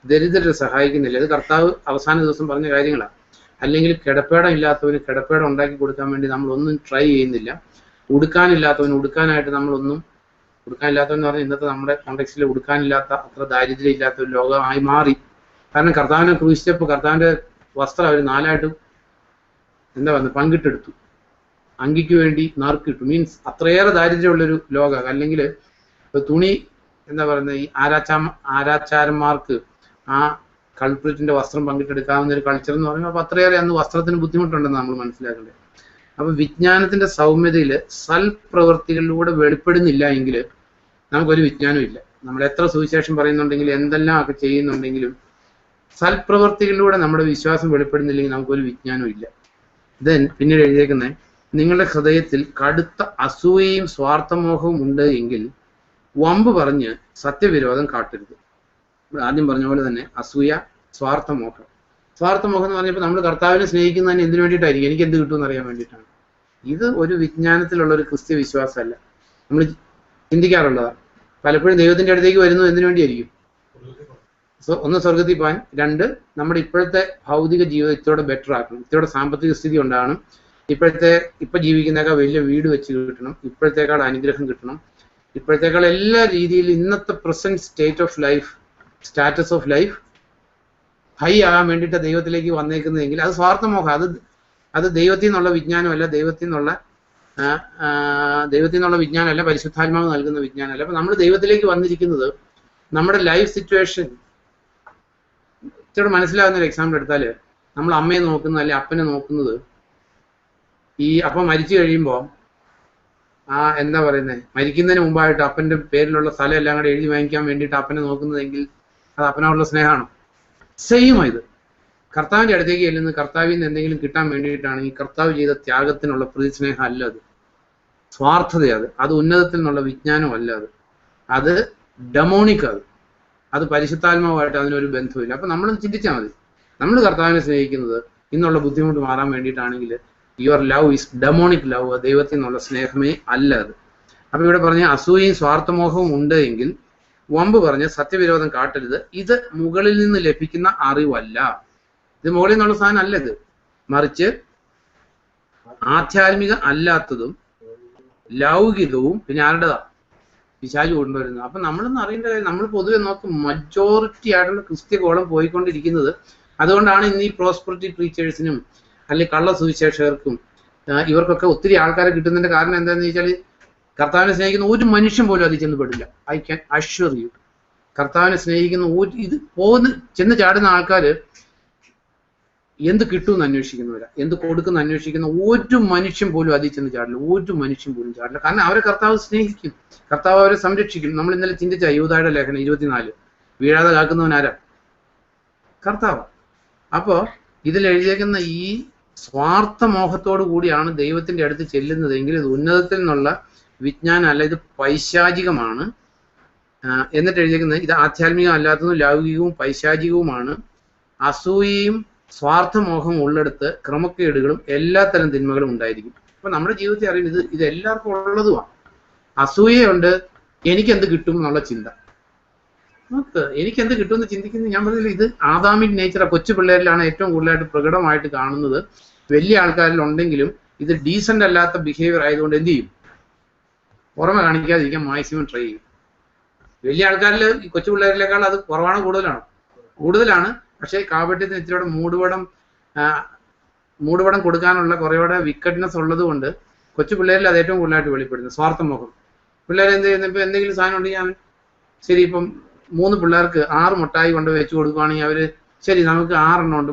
ദരിദ്രരെ സഹായിക്കുന്നില്ല, ഇത് കർത്താവ് അവസാന ദിവസം പറഞ്ഞ കാര്യങ്ങളാണ്. അല്ലെങ്കിൽ കിടപ്പേടം ഇല്ലാത്തവന് കിടപ്പേടം ഉണ്ടാക്കി കൊടുക്കാൻ വേണ്ടി നമ്മളൊന്നും ട്രൈ ചെയ്യുന്നില്ല. ഉടുക്കാനില്ലാത്തവന് ഉടുക്കാനായിട്ട് നമ്മളൊന്നും, ഉടുക്കാനില്ലാത്തവെന്ന് പറഞ്ഞാൽ ഇന്നത്തെ നമ്മുടെ കോണ്ടെക്സ്റ്റിൽ ഉടുക്കാനില്ലാത്ത അത്ര ദാരിദ്ര്യം ഇല്ലാത്ത ഒരു ലോകമായി മാറി. കാരണം കർത്താവിനെ ക്രൂശിച്ചപ്പോൾ കർത്താവിന്റെ വസ്ത്രം അവർ 4ആയിട്ട് എന്താ പറയുന്നത് പങ്കിട്ടെടുത്തു, അങ്കിക്ക് വേണ്ടി നറുക്കിട്ടു. മീൻസ് അത്രയേറെ ദാരിദ്ര്യമുള്ളൊരു ലോകം. അല്ലെങ്കിൽ തുണി എന്താ പറയുന്നത്, ഈ ആരാച്ചാരന്മാർക്ക് ആ കൾപ്രിറ്റിന്റെ വസ്ത്രം പങ്കിട്ടെടുക്കാവുന്ന ഒരു കൾച്ചർ എന്ന് പറയുമ്പോൾ അപ്പൊ അത്രയേറെ അന്ന് വസ്ത്രത്തിന് ബുദ്ധിമുട്ടുണ്ടെന്ന് നമ്മൾ മനസ്സിലാക്കേണ്ടത്. അപ്പൊ വിജ്ഞാനത്തിന്റെ സൗമ്യതയിൽ സൽപ്രവൃത്തികളിലൂടെ വെളിപ്പെടുന്നില്ല എങ്കിൽ നമുക്കൊരു വിജ്ഞാനവും ഇല്ല. നമ്മൾ എത്ര സുവിശേഷം പറയുന്നുണ്ടെങ്കിലും എന്തെല്ലാം ഒക്കെ ചെയ്യുന്നുണ്ടെങ്കിലും സൽപ്രവൃത്തികളിലൂടെ നമ്മുടെ വിശ്വാസം വെളിപ്പെടുന്നില്ലെങ്കിൽ നമുക്കൊരു വിജ്ഞാനവും ഇല്ല. ദെൻ പിന്നീട് എഴുതിയേക്കുന്നത്, നിങ്ങളുടെ ഹൃദയത്തിൽ കടുത്ത അസൂയയും സ്വാർത്ഥമോഹവും ഉണ്ട് എങ്കിൽ വമ്പ് പറഞ്ഞ് സത്യവിരോധം കാട്ടരുത്. ആദ്യം പറഞ്ഞ പോലെ തന്നെ അസൂയ, സ്വാർത്ഥമോഹം. സ്വാർത്ഥമോഹം എന്ന് പറഞ്ഞപ്പോൾ നമ്മൾ കർത്താവിനെ സ്നേഹിക്കുന്നതിന് എന്തിനു വേണ്ടിയിട്ടായിരിക്കും? എനിക്ക് എന്ത് കിട്ടുമെന്ന് അറിയാൻ വേണ്ടിയിട്ടാണ്. ഇത് ഒരു വിജ്ഞാനത്തിലുള്ള ഒരു ക്രിസ്ത്യ വിശ്വാസമല്ല. നമ്മൾ ചിന്തിക്കാറുള്ളതാണ്. പലപ്പോഴും ദൈവത്തിന്റെ അടുത്തേക്ക് വരുന്നത് എന്തിനു വേണ്ടിയായിരിക്കും? ഒന്ന് സ്വർഗത്തിൽ പോകാൻ, 2 നമ്മുടെ ഇപ്പോഴത്തെ ഭൗതിക ജീവിതം ഇത്തോടെ ബെറ്റർ ആക്കണം, ഇത്തോടെ സാമ്പത്തിക സ്ഥിതി ഉണ്ടാകണം, ഇപ്പൊ ജീവിക്കുന്നേക്കാൾ വലിയ വീട് വെച്ച് കിട്ടണം, ഇപ്പോഴത്തേക്കാൾ അനുഗ്രഹം കിട്ടണം, ഇപ്പോഴത്തേക്കാൾ എല്ലാ രീതിയിലും ഇന്നത്തെ present status of life high ആകാൻ വേണ്ടിയിട്ട് ദൈവത്തിലേക്ക് വന്നേക്കുന്നതെങ്കിൽ അത് സ്വാർത്ഥമോഹം. അത് ദൈവത്തിൽ നിന്നുള്ള വിജ്ഞാനമല്ല, ദൈവത്തിൽ നിന്നുള്ള വിജ്ഞാനമല്ല, പരിശുദ്ധാത്മാവ് നൽകുന്ന വിജ്ഞാനമല്ല. അപ്പൊ നമ്മൾ ദൈവത്തിലേക്ക് വന്നിരിക്കുന്നത് നമ്മുടെ ലൈഫ് സിറ്റുവേഷൻ ഇച്ചിരി മനസ്സിലാകുന്ന ഒരു എക്സാമ്പിൾ എടുത്താല്, നമ്മൾ അമ്മയെ നോക്കുന്നത് അല്ലെ അപ്പനെ നോക്കുന്നത്, ഈ അപ്പം മരിച്ചു കഴിയുമ്പോൾ എന്താ പറയുന്നത്, മരിക്കുന്നതിന് മുമ്പായിട്ട് അപ്പന്റെ പേരിലുള്ള സ്ഥലം എല്ലാം കൂടെ എഴുതി വാങ്ങിക്കാൻ വേണ്ടിയിട്ട് അപ്പനെ നോക്കുന്നതെങ്കിൽ അത് അപ്പനോടുള്ള സ്നേഹമാണ്. സെയിം ഇത് കർത്താവിന്റെ അടുത്തേക്ക് ചെല്ലുന്നത് കർത്താവിൽ നിന്ന് എന്തെങ്കിലും കിട്ടാൻ വേണ്ടിയിട്ടാണ്. ഈ കർത്താവ് ചെയ്ത ത്യാഗത്തിനുള്ള പ്രതിസ്നേഹം അല്ല, അത് സ്വാർത്ഥതയത്, അത് ഉന്നതത്തിൽ നിന്നുള്ള വിജ്ഞാനമല്ല, അത് ഡെമോണിക്, അത് പരിശുദ്ധാത്മാവുമായിട്ട് അതിനൊരു ബന്ധമില്ല. അപ്പൊ നമ്മൾ ചിന്തിച്ചാൽ മതി, നമ്മൾ കർത്താവിനെ സ്നേഹിക്കുന്നത് ഇന്നുള്ള ബുദ്ധിമുട്ട് മാറാൻ വേണ്ടിയിട്ടാണെങ്കിൽ your love is demonic love, ദൈവത്തിൽ നിന്നുള്ള സ്നേഹമേ അല്ല അത്. അപ്പൊ ഇവിടെ പറഞ്ഞ അസൂയയും സ്വാർത്ഥമോഹവും ഉണ്ട് എങ്കിൽ വമ്പ് പറഞ്ഞ് സത്യവിരോധം കാട്ടരുത്. ഇത് മുകളിൽ നിന്ന് ലഭിക്കുന്ന അറിവല്ല, ഇത് മുകളിൽ നിന്നുള്ള സാധനം അല്ല, ഇത് മറിച്ച് ആധ്യാത്മിക അല്ലാത്തതും ലൗകികവും പിന്നെ ആരുടേതാ? പിശാച് കൊണ്ടുവരുന്നത്. അപ്പൊ നമ്മളൊന്നും അറിയേണ്ട കാര്യം, നമ്മൾ പൊതുവെ നോക്കും മജോറിറ്റി ആയിട്ടുള്ള ക്രിസ്ത്യ കോളം പോയിക്കൊണ്ടിരിക്കുന്നത്. അതുകൊണ്ടാണ് ഇന്ന് ഈ പ്രോസ്പെറിറ്റി പ്രീച്ചേഴ്സിനും അല്ലെങ്കിൽ കള്ള സുവിശേഷകർക്കും ഇവർക്കൊക്കെ ഒത്തിരി ആൾക്കാരെ കിട്ടുന്നതിന്റെ കാരണം എന്താണെന്ന് ചോദിച്ചാൽ, കർത്താവിനെ സ്നേഹിക്കുന്ന ഒരു മനുഷ്യൻ പോലും അതിൽ ചെന്ന് പെടില്ല. I can assure you. കർത്താവിനെ സ്നേഹിക്കുന്ന ഇത് ചെന്ന് ചാടുന്ന ആൾക്കാർ എന്ത് കിട്ടുമെന്ന് അന്വേഷിക്കുന്നവരാ, എന്ത് കൊടുക്കുന്ന അന്വേഷിക്കുന്ന ഒരു മനുഷ്യൻ പോലും അതിൽ ചെന്ന് ചാടില്ല, ഒരു മനുഷ്യൻ പോലും ചാടില്ല. കാരണം അവരെ കർത്താവ് സ്നേഹിക്കും, കർത്താവ് അവരെ സംരക്ഷിക്കും. നമ്മൾ ഇന്നലെ ചിന്തിച്ച യൂദായുടെ ലേഖനം 24, വീഴാതെ കാക്കുന്നവനാരാ? കർത്താവ്. അപ്പോ ഇതിൽ എഴുതിയേക്കുന്ന ഈ സ്വാർത്ഥമോഹത്തോടു കൂടിയാണ് ദൈവത്തിന്റെ അടുത്ത് ചെല്ലുന്നതെങ്കിൽ ഇത് ഉന്നതത്തിൽ നിന്നുള്ള വിജ്ഞാനം അല്ല, ഇത് പൈശാചികമാണ്. എന്നിട്ട് എഴുതിയേക്കുന്നത് ഇത് ആധ്യാത്മികം അല്ലാത്തതും ലൗകികവും പൈശാചികവുമാണ്. അസൂയയും സ്വാർത്ഥമോഹം ഉള്ളിടത്ത് ക്രമക്കേടുകളും എല്ലാത്തരം തിന്മകളും ഉണ്ടായിരിക്കും. അപ്പൊ നമ്മുടെ ജീവിതത്തിൽ അറിയുന്നത് ഇത് എല്ലാവർക്കും ഉള്ളതുമാണ്. അസൂയയുണ്ട്, എനിക്കെന്ത് കിട്ടും എന്നുള്ള ചിന്ത. എനിക്കെന്ത് കിട്ടുമെന്ന് ചിന്തിക്കുന്നത്, ഞാൻ പറഞ്ഞില്ല, ഇത് ആദാമിക് നേച്ചറാണ്. കൊച്ചു പിള്ളേരിലാണ് ഏറ്റവും കൂടുതലായിട്ട് പ്രകടമായിട്ട് കാണുന്നത്. വലിയ ആൾക്കാരിൽ ഉണ്ടെങ്കിലും ഇത് ഡീസന്റ് അല്ലാത്ത ബിഹേവിയർ ആയതുകൊണ്ട് എന്ത് ചെയ്യും? പുറമെ കാണിക്കാതിരിക്കാൻ മാക്സിമം ട്രൈ ചെയ്യും. വലിയ ആൾക്കാരിൽ ഈ കൊച്ചു പിള്ളേരിലേക്കാൾ അത് കുറവാണ്, കൂടുതലാണ്. പക്ഷേ കാപട്യത്തിന് ഇത്തിരിയോടെ മൂടുപടം കൊടുക്കാനുള്ള കുറേയോടെ വിക്കറ്റ്നെസ് ഉള്ളത് കൊണ്ട് കൊച്ചു പിള്ളേരിൽ അത് ഏറ്റവും കൂടുതലായിട്ട് വെളിപ്പെടുന്നത് സ്വാർത്ഥമുഖം. പിള്ളേർ എന്ത് ചെയ്യുന്നത്, ഇപ്പൊ എന്തെങ്കിലും സാധനം ഉണ്ടെങ്കിൽ അവൻ ശരി, ഇപ്പം 3 പിള്ളേർക്ക് 6 മുട്ടായി കൊണ്ട് വെച്ച് കൊടുക്കുകയാണെങ്കിൽ അവര് ശരി നമുക്ക് 6 എണ്ണം ഉണ്ട്,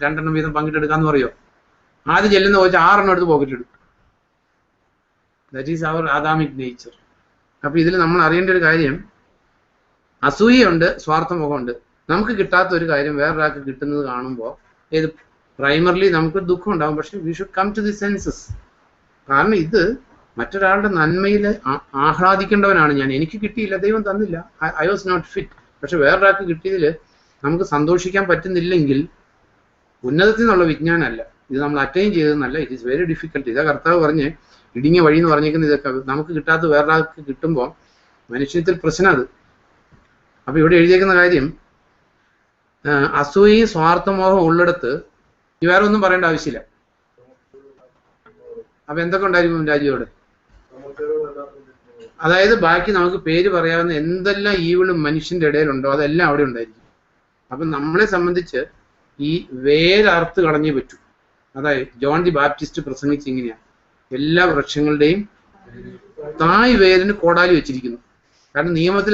2 വീതം പങ്കിട്ടെടുക്കാന്ന് പറയോ? ആദ്യം ചെല്ലുന്ന വെച്ചാൽ 6 എണ്ണം എടുത്ത് പോക്കറ്റിടും. That is our Adamic nature. അപ്പൊ ഇതിൽ നമ്മൾ അറിയേണ്ട ഒരു കാര്യം, അസൂയയുണ്ട്, സ്വാർത്ഥമുഖമുണ്ട്. നമുക്ക് കിട്ടാത്ത ഒരു കാര്യം വേറൊരാൾക്ക് കിട്ടുന്നത് കാണുമ്പോൾ ഇത് പ്രൈമറിലി നമുക്ക് ദുഃഖം ഉണ്ടാകും. പക്ഷെ we should come to the senses. കാരണം ഇത് മറ്റൊരാളുടെ നന്മയിൽ ആഹ്ലാദിക്കേണ്ടവനാണ് ഞാൻ. എനിക്ക് കിട്ടിയില്ല, ദൈവം തന്നില്ല, ഐ വാസ് നോട്ട് ഫിറ്റ്. പക്ഷെ വേറൊരാൾക്ക് കിട്ടിയതിൽ നമുക്ക് സന്തോഷിക്കാൻ പറ്റുന്നില്ലെങ്കിൽ ഉന്നതത്തിൽ നിന്നുള്ള വിജ്ഞാനമല്ല, ഇത് നമ്മൾ അറ്റൈൻ ചെയ്തതെന്നല്ല, ഇറ്റ് ഈസ് വെരി ഡിഫിക്കൽട്ട്. ഇതാ കർത്താവ് പറഞ്ഞ് ഇടുങ്ങിയ വഴി എന്ന് പറഞ്ഞിരിക്കുന്ന ഇതൊക്കെ നമുക്ക് കിട്ടാത്ത വേറൊരാൾക്ക് കിട്ടുമ്പോൾ മനുഷ്യത്തിൽ പ്രശ്നം അത്. അപ്പൊ ഇവിടെ എഴുതിയേക്കുന്ന കാര്യം അസൂയയും സ്വാർത്ഥമോഹം ഉള്ളിടത്ത് വേറെ ഒന്നും പറയേണ്ട ആവശ്യമില്ല. അപ്പൊ എന്തൊക്കെ ഉണ്ടായിരിക്കും രാജ്യത്തോടെ? അതായത് ബാക്കി നമുക്ക് പേര് പറയാവുന്ന എന്തെല്ലാം ഈവിളും മനുഷ്യന്റെ ഇടയിലുണ്ടോ അതെല്ലാം അവിടെ ഉണ്ടായിരിക്കും. അപ്പൊ നമ്മളെ സംബന്ധിച്ച് ഈ വേരറുത്ത് കളഞ്ഞേ പറ്റൂ. അതായത് ജോൺ ദി ബാപ്റ്റിസ്റ്റ് പ്രസംഗിച്ച് ഇങ്ങനെയാണ്, എല്ലാ വൃക്ഷങ്ങളുടെയും തായ് വേരിന് കോടാലി വെച്ചിരിക്കുന്നു. കാരണം നിയമത്തിൽ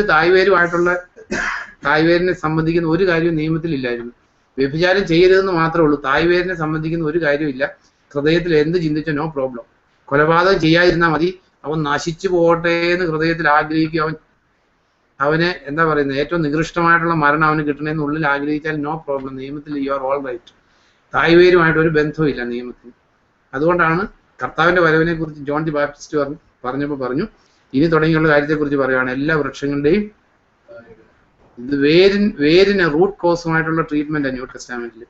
തായ്വേരിനെ സംബന്ധിക്കുന്ന ഒരു കാര്യവും നിയമത്തിലില്ലായിരുന്നു. വ്യഭിചാരം ചെയ്യരുതെന്ന് മാത്രമേ ഉള്ളൂ. തായ്വേരിനെ സംബന്ധിക്കുന്ന ഒരു കാര്യമില്ല. ഹൃദയത്തിൽ എന്ത് ചിന്തിച്ചോ നോ പ്രോബ്ലം. കൊലപാതകം ചെയ്യാതിരുന്നാൽ മതി, അവൻ നശിച്ചു പോകട്ടെ എന്ന് ഹൃദയത്തിൽ ആഗ്രഹിക്കും. അവന് എന്താ പറയുന്നത്, ഏറ്റവും നികൃഷ്ടമായിട്ടുള്ള മരണം അവന് കിട്ടണമെന്ന് ഉള്ളിൽ ആഗ്രഹിച്ചാൽ നോ പ്രോബ്ലം. നിയമത്തിൽ യു ആർ ഓൾ റൈറ്റ്. തായ്വേരുമായിട്ട് ഒരു ബന്ധവും ഇല്ല നിയമത്തിന്. അതുകൊണ്ടാണ് കർത്താവിന്റെ വരവിനെ കുറിച്ച് ജോൺ ദി ബാപ്റ്റിസ്റ്റ് പറഞ്ഞപ്പോൾ പറഞ്ഞു, ഇനി തുടങ്ങിയുള്ള കാര്യത്തെക്കുറിച്ച് പറയുകയാണ്, എല്ലാ വൃക്ഷങ്ങളുടെയും ഇത് വേരിന് റൂട്ട് കോസുമായിട്ടുള്ള ട്രീറ്റ്മെന്റ് ന്യൂ ടെസ്റ്റാമെന്റിൽ.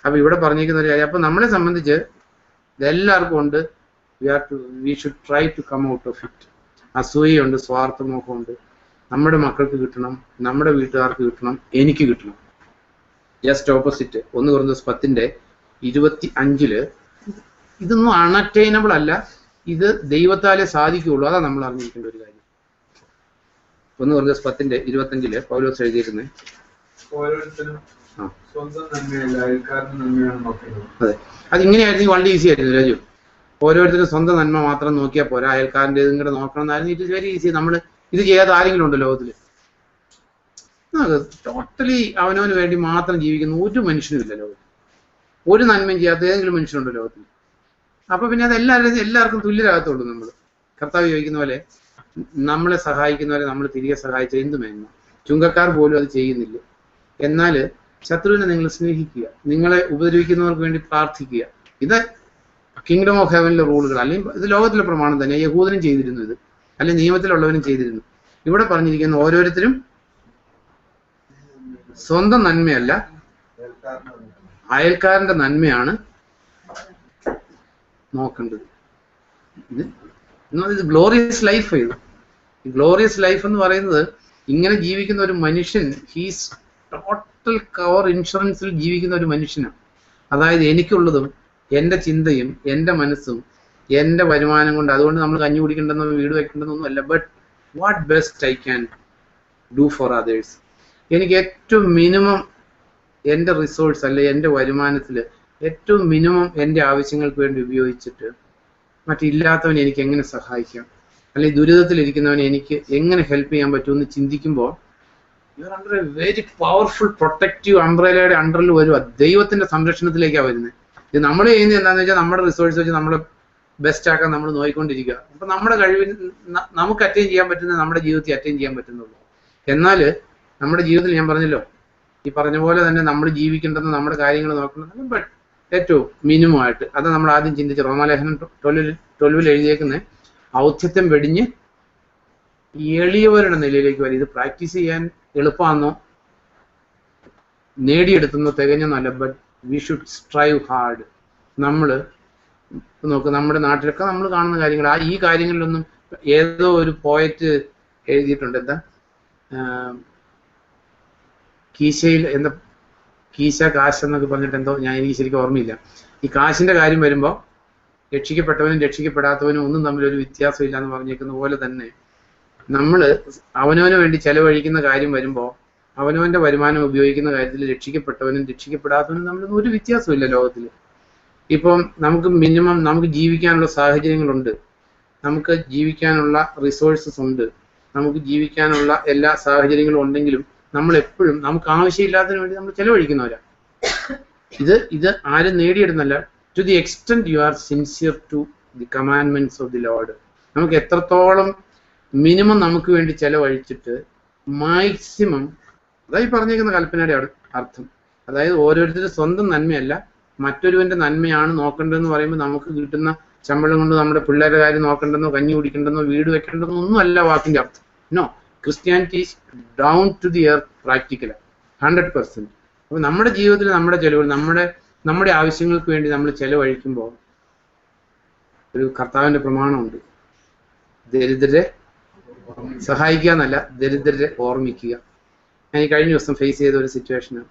അപ്പൊ ഇവിടെ പറഞ്ഞിരിക്കുന്ന ഒരു കാര്യം, അപ്പൊ നമ്മളെ സംബന്ധിച്ച് ഇതെല്ലാവർക്കും ഉണ്ട്. We should try to come out of it. അസൂയുണ്ട്, സ്വാർത്ഥമോഹമുണ്ട്. നമ്മുടെ മക്കൾക്ക് കിട്ടണം, നമ്മുടെ വീട്ടുകാർക്ക് കിട്ടണം, എനിക്ക് കിട്ടണം. ജസ്റ്റ് ഓപ്പോസിറ്റ് 1 Corinthians 10:25 ഇതൊന്നും അൺഅറ്റൈനബിൾ അല്ല, ഇത് ദൈവത്താലേ സാധിക്കുകയുള്ളൂ. അതാണ് നമ്മൾ അറിഞ്ഞിരിക്കേണ്ട ഒരു കാര്യം. 1 Corinthians 10:25 പൗലോസ് എഴുതിയിരുന്നേ, ഓരോരുത്തരും സ്വന്തം നന്മയല്ല അയൽക്കാരന്റെ നന്മയാണ് നോക്കുന്നത്. അതെ, അതിങ്ങനെയായിരുന്നു വളരെ ഈസി ആയിരുന്നു രാജു. ഓരോരുത്തരും സ്വന്തം നന്മ മാത്രം നോക്കിയാൽ പോരാ, അയൽക്കാരൻ്റെ ഇതും കൂടെ നോക്കണം എന്നായിരുന്നു. It is very easy. നമ്മൾ ഇത് ചെയ്യാതെ ആരെങ്കിലും ഉണ്ടോ ലോകത്തില്? ടോട്ടലി അവനവന് വേണ്ടി മാത്രം ജീവിക്കുന്ന ഒരു മനുഷ്യനും ഇല്ല ലോകത്തിൽ. ഒരു നന്മയും ചെയ്യാത്ത ഏതെങ്കിലും മനുഷ്യനുണ്ടോ ലോകത്തിൽ? അപ്പൊ പിന്നെ അത് എല്ലാവർക്കും തുല്യരാകത്തുള്ളൂ. നമ്മൾ കർത്താവ് ചോദിക്കുന്ന പോലെ നമ്മളെ സഹായിക്കുന്നവരെ നമ്മൾ തിരികെ സഹായിച്ച എന്ത് മേന്മ? ചുങ്കക്കാർ പോലും അത് ചെയ്യുന്നില്ല. എന്നാൽ ശത്രുവിനെ നിങ്ങൾ സ്നേഹിക്കുക, നിങ്ങളെ ഉപദ്രവിക്കുന്നവർക്ക് വേണ്ടി പ്രാർത്ഥിക്കുക. ഇത് കിങ്ഡം ഓഫ് ഹെവനിലെ റൂളുകൾ, അല്ലെങ്കിൽ ഇത് ലോകത്തിലെ പ്രമാണം തന്നെ. യഹൂദനും ചെയ്തിരുന്നു ഇത്, അല്ലെങ്കിൽ നിയമത്തിലുള്ളവനും ചെയ്തിരുന്നു. ഇവിടെ പറഞ്ഞിരിക്കുന്ന ഓരോരുത്തരും സ്വന്തം നന്മയല്ല അയൽക്കാരന്റെ നന്മയാണ് നോക്കേണ്ടത്. ഇത് ഗ്ലോറിയസ് ലൈഫ്. ഇത് ഗ്ലോറിയസ് ലൈഫ് എന്ന് പറയുന്നത് ഇങ്ങനെ ജീവിക്കുന്ന ഒരു മനുഷ്യൻ, ഹീസ് ടോട്ടൽ കവർ ഇൻഷുറൻസിൽ ജീവിക്കുന്ന ഒരു മനുഷ്യനാണ്. അതായത് എനിക്കുള്ളതും എൻ്റെ ചിന്തയും എൻ്റെ മനസ്സും എൻ്റെ വരുമാനം കൊണ്ട്, അതുകൊണ്ട് നമ്മൾ കഞ്ഞി കുടിക്കേണ്ടെന്നോ വീട് വെക്കേണ്ടെന്നൊന്നും അല്ല, but what best I can do for others. എനിക്ക് ഏറ്റവും മിനിമം എൻ്റെ റിസോഴ്സ് അല്ലെ എൻ്റെ വരുമാനത്തിൽ ഏറ്റവും മിനിമം എൻ്റെ ആവശ്യങ്ങൾക്ക് വേണ്ടി ഉപയോഗിച്ചിട്ട് മറ്റില്ലാത്തവനെ എനിക്ക് എങ്ങനെ സഹായിക്കാം, അല്ലെങ്കിൽ ദുരിതത്തിലിരിക്കുന്നവനെ എനിക്ക് എങ്ങനെ ഹെൽപ്പ് ചെയ്യാൻ പറ്റുമെന്ന് ചിന്തിക്കുമ്പോൾ you are under a very powerful protective അംബ്രലയുടെ അണ്ടറിൽ വരുക. ദൈവത്തിന്റെ സംരക്ഷണത്തിലേക്കാണ് വരുന്നത്. ഇത് നമ്മൾ ചെയ്യുന്നത് എന്താണെന്ന് വെച്ചാൽ നമ്മുടെ റിസോഴ്സ് വെച്ച് നമ്മളെ ബെസ്റ്റ് ആക്കാൻ നമ്മൾ നോക്കിക്കൊണ്ടിരിക്കുക. അപ്പൊ നമ്മുടെ കഴിവിന് നമുക്ക് അറ്റൈൻ ചെയ്യാൻ പറ്റുന്നത് നമ്മുടെ ജീവിതത്തിൽ അറ്റൈൻ ചെയ്യാൻ പറ്റുന്നുള്ളൂ. എന്നാൽ നമ്മുടെ ജീവിതത്തിൽ ഞാൻ പറഞ്ഞല്ലോ, ഈ പറഞ്ഞ പോലെ തന്നെ നമ്മൾ ജീവിക്കേണ്ടെന്ന് നമ്മുടെ കാര്യങ്ങൾ നോക്കണം, ബട്ട് ഏറ്റവും മിനിമം ആയിട്ട്. അത് നമ്മൾ ആദ്യം ചിന്തിച്ച് റോമാലേഖനം 12 എഴുതിയേക്കുന്ന ഔദ്ധ്യത്വം വെടിഞ്ഞ് എളിയവരുടെ നിലയിലേക്ക് വരും. ഇത് പ്രാക്ടീസ് ചെയ്യാൻ എളുപ്പമാണെന്നോ നേടിയെടുത്തുന്നോ തികഞ്ഞൊന്നല്ല, but we should strive hard. നമ്മൾ നോക്ക്, നമ്മുടെ നാട്ടിലൊക്കെ നമ്മൾ കാണുന്ന കാര്യങ്ങൾ, ഈ കാര്യങ്ങളിലൊന്നും ഏതോ ഒരു പോയറ്റ് എഴുതിയിട്ടുണ്ട്, എന്താ കീശയിൽ എന്താ കീശ കാശ് എന്നൊക്കെ പറഞ്ഞിട്ട് എന്തോ, എനിക്ക് ശരിക്കും ഓർമ്മയില്ല. ഈ കാശിന്റെ കാര്യം വരുമ്പോൾ രക്ഷിക്കപ്പെട്ടവനും രക്ഷിക്കപ്പെടാത്തവനും ഒന്നും തമ്മിലൊരു വ്യത്യാസമില്ല എന്ന് പറഞ്ഞേക്കുന്ന പോലെ തന്നെ നമ്മൾ അവനവന് വേണ്ടി ചെലവഴിക്കുന്ന കാര്യം വരുമ്പോൾ അവനവന്റെ വരുമാനം ഉപയോഗിക്കുന്ന കാര്യത്തിൽ രക്ഷിക്കപ്പെട്ടവനും രക്ഷിക്കപ്പെടാത്തവനും തമ്മിലൊന്നും ഒരു വ്യത്യാസമില്ല ലോകത്തിൽ. ഇപ്പം നമുക്ക് മിനിമം നമുക്ക് ജീവിക്കാനുള്ള സാഹചര്യങ്ങളുണ്ട്, നമുക്ക് ജീവിക്കാനുള്ള റിസോഴ്സസ് ഉണ്ട്, നമുക്ക് ജീവിക്കാനുള്ള എല്ലാ സാഹചര്യങ്ങളും ഉണ്ടെങ്കിലും നമ്മൾ എപ്പോഴും നമുക്ക് ആവശ്യമില്ലാത്തതിന് വേണ്ടി നമ്മൾ ചെലവഴിക്കുന്നവരാണ്. ഇത് ആരും നേടിയിടുന്നല്ല. To the extent you are sincere to the commandments of the lord. നമുക്ക് എത്രത്തോളം മിനിമം നമുക്ക് വേണ്ടി ചെലവഴിച്ചിട്ട് മാക്സിമം, അതായി പറഞ്ഞേക്കുന്ന കൽപ്പനയുടെ അർത്ഥം. അതായത് ഓരോരുത്തരും സ്വന്തം നന്മയല്ല മറ്റൊരുവന്റെ നന്മയാണ് നോക്കേണ്ടതെന്ന് പറയുമ്പോൾ നമുക്ക് കിട്ടുന്ന ശമ്പളം കൊണ്ട് നമ്മുടെ പിള്ളേരുടെ കാര്യം നോക്കേണ്ടെന്നോ കഞ്ഞി കുടിക്കേണ്ടെന്നോ വീട് വെക്കേണ്ടെന്നോ ഒന്നും അല്ല വാക്കിന്റെ അർത്ഥം. No, Christianity is down to the earth പ്രാക്ടിക്കലാണ് 100%. അപ്പോൾ നമ്മുടെ ജീവിതത്തിൽ നമ്മുടെ ചെലവുകൾ നമ്മുടെ ആവശ്യങ്ങൾക്ക് വേണ്ടി നമ്മൾ ചെലവഴിക്കുമ്പോൾ ഒരു കർത്താവിൻ്റെ പ്രമാണമുണ്ട്, ദരിദ്രരെ സഹായിക്കുക എന്നല്ല, ദരിദ്രരെ ഓർമ്മിക്കുക. ഞാൻ ഈ കഴിഞ്ഞ ദിവസം ഫേസ് ചെയ്ത ഒരു സിറ്റുവേഷന്,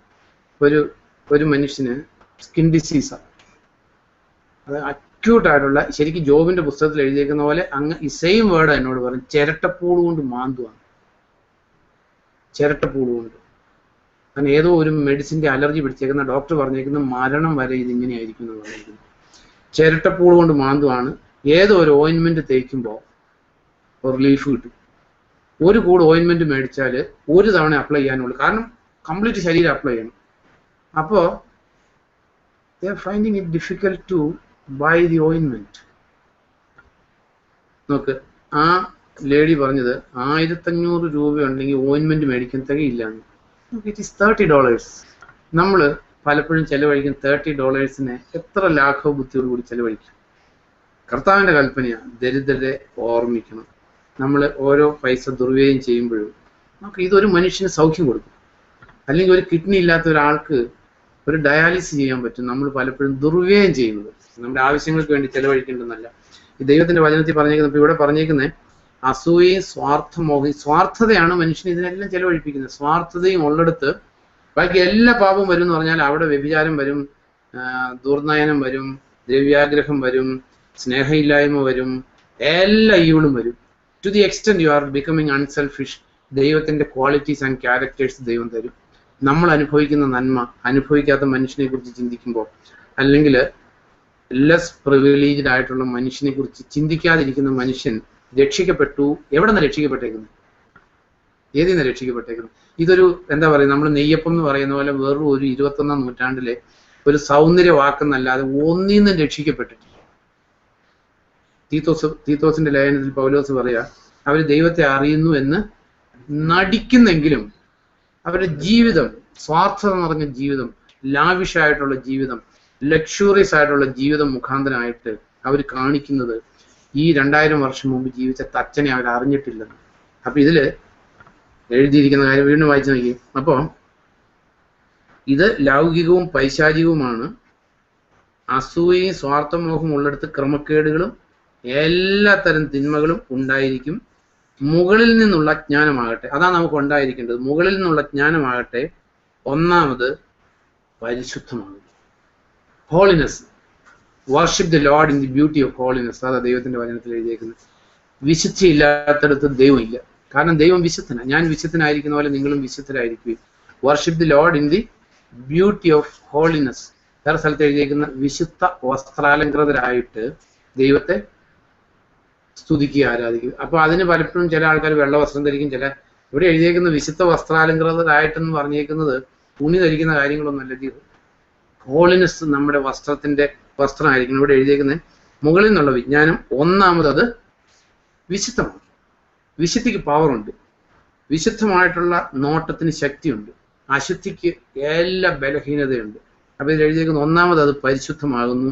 ഒരു മനുഷ്യന് സ്കിൻ ഡിസീസാണ്. അത് അക്യൂട്ടായിട്ടുള്ള, ശരിക്കും ജോബിന്റെ പുസ്തകത്തിൽ എഴുതിയേക്കുന്ന പോലെ അങ്ങ് ഈ സെയിം വേർഡ് എന്നോട് പറഞ്ഞു, ചിരട്ടപ്പൂട് കൊണ്ട് മാന്തുവാണ്. ചിരട്ടപ്പൂട് കൊണ്ട്. കാരണം ഏതോ ഒരു മെഡിസിൻ്റെ അലർജി പിടിച്ചേക്കുന്ന ഡോക്ടർ പറഞ്ഞേക്കുന്ന മരണം വരെ ഇതിങ്ങനെയായിരിക്കും എന്ന് പറഞ്ഞിരിക്കുന്നു. ചിരട്ടപ്പൂട് കൊണ്ട് മാന്തുവാണ്. ഏതോ ഒരു ഓയിൻമെന്റ് തേക്കുമ്പോൾ റിലീഫ് കിട്ടും. ഒരു കൂട് ഓയിൻമെന്റ് മേടിച്ചാൽ ഒരു തവണ അപ്ലൈ ചെയ്യാനുള്ളൂ, കാരണം കംപ്ലീറ്റ് ശരീരം അപ്ലൈ ചെയ്യണം. അപ്പോൾ they are finding it difficult to buy the ointment. നോക്ക്, ആ ലേഡി പറഞ്ഞത് 1500 രൂപ ഉണ്ടെങ്കിൽ ഓയിൻമെന്റ് മേടിക്കാൻ തികയില്ലാന്ന്. It is $30. നമ്മൾ പലപ്പോഴും ചെലവഴിക്കും $30 എത്ര ലാഘവ ബുദ്ധിയോടുകൂടി ചെലവഴിക്കും. കർത്താവിന്റെ കൽപ്പനയാണ്, ദരിദ്രരെ ഓർമ്മിക്കണം. നമ്മൾ ഓരോ പൈസ ദുർവ്യയം ചെയ്യുമ്പോഴും നമുക്ക് ഇതൊരു മനുഷ്യന് സൗഖ്യം കൊടുക്കും. അല്ലെങ്കിൽ ഒരു കിഡ്നി ഇല്ലാത്ത ഒരാൾക്ക് ഒരു ഡയാലിസിസ് ചെയ്യാൻ പറ്റും. നമ്മൾ പലപ്പോഴും ദുർവ്യയം ചെയ്യുന്നത് നമ്മുടെ ആവശ്യങ്ങൾക്ക് വേണ്ടി ചെലവഴിക്കേണ്ടെന്നല്ല. ഈ ദൈവത്തിന്റെ വചനത്തിൽ പറഞ്ഞേക്കുന്നത്, ഇവിടെ പറഞ്ഞേക്കുന്നത് അസൂയയും സ്വാർത്ഥമോഹയും, സ്വാർത്ഥതയാണ് മനുഷ്യനെ ഇതിനെല്ലാം ചെലവഴിപ്പിക്കുന്നത്. സ്വാർത്ഥതയും ഉള്ളിടത്ത് ബാക്കി എല്ലാ പാപവും വരും എന്ന് പറഞ്ഞാൽ അവിടെ വ്യഭിചാരം വരും, ദുർനയനം വരും, ദ്രവ്യാഗ്രഹം വരും, സ്നേഹമില്ലായ്മ വരും, എല്ലാ ഈവിളും വരും. To the extent you are becoming unselfish, ദൈവത്തിന്റെ ക്വാളിറ്റീസ് ആൻഡ് ക്യാരക്ടേഴ്സ് ദൈവം തരും. നമ്മൾ അനുഭവിക്കുന്ന നന്മ അനുഭവിക്കാത്ത മനുഷ്യനെ കുറിച്ച് ചിന്തിക്കുമ്പോൾ, അല്ലെങ്കിൽ ലെസ് പ്രിവിലേജ്ഡ് ആയിട്ടുള്ള മനുഷ്യനെ കുറിച്ച് ചിന്തിക്കാതിരിക്കുന്ന മനുഷ്യൻ രക്ഷിക്കപ്പെട്ടു. എവിടെ നിന്ന് രക്ഷിക്കപ്പെട്ടേക്കുന്നത്? ഏതിൽ നിന്ന് രക്ഷിക്കപ്പെട്ടേക്കുന്നത്? ഇതൊരു എന്താ പറയുക, നമ്മൾ നെയ്യപ്പം എന്ന് പറയുന്ന പോലെ വെറും ഒരു 21ാം നൂറ്റാണ്ടിലെ ഒരു സൗന്ദര്യ വാക്കെന്നല്ലാതെ ഒന്നിൽ നിന്നും രക്ഷിക്കപ്പെട്ടിട്ടില്ല. തീത്തോസിന്റെ ലേഖനത്തിൽ പൗലോസ് പറയാ, അവർ ദൈവത്തെ അറിയുന്നു എന്ന് നടിക്കുന്നെങ്കിലും അവരുടെ ജീവിതം, സ്വാർത്ഥത നിറഞ്ഞ ജീവിതം, ലാവിഷായിട്ടുള്ള ജീവിതം, ലക്ഷൂറിയസ് ആയിട്ടുള്ള ജീവിതം മുഖാന്തരമായിട്ട് അവർ കാണിക്കുന്നത് ഈ 2000 വർഷം മുമ്പ് ജീവിച്ച തച്ചനെ അവർ അറിഞ്ഞിട്ടില്ലെന്ന്. അപ്പൊ ഇതില് എഴുതിയിരിക്കുന്ന കാര്യം വീണ്ടും വായിച്ചു നോക്കി. അപ്പോൾ ഇത് ലൗകികവും പൈശാചികവുമാണ്. അസൂയയും സ്വാർത്ഥമോഹവും ഉള്ളിടത്ത് ക്രമക്കേടുകളും എല്ലാ തരം തിന്മകളും ഉണ്ടായിരിക്കും. മുകളിൽ നിന്നുള്ള ജ്ഞാനമാകട്ടെ, അതാണ് നമുക്ക് ഉണ്ടായിരിക്കേണ്ടത്. മുകളിൽ നിന്നുള്ള ജ്ഞാനമാകട്ടെ ഒന്നാമത് പരിശുദ്ധമാകും. Holiness, worship the lord in the beauty of holiness. അതാ ദൈവത്തിന്റെ വചനത്തിൽ എഴുതിയേക്കുന്നത്. വിശുദ്ധിയില്ലാത്തടത്ത് ദൈവം ഇല്ല. കാരണം ദൈവം വിശുദ്ധനാണ്. ഞാൻ വിശുദ്ധനായിരിക്കുന്ന പോലെ നിങ്ങളും വിശുദ്ധരായിരിക്കും. Worship the lord in the beauty of holiness. വേറെ സ്ഥലത്ത് എഴുതിയേക്കുന്ന വിശുദ്ധ വസ്ത്രാലങ്കൃതരായിട്ട് ദൈവത്തെ സ്തുതിക്കുക, ആരാധിക്കുക. അപ്പൊ അതിന് പലപ്പോഴും ചില ആൾക്കാർ വെള്ള വസ്ത്രം ധരിക്കും. ഇവിടെ എഴുതിയേക്കുന്ന വിശുദ്ധ വസ്ത്രാലങ്കൃതരായിട്ടെന്ന് പറഞ്ഞേക്കുന്നത് തുണി ധരിക്കുന്ന കാര്യങ്ങളൊന്നുമല്ല. ഇത് ഹോളിനെസ് നമ്മുടെ വസ്ത്രമായിരിക്കണം. ഇവിടെ എഴുതിയേക്കുന്നത് മുകളിൽ നിന്നുള്ള വിജ്ഞാനം. ഒന്നാമത് അത് വിശുദ്ധമാണ്. വിശുദ്ധിക്ക് പവറുണ്ട്. വിശുദ്ധമായിട്ടുള്ള നോട്ടത്തിന് ശക്തിയുണ്ട്. അശുദ്ധിക്ക് എല്ലാ ബലഹീനതയുണ്ട്. അപ്പൊ ഇതിൽ എഴുതിയേക്കുന്ന ഒന്നാമത് അത് പരിശുദ്ധമാകുന്നു.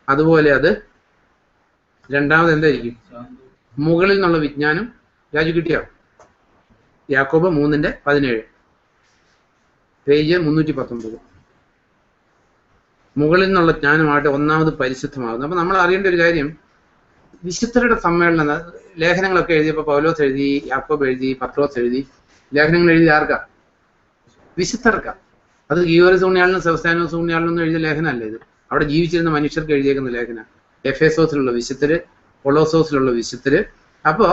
അതുപോലെ അത് രണ്ടാമത് എന്തായിരിക്കും? മുകളിൽ നിന്നുള്ള വിജ്ഞാനം. രാജു കിട്ടിയോ? യാക്കോബ് 3:17, പേജ് 319. മുകളിൽ നിന്നുള്ള ജ്ഞാനമാകട്ടെ ഒന്നാമത് പരിശുദ്ധമാകുന്നു. അപ്പൊ നമ്മൾ അറിയേണ്ട ഒരു കാര്യം, വിശുദ്ധരുടെ സമ്മേളനം, ലേഖനങ്ങളൊക്കെ എഴുതിയപ്പോൾ പൗലോസ് എഴുതി, യാക്കോബ് എഴുതി, പത്രോസ് എഴുതി. ലേഖനങ്ങൾ എഴുതി ആർക്കാ? വിശുദ്ധർക്കാ. അത് ഗീയോറിസ് ഉണ്ണിയാളിനും സെബസ്ത്യാനോസ് ഉണ്ണിയാളിനും എഴുതിയ ലേഖനമല്ല ഇത്. അവിടെ ജീവിച്ചിരുന്ന മനുഷ്യർക്ക് എഴുതിയേക്കുന്ന ലേഖന. എഫേസോസിലുള്ള വിശുദ്ധര്, കൊളോസോസിലുള്ള വിശുദ്ധര്. അപ്പോ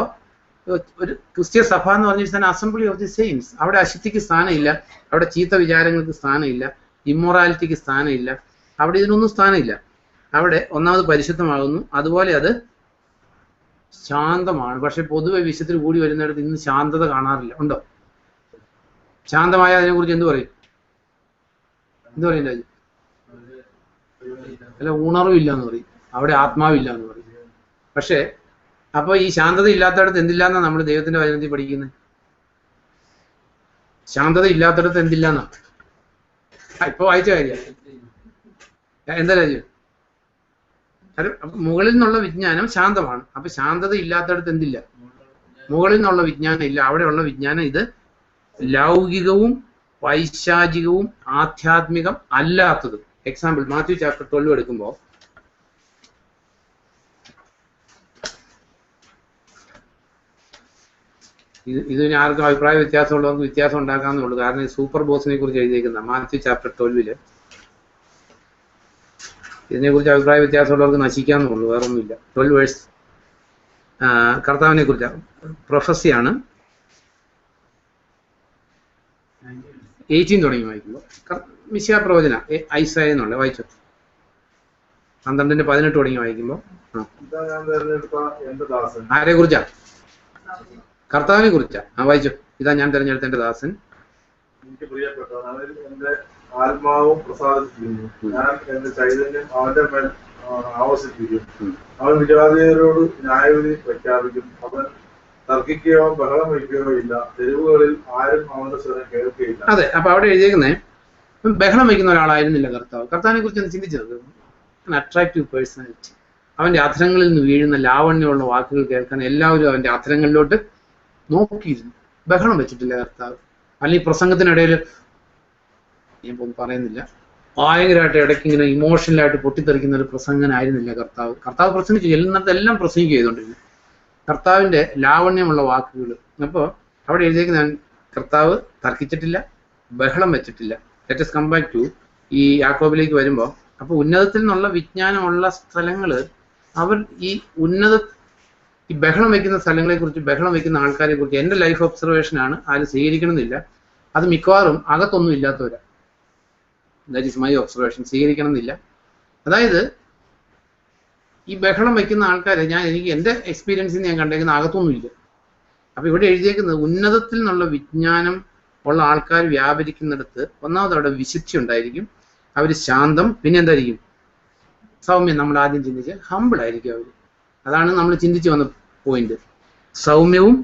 ഒരു ക്രിസ്ത്യ സഭ എന്ന് പറഞ്ഞാൽ അസംബ്ലി ഓഫ് ദി സെയിൻസ്. അവിടെ അശുദ്ധിക്ക് സ്ഥാനമില്ല, അവിടെ ചീത്ത വിചാരങ്ങൾക്ക് സ്ഥാനമില്ല, ഇമ്മൊറാലിറ്റിക്ക് സ്ഥാനമില്ല, അവിടെ ഇതിനൊന്നും സ്ഥാനമില്ല. അവിടെ ഒന്നാമത് പരിശുദ്ധമാകുന്നു. അതുപോലെ അത് ശാന്തമാണ്. പക്ഷെ പൊതുവെ വിശുദ്ധർ കൂടി വരുന്നിടത്ത് ഇന്ന് ശാന്തത കാണാറില്ല. ഉണ്ടോ? ശാന്തമായ അതിനെ കുറിച്ച് എന്ത് പറയും? രാജു? അല്ല, ഉണർവില്ല എന്ന് പറയും. അവിടെ ആത്മാവില്ല എന്ന് പറയും. പക്ഷെ അപ്പൊ ഈ ശാന്തത ഇല്ലാത്തടത്ത് എന്തില്ലാന്നാ നമ്മൾ ദൈവത്തിന്റെ വചനത്തിൽ പഠിക്കുന്നത്? ശാന്തത ഇല്ലാത്തടത്ത് എന്തില്ലാന്നാ ഇപ്പൊ വായിച്ച കാര്യം. എന്താ രാജ്യം? മുകളിൽ നിന്നുള്ള വിജ്ഞാനം ശാന്തമാണ്. അപ്പൊ ശാന്തത ഇല്ലാത്തടത്ത് എന്തില്ല? മുകളിൽ നിന്നുള്ള വിജ്ഞാനം ഇല്ല, അവിടെയുള്ള വിജ്ഞാനം ഇത് ലൗകികവും പൈശാചികവും ആധ്യാത്മികം അല്ലാത്തതും. എക്സാമ്പിൾ മാത്യു ചാപ്റ്റർ 12 എടുക്കുമ്പോൾ ഇതിന് ആർക്കും അഭിപ്രായ വ്യത്യാസമുള്ളവർക്ക് വ്യത്യാസം ഉണ്ടാക്കാന്നേ ഉള്ളൂ. കാരണം ഈ സൂപ്പർ ബോസിനെ കുറിച്ച് എഴുതിയിരിക്കുന്ന മാത്യു ചാപ്റ്റർ 12 ഇതിനെക്കുറിച്ച് അഭിപ്രായ വ്യത്യാസമുള്ളവർക്ക് നശിക്കാന്നുള്ളൂ, വേറെ ഒന്നുമില്ല. 12 വേഴ്സ് കർത്താവിനെ കുറിച്ച് പ്രൊഫസിയാണ്. 18 തുടങ്ങി വായിക്കുമ്പോൾ മിശിഹാ പ്രവചന ഐസായ എന്നുള്ള വായിച്ചു. 12:18 തുടങ്ങി വായിക്കുമ്പോൾ ആരെ കുറിച്ചാ? കർത്താവിനെ കുറിച്ചാ. വായിച്ചു. ഇതാ ഞാൻ തെരഞ്ഞെടുത്ത എന്റെ ദാസൻ, എനിക്ക് പ്രിയപ്പെട്ടവൻ, അവനിൽ എന്റെ ആത്മാവും പ്രസാദിപ്പിക്കുന്നു. ഞാൻ എന്റെ ചൈതന്യം അവന്റെ മേൽ ആവസിപ്പിക്കും. അവൻ വിജാതീയരോട് ന്യായവിധി പ്രഖ്യാപിക്കും. അവൻ തർക്കിക്കുകയോ ബഹളം വയ്ക്കുകയോ ഇല്ല. തെരുവുകളിൽ ആരും അവന്റെ സ്വരം കേൾക്കുകയില്ല. അതെ, അപ്പൊ അവിടെ എഴുതിയേക്കുന്നേ ബഹളം വയ്ക്കുന്ന ഒരാളായിരുന്നില്ല കർത്താവ്. കർത്താവിനെ കുറിച്ച് ഒന്ന് ചിന്തിച്ചത്, അട്രാക്റ്റീവ് പേഴ്സണാലിറ്റി. അവന്റെ അധരങ്ങളിൽ നിന്ന് വീഴുന്ന ലാവണ്യമുള്ള വാക്കുകൾ കേൾക്കാൻ എല്ലാവരും അവന്റെ അധരങ്ങളിലോട്ട് നോക്കിയിരുന്നു. ബഹളം വെച്ചിട്ടില്ല കർത്താവ്. അല്ലെങ്കിൽ പ്രസംഗത്തിനിടയിൽ ഞാൻ പറയുന്നില്ല, ഭയങ്കരമായിട്ട് ഇടയ്ക്ക് ഇങ്ങനെ ഇമോഷണലായിട്ട് പൊട്ടിത്തെറിക്കുന്ന ഒരു പ്രസംഗനായിരുന്നില്ല കർത്താവ്. കർത്താവ് പ്രസംഗിച്ചു, എല്ലാം പ്രസംഗിക്കുക ചെയ്തുകൊണ്ടിരുന്നു. കർത്താവിന്റെ ലാവണ്യമുള്ള വാക്കുകൾ. അപ്പോൾ അവിടെ എഴുതിയേക്കുന്ന കർത്താവ് തർക്കിച്ചിട്ടില്ല, ബഹളം വെച്ചിട്ടില്ല. Let us come back to ഈ യാക്കോബിലേക്ക് വരുമ്പോൾ, അപ്പോൾ ഉന്നതത്തിൽ നിന്നുള്ള വിജ്ഞാനമുള്ള സ്ഥലങ്ങൾ അവർ ഈ ബഹളം വയ്ക്കുന്ന സ്ഥലങ്ങളെ കുറിച്ച്, ബഹളം വയ്ക്കുന്ന ആൾക്കാരെ കുറിച്ച് എൻ്റെ ലൈഫ് ഒബ്സർവേഷൻ ആണ്, ആരും സ്വീകരിക്കണമെന്നില്ല. അത് മിക്കവാറും അകത്തൊന്നും ഇല്ലാത്തവരാ. That is my observation. സ്വീകരിക്കണമെന്നില്ല. അതായത് ഈ ബഹളം വയ്ക്കുന്ന ആൾക്കാരെ എനിക്ക് എൻ്റെ എക്സ്പീരിയൻസിൽ ഞാൻ കണ്ടേക്കുന്ന അകത്തൊന്നുമില്ല. അപ്പൊ ഇവിടെ എഴുതിയേക്കുന്നത് ഉന്നതത്തിൽ നിന്നുള്ള വിജ്ഞാനം ഉള്ള ആൾക്കാർ വ്യാപരിക്കുന്നിടത്ത് ഒന്നാമത് അവിടെ വിശുദ്ധി ഉണ്ടായിരിക്കും. അവർ ശാന്തം, പിന്നെ എന്തായിരിക്കും? സൗമ്യം. നമ്മൾ ആദ്യം ചിന്തിച്ച് ഹമ്പിൾ ആയിരിക്കും അവർ. അതാണ് നമ്മൾ ചിന്തിച്ച് വന്ന പോയിന്റ്. സൗമ്യവും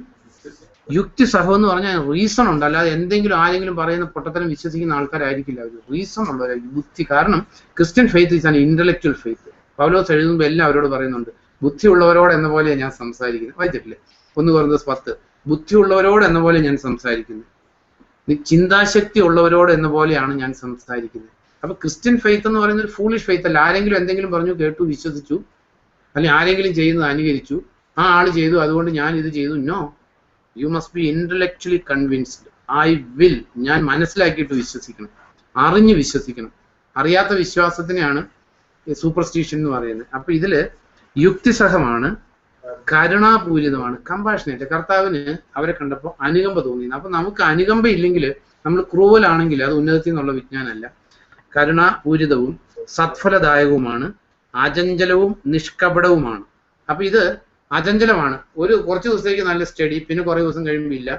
യുക്തിസഹം എന്ന് പറഞ്ഞാൽ റീസൺ ഉണ്ട്, അല്ലാതെ എന്തെങ്കിലും ആരെങ്കിലും പറയുന്ന പൊട്ടത്തരം വിശ്വസിക്കുന്ന ആൾക്കാരായിരിക്കില്ല അവർ. റീസൺ ഉള്ളവരായിരിക്കും, ബുദ്ധി. കാരണം Christian faith is an intellectual faith. പൗലോസ് എഴുതുമ്പോൾ എല്ലാം അവരോട് പറയുന്നുണ്ട്, ബുദ്ധിയുള്ളവരോട് എന്ന പോലെ ഞാൻ സംസാരിക്കുന്നത്. വായിച്ചിട്ടില്ലേ 1 കൊരിന്ത്യർ 10? ബുദ്ധിയുള്ളവരോട് എന്ന പോലെ ഞാൻ സംസാരിക്കുന്നു, ചിന്താശക്തി ഉള്ളവരോട് എന്ന പോലെയാണ് ഞാൻ സംസാരിക്കുന്നത്. അപ്പൊ ക്രിസ്ത്യൻ ഫെയ്ത്ത് എന്ന് പറയുന്നത് ഒരു ഫൂളിഷ് ഫെയ്ത്ത് അല്ല. ആരെങ്കിലും എന്തെങ്കിലും പറഞ്ഞു കേട്ടു വിശ്വസിച്ചു, അല്ലെങ്കിൽ ആരെങ്കിലും ചെയ്യുന്നത് അനുകരിച്ചു, ആ ആള് ചെയ്തു അതുകൊണ്ട് ഞാൻ ഇത് ചെയ്തു. No, you must be intellectually convinced. I will, ഞാൻ മനസ്സിലാക്കിയിട്ട് വിശ്വസിക്കണം, അറിഞ്ഞ് വിശ്വസിക്കണം. അറിയാത്ത വിശ്വാസത്തിനെയാണ് സൂപ്പർസ്റ്റിഷൻ എന്ന് പറയുന്നത്. അപ്പൊ ഇതില് യുക്തിസഹമാണ്, കരുണാപൂരിതമാണ്, കമ്പാഷനേറ്റ്. കർത്താവിന് അവരെ കണ്ടപ്പോൾ അനുകമ്പ തോന്നി. അപ്പൊ നമുക്ക് അനുകമ്പ ഇല്ലെങ്കിൽ, നമ്മൾ ക്രൂവലാണെങ്കിൽ അത് ഉന്നതത്തിൽ നിന്നുള്ള വിജ്ഞാനമല്ല. കരുണാപൂരിതവും സത്ഫലദായകവുമാണ്, അചഞ്ചലവും നിഷ്കപടവുമാണ്. അപ്പൊ ഇത് അചഞ്ചലമാണ്. കുറച്ച് ദിവസത്തേക്ക് നല്ല സ്റ്റഡി, പിന്നെ കുറെ ദിവസം കഴിയുമ്പോൾ ഇല്ല,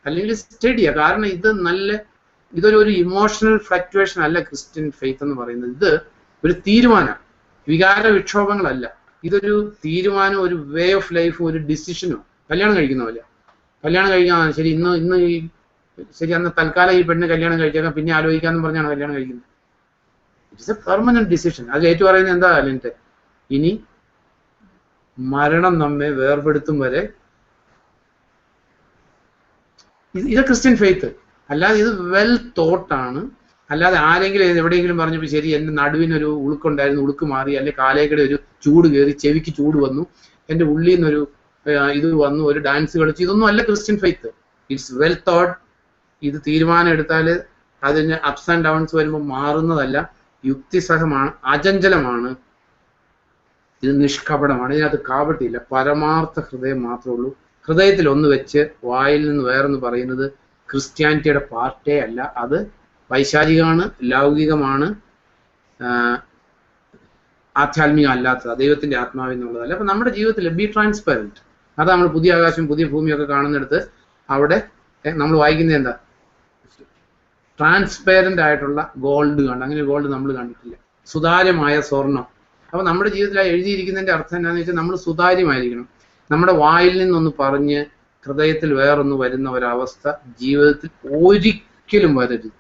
അല്ലെങ്കിൽ സ്റ്റഡിയാ. കാരണം ഇതൊരു ഇമോഷണൽ ഫ്ലക്ച്വേഷൻ അല്ല ക്രിസ്ത്യൻ ഫെയ്ത്ത് എന്ന് പറയുന്നത്. ഇത് ഒരു തീരുമാനം, വികാര വിക്ഷോഭങ്ങളല്ല. ഇതൊരു തീരുമാനം, ഒരു വേ ഓഫ് ലൈഫ്, ഒരു ഡിസിഷനും. കല്യാണം കഴിക്കുന്ന പോലെ. കല്യാണം കഴിക്കാൻ ശരി, ശരി അന്ന് തൽക്കാലം ഈ പെണ്ണ് കല്യാണം കഴിച്ചേക്കാം, പിന്നെ ആലോചിക്കാന്ന് പറഞ്ഞാണ് കല്യാണം കഴിക്കുന്നത്. It's A permanent decision. അത് ഏറ്റു പറയുന്നത് എന്താ? അല്ലെങ്കിൽ ഇനി മരണം നമ്മെ വേർപെടുത്തും വരെ. ഇത് ക്രിസ്ത്യൻ ഫെയ്ത്ത്. അല്ലാതെ ഇത് വെൽ തോട്ടാണ്. അല്ലാതെ ആരെങ്കിലും എവിടെയെങ്കിലും പറഞ്ഞപ്പോൾ ശരി എൻ്റെ നടുവിനൊരു ഉളുക്കുണ്ടായിരുന്നു, ഉളുക്ക് മാറി, അല്ലെങ്കിൽ കാലേക്കടെ ഒരു ചൂട് കയറി, ചെവിക്ക് ചൂട് വന്നു, എൻ്റെ ഉള്ളിൽ നിന്നൊരു ഇത് വന്നു, ഒരു ഡാൻസ് കളിച്ചു. ഇതൊന്നും അല്ല Christian faith. It's well thought. ഇത് തീരുമാനം എടുത്താൽ അതിന് അപ്സ് ആൻഡ് ഡൗൺസ് വരുമ്പോൾ മാറുന്നതല്ല. യുക്തിസഹമാണ്, അചഞ്ചലമാണ്, ഇത് നിഷ്കപടമാണ്. ഇതിനകത്ത് കാപട്യമില്ല, പരമാർത്ഥ ഹൃദയം മാത്രമേ ഉള്ളൂ. ഹൃദയത്തിൽ ഒന്ന് വെച്ച് വായിൽ നിന്ന് വേറൊന്ന് പറയുന്നത് ക്രിസ്ത്യാനിറ്റിയുടെ പാർട്ടേ അല്ല. അത് പൈശാചികമാണ്, ലൗകികമാണ്, ആധ്യാത്മികം അല്ലാത്തത്, ദൈവത്തിന്റെ ആത്മാവിൽ നിന്നുള്ളതല്ല. അപ്പൊ നമ്മുടെ ജീവിതത്തിൽ ബി ട്രാൻസ്പെറന്റ്. അതാ നമ്മൾ പുതിയ ആകാശം പുതിയ ഭൂമിയൊക്കെ കാണുന്നിടത്ത് അവിടെ നമ്മൾ വായിക്കുന്നത് എന്താ? ട്രാൻസ്പെറന്റ് ആയിട്ടുള്ള ഗോൾഡ് കണ്ട്. അങ്ങനെ ഗോൾഡ് നമ്മൾ കണ്ടിട്ടില്ല. സുതാര്യമായ സ്വർണം. അപ്പൊ നമ്മുടെ ജീവിതത്തിൽ എഴുതിയിരിക്കുന്നതിന്റെ അർത്ഥം എന്താണെന്ന് വെച്ചാൽ നമ്മൾ സുതാര്യമായിരിക്കണം. നമ്മുടെ വായിൽ നിന്നൊന്ന് പറഞ്ഞ് ഹൃദയത്തിൽ വേറൊന്ന് വരുന്ന ഒരവസ്ഥ ജീവിതത്തിൽ ഒരിക്കലും വരരുത്.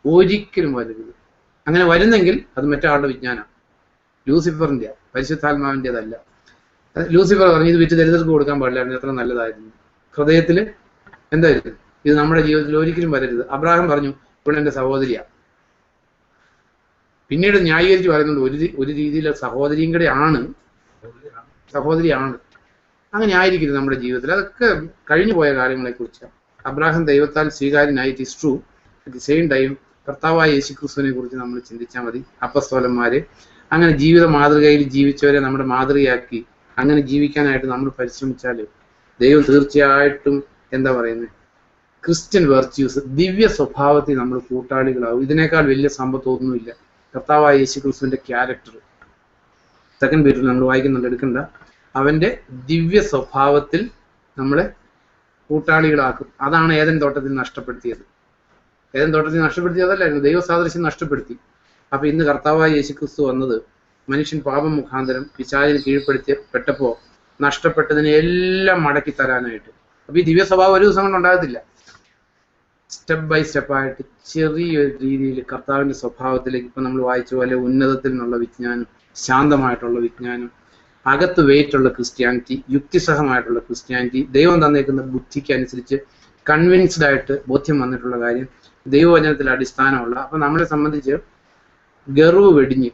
ഒരിക്കലും വരരുത്. അങ്ങനെ വരുന്നെങ്കിൽ അത് മറ്റൊരാളുടെ വിജ്ഞാനം, ലൂസിഫറിന്റെ, പരിശുദ്ധാത്മാവിൻ്റെതല്ല. ലൂസിഫർ പറഞ്ഞു ഇത് വിറ്റ് ദരിദ്രർക്ക് കൊടുക്കാൻ പാടില്ലായിരുന്നു, എത്ര നല്ലതായിരുന്നു. ഹൃദയത്തിൽ എന്തായിരുന്നു? ഇത് നമ്മുടെ ജീവിതത്തിൽ ഒരിക്കലും വരരുത്. അബ്രാഹാം പറഞ്ഞു, ഇവിടെ എൻ്റെ സഹോദരിയാണ്. പിന്നീട് ന്യായീകരിച്ച് പറയുന്നുണ്ട്, ഒരു രീതിയിൽ സഹോദരിയും കൂടെ ആണ്, സഹോദരിയാണ്. അങ്ങനെ ആയിരിക്കരുത് നമ്മുടെ ജീവിതത്തിൽ. അതൊക്കെ കഴിഞ്ഞു പോയ കാര്യങ്ങളെക്കുറിച്ചാണ്. അബ്രാഹാം ദൈവത്താൽ സ്വീകാര്യനായി, it is true. At the same time കർത്താവായ യേശുക്രിസ്തുവിനെ കുറിച്ച് നമ്മൾ ചിന്തിച്ചാൽ മതി. അപ്പസ്തോലന്മാര് അങ്ങനെ ജീവിത മാതൃകയിൽ ജീവിച്ചവരെ നമ്മുടെ മാതൃകയാക്കി അങ്ങനെ ജീവിക്കാനായിട്ട് നമ്മൾ പരിശ്രമിച്ചാൽ ദൈവം തീർച്ചയായിട്ടും എന്താ പറയുന്നത്, ക്രിസ്ത്യൻ വെർച്യൂസ്, ദിവ്യ സ്വഭാവത്തിൽ നമ്മൾ കൂട്ടാളികളാവും. ഇതിനേക്കാൾ വലിയ സമ്പത്തൊന്നുമില്ല. കർത്താവായ യേശുക്രിസ്തുവിന്റെ ക്യാരക്ടർ 2 പീറ്ററിൽ നമ്മൾ വായിക്കുന്നുണ്ട്, എടുക്കണ്ട. അവന്റെ ദിവ്യ സ്വഭാവത്തിൽ നമ്മളെ കൂട്ടാളികളാക്കും. അതാണ് ഏദൻ തോട്ടത്തിൽ നഷ്ടപ്പെടുത്തിയത്. ഏദൻ തോട്ടത്തിൽ നഷ്ടപ്പെടുത്തിയതല്ലായിരുന്നു, ദൈവസാദൃശ്യം നഷ്ടപ്പെടുത്തി. അപ്പൊ ഇന്ന് കർത്താവായ യേശുക്രിസ്തു വന്നത് മനുഷ്യൻ പാപം മുഖാന്തരം പിശാചിന് കീഴ്പ്പെടുത്തിയപ്പെട്ടപ്പോ നഷ്ടപ്പെട്ടതിനെ എല്ലാം മടക്കി തരാനായിട്ട്. അപ്പൊ ഈ ദിവ്യ സ്വഭാവം ഒരു ദിവസം കൊണ്ട് ഉണ്ടാകത്തില്ല. സ്റ്റെപ്പ് ബൈ സ്റ്റെപ്പായിട്ട് ചെറിയൊരു രീതിയിൽ കർത്താവിന്റെ സ്വഭാവത്തിലേക്ക്, ഇപ്പൊ നമ്മൾ വായിച്ച പോലെ ഉന്നതത്തിൽ നിന്നുള്ള വിജ്ഞാനം, ശാന്തമായിട്ടുള്ള വിജ്ഞാനം, അകത്ത് വെയിറ്റുള്ള ക്രിസ്ത്യാനിറ്റി, യുക്തിസഹമായിട്ടുള്ള ക്രിസ്ത്യാനിറ്റി, ദൈവം തന്നേക്കുന്ന ബുദ്ധിക്ക് അനുസരിച്ച് കൺവിൻസ്ഡ് ആയിട്ട് ബോധ്യം വന്നിട്ടുള്ള കാര്യം, ദൈവവചനത്തിൽ അടിസ്ഥാനമുള്ള. അപ്പൊ നമ്മളെ സംബന്ധിച്ച് ഗർവ് വെടിഞ്ഞ്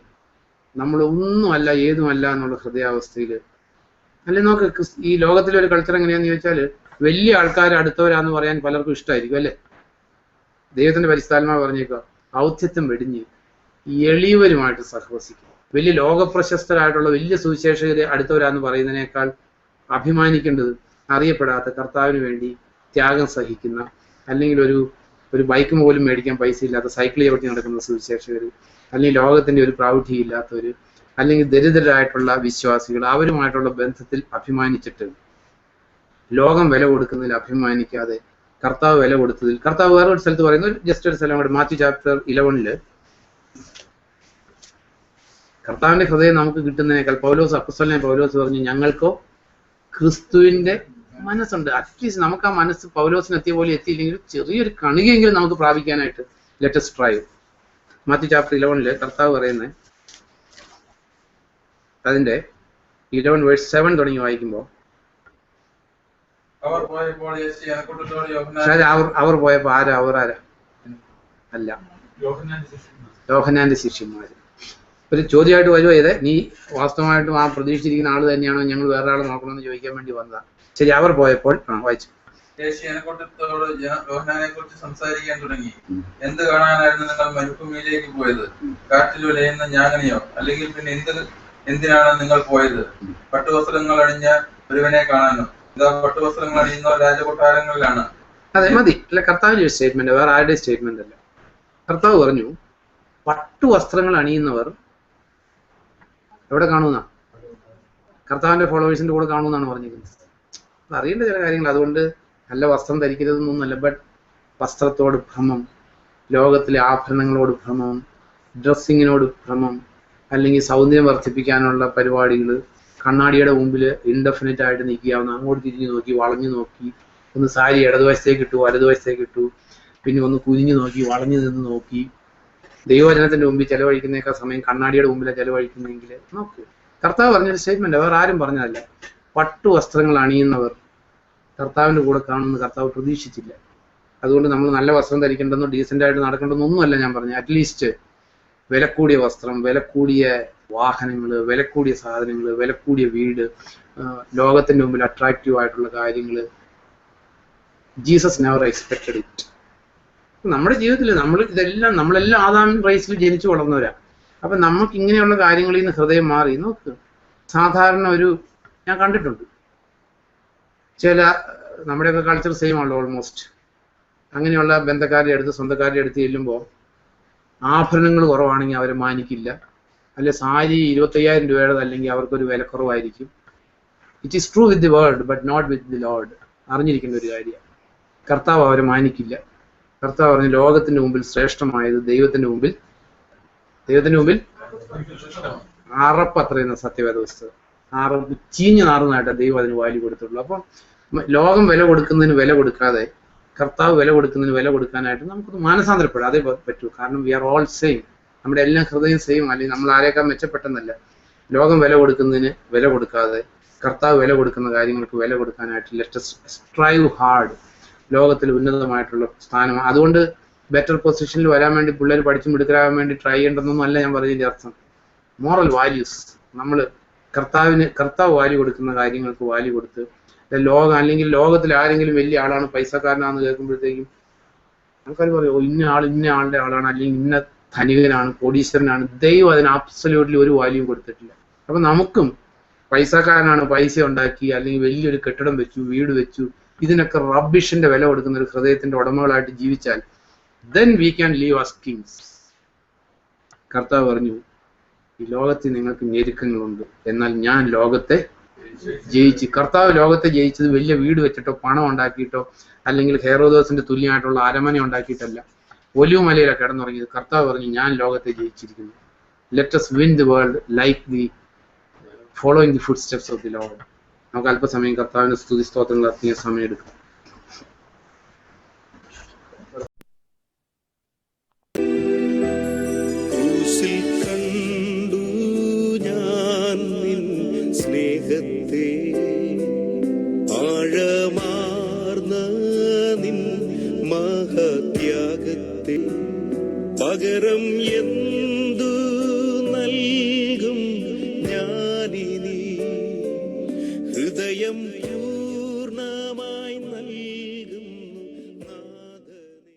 നമ്മൾ ഒന്നുമല്ല ഏതുമല്ല എന്നുള്ള ഹൃദയാവസ്ഥയിൽ അല്ലെ. നോക്ക്, ഈ ലോകത്തിലെ ഒരു കൾച്ചർ എങ്ങനെയാന്ന് ചോദിച്ചാൽ വലിയ ആൾക്കാർ അടുത്തവരാന്ന് പറയാൻ പലർക്കും ഇഷ്ടമായിരിക്കും അല്ലെ. ദൈവത്തിന്റെ പരിശുദ്ധാത്മാവ് പറഞ്ഞേക്കുക, ഔദ്ധ്യത്വം വെടിഞ്ഞ് എളിയവരുമായിട്ട് സഹവസിക്കും. വലിയ ലോകപ്രശസ്തരായിട്ടുള്ള വലിയ സുവിശേഷകരെ അടുത്തവരാന്ന് പറയുന്നതിനേക്കാൾ അഭിമാനിക്കേണ്ടത് അറിയപ്പെടാത്ത, കർത്താവിന് വേണ്ടി ത്യാഗം സഹിക്കുന്ന, അല്ലെങ്കിൽ ഒരു ബൈക്ക് പോലും മേടിക്കാൻ പൈസ ഇല്ലാത്ത സൈക്കിൾ ചവിട്ടി നടക്കുന്ന സുവിശേഷകർ, അല്ലെങ്കിൽ ലോകത്തിന്റെ ഒരു പ്രൗഢിയില്ലാത്തവർ, അല്ലെങ്കിൽ ദരിദ്രരായിട്ടുള്ള വിശ്വാസികൾ, അവരുമായിട്ടുള്ള ബന്ധത്തിൽ അഭിമാനിച്ചിട്ട് ലോകം വില കൊടുക്കുന്നതിൽ അഭിമാനിക്കാതെ കർത്താവ് വില കൊടുത്തതിൽ, കർത്താവ് വേറൊരു സ്ഥലത്ത് പറയുന്നു, ജസ്റ്റ് ഒരു സ്ഥലം കൂടെ, മാത്യു ചാപ്റ്റർ 11 കർത്താവിന്റെ ഹൃദയം നമുക്ക് കിട്ടുന്നതിനേക്കാൾ അപ്പോസ്തലനായ പൗലോസ് പറഞ്ഞു, ഞങ്ങൾക്കോ ക്രിസ്തുവിന്റെ മനസ്സുണ്ട്. അറ്റ്ലീസ്റ്റ് നമുക്ക് ആ മനസ്സ് പൗലോസിന് എത്തിയ പോലെ എത്തിയില്ലെങ്കിൽ ചെറിയൊരു കണികയെങ്കിലും നമുക്ക് പ്രാപിക്കാനായിട്ട് let us try. Matthew chapter 11 കർത്താവ് പറയുന്നത്, അതിന്റെ 11:7 തുടങ്ങി വായിക്കുമ്പോൾ, അവർ പോയപ്പോൾ അവർ പോയപ്പോ ആരാ അല്ല, യോഹന്നാന്റെ ശിഷ്യന്മാര്. ഒരു ചോദ്യമായിട്ട് വരുമോ ഇത്? നീ വാസ്തവമായിട്ടും ആ പ്രതീക്ഷിച്ചിരിക്കുന്ന ആള് തന്നെയാണോ, ഞങ്ങൾ വേറെ ആൾ നോക്കണമെന്ന് ചോദിക്കാൻ വേണ്ടി വന്നതാ. ശരി, അവർ പോയപ്പോൾ വായിച്ചു. യേശു ജനക്കൂട്ടത്തോട് യോഹന്നാനെ കുറിച്ച് സംസാരിക്കാൻ തുടങ്ങി. എന്ത് കാണാനായിരുന്നു നിങ്ങൾ മരുഭൂമിയിലേക്ക് പോയത്? കാറ്റിൽ ഉലയുന്ന ഞാങ്ങനെയോ? അല്ലെങ്കിൽ പിന്നെ എന്തിനാണ് നിങ്ങൾ പോയത്? പട്ടുവസ്ത്രങ്ങൾ അണിഞ്ഞ ഒരുവനെ കാണാനോ? ഇതാ പട്ടുവസ്ത്രങ്ങൾ അണിയുന്ന രാജകൊട്ടാരങ്ങളിലാണ്. അതെ, മതി. അല്ല, കർത്താവിന്റെ ഒരു സ്റ്റേറ്റ്മെന്റ്, വേറെ ആരുടെ സ്റ്റേറ്റ്മെന്റ് അല്ല. കർത്താവ് പറഞ്ഞു, പട്ടുവസ്ത്രങ്ങൾ അണിയുന്നവർ എവിടെ കാണുന്ന? കർത്താവിന്റെ ഫോളോവേഴ്സിന്റെ കൂടെ കാണുമെന്നാണ് പറഞ്ഞിരിക്കുന്നത്. അറിയേണ്ട ചില കാര്യങ്ങൾ. അതുകൊണ്ട് നല്ല വസ്ത്രം ധരിക്കരുതെന്നൊന്നുമല്ല, ബട്ട് വസ്ത്രത്തോട് ഭ്രമം, ലോകത്തിലെ ആഭരണങ്ങളോട് ഭ്രമം, ഡ്രസ്സിങ്ങിനോട് ഭ്രമം, അല്ലെങ്കിൽ സൗന്ദര്യം വർദ്ധിപ്പിക്കാനുള്ള പരിപാടികൾ, കണ്ണാടിയുടെ മുമ്പിൽ ഇൻഡെഫിനിറ്റ് ആയിട്ട് നിൽക്കാവുന്ന, അങ്ങോട്ട് തിരിഞ്ഞു നോക്കി വളഞ്ഞു നോക്കി, ഒന്ന് സാരി ഇടതുവശത്തേക്ക് ഇട്ടു വലതുവശത്തേക്ക് ഇട്ടു, പിന്നെ ഒന്ന് കുനിഞ്ഞു നോക്കി വളഞ്ഞു നിന്ന് നോക്കി, ദൈവവചനത്തിന്റെ മുമ്പിൽ ചെലവഴിക്കുന്നേക്കാൾ സമയം കണ്ണാടിയുടെ മുമ്പിലാണ് ചെലവഴിക്കുന്നെങ്കിൽ നോക്ക്. കർത്താവ് പറഞ്ഞൊരു സ്റ്റേറ്റ്മെന്റ്, വേറെ ആരും പറഞ്ഞതല്ല. പട്ടുവസ്ത്രങ്ങൾ അണിയുന്നവർ കർത്താവിന്റെ കൂടെ കാണുമെന്ന് കർത്താവ് പ്രതീക്ഷിച്ചില്ല. അതുകൊണ്ട് നമ്മൾ നല്ല വസ്ത്രം ധരിക്കേണ്ടെന്നോ ഡീസെന്റ് ആയിട്ട് നടക്കേണ്ടെന്നോ ഒന്നുമല്ല ഞാൻ പറഞ്ഞു. അറ്റ്ലീസ്റ്റ് വിലക്കൂടിയ വസ്ത്രം, വിലക്കൂടിയ വാഹനങ്ങൾ, വിലക്കൂടിയ സാധനങ്ങൾ, വിലക്കൂടിയ വീട്, ലോകത്തിന്റെ മുമ്പിൽ അട്രാക്റ്റീവ് ആയിട്ടുള്ള കാര്യങ്ങൾ, ജീസസ് നെവർ എക്സ്പെക്ടഡ് ഇറ്റ്. നമ്മുടെ ജീവിതത്തിൽ നമ്മളെല്ലാം ആദാം റൈസിൽ ജനിച്ചു വളർന്നവരാ. അപ്പൊ നമുക്ക് ഇങ്ങനെയുള്ള കാര്യങ്ങളിൽ നിന്ന് ഹൃദയം മാറി നോക്ക്. സാധാരണ ഞാൻ കണ്ടിട്ടുണ്ട് ചില നമ്മുടെയൊക്കെ കൾച്ചർ സെയിം ആണല്ലോ ഓൾമോസ്റ്റ്. അങ്ങനെയുള്ള ബന്ധക്കാരുടെ അടുത്ത് സ്വന്തക്കാരുടെ അടുത്ത് ചെല്ലുമ്പോൾ ആഭരണങ്ങൾ കുറവാണെങ്കിൽ അവരെ മാനിക്കില്ല. അല്ലെ സാരി 25,000 രൂപയുടെ അല്ലെങ്കിൽ അവർക്കൊരു വിലക്കുറവായിരിക്കും. It is true with the world but not with the lord. അറിഞ്ഞിരിക്കേണ്ട ഒരു കാര്യമാണ്. കർത്താവ് അവരെ മാനിക്കില്ല. കർത്താവ് പറഞ്ഞു, ലോകത്തിന്റെ മുമ്പിൽ ശ്രേഷ്ഠമായത് ദൈവത്തിന്റെ മുമ്പിൽ അറപ്പത്രയുന്ന സത്യവേദ പുസ്തകം. ചീഞ്ഞു നാറുന്നതായിട്ട് ദൈവം അതിന് വാല്യൂ കൊടുത്തുള്ളൂ. അപ്പം ലോകം വില കൊടുക്കുന്നതിന് വില കൊടുക്കാതെ കർത്താവ് വില കൊടുക്കുന്നതിന് വില കൊടുക്കാനായിട്ട് നമുക്കൊന്ന് മാനസാന്തരപ്പെടാം. അതേ പറ്റൂ. കാരണം വി ആർ ഓൾ സെയിം. നമ്മുടെ എല്ലാം ഹൃദയം സെയിം. അല്ലെങ്കിൽ നമ്മൾ ആരെയൊക്കെ മെച്ചപ്പെട്ടെന്നല്ല. ലോകം വില കൊടുക്കുന്നതിന് വില കൊടുക്കാതെ കർത്താവ് വില കൊടുക്കുന്ന കാര്യങ്ങൾക്ക് വില കൊടുക്കാനായിട്ട് ലെറ്റ് സ്ട്രൈവ് ഹാർഡ്. ലോകത്തിൽ ഉന്നതമായിട്ടുള്ള സ്ഥാനം. അതുകൊണ്ട് ബെറ്റർ പൊസിഷനിൽ വരാൻ വേണ്ടി പിള്ളേർ പഠിച്ചു മിടുക്കരാകാൻ വേണ്ടി ട്രൈ ചെയ്യേണ്ടെന്നൊന്നും അല്ല ഞാൻ പറഞ്ഞതിൻ്റെ അർത്ഥം. മോറൽ വാല്യൂസ്, നമ്മൾ കർത്താവ് വാല്യൂ കൊടുക്കുന്ന കാര്യങ്ങൾക്ക് വാല്യൂ കൊടുത്ത്, അല്ലെങ്കിൽ ലോകത്തിൽ ആരെങ്കിലും വലിയ ആളാണ്, പൈസക്കാരനാണെന്ന് കേൾക്കുമ്പോഴത്തേക്കും ആൾക്കാർ പറയും, ഓ ഇന്ന ആളുടെ ആളാണ്, അല്ലെങ്കിൽ ഇന്ന ധനികനാണ്, കോടീശ്വരനാണ്. ദൈവം അതിന് ആബ്സല്യൂട്ട്ലി ഒരു വാല്യൂം കൊടുത്തിട്ടില്ല. അപ്പൊ നമുക്കും പൈസക്കാരനാണ്, പൈസ ഉണ്ടാക്കി, അല്ലെങ്കിൽ വലിയൊരു കെട്ടിടം വെച്ചു, വീട് വെച്ചു, ഇതിനൊക്കെ റബ്ബിഷിന്റെ വില കൊടുക്കുന്ന ഒരു ഹൃദയത്തിന്റെ ഉടമകളായിട്ട് ജീവിച്ചാൽ then we can live as kings. കർത്താവ് പറഞ്ഞു, ഈ ലോകത്തിൽ നിങ്ങൾക്ക് ഞെരുക്കങ്ങളുണ്ട്, എന്നാൽ ഞാൻ ലോകത്തെ ജയിച്ചു. കർത്താവ് ലോകത്തെ ജയിച്ചത് വലിയ വീട് വെച്ചിട്ടോ പണം ഉണ്ടാക്കിയിട്ടോ അല്ലെങ്കിൽ ഹെറോദോസിന്റെ തുല്യമായിട്ടുള്ള അരമന ഉണ്ടാക്കിയിട്ടല്ല, ഒലിവുമലയിലാണ് കിടന്നുറങ്ങിയത്. കർത്താവ് പറഞ്ഞു, ഞാൻ ലോകത്തെ ജയിച്ചിരിക്കുന്നു. Let us win the world like the following the footsteps of the Lord. നമുക്ക് അല്പസമയം കർത്താവിന്റെ സ്തുതി സ്തോത്രങ്ങൾ അർപ്പിക്കാൻ സമയം എടുക്കാം. ക്രൂശിൽ കണ്ടു ഞാൻ നിൻ സ്നേഹത്തെ, ആഴമാർന്ന നിൻ മഹത്യാഗത്തെ. പകരം എന്തു നൽകും ഞാനിനി, ഹൃദയം പൂർണ്ണമായി നൽകും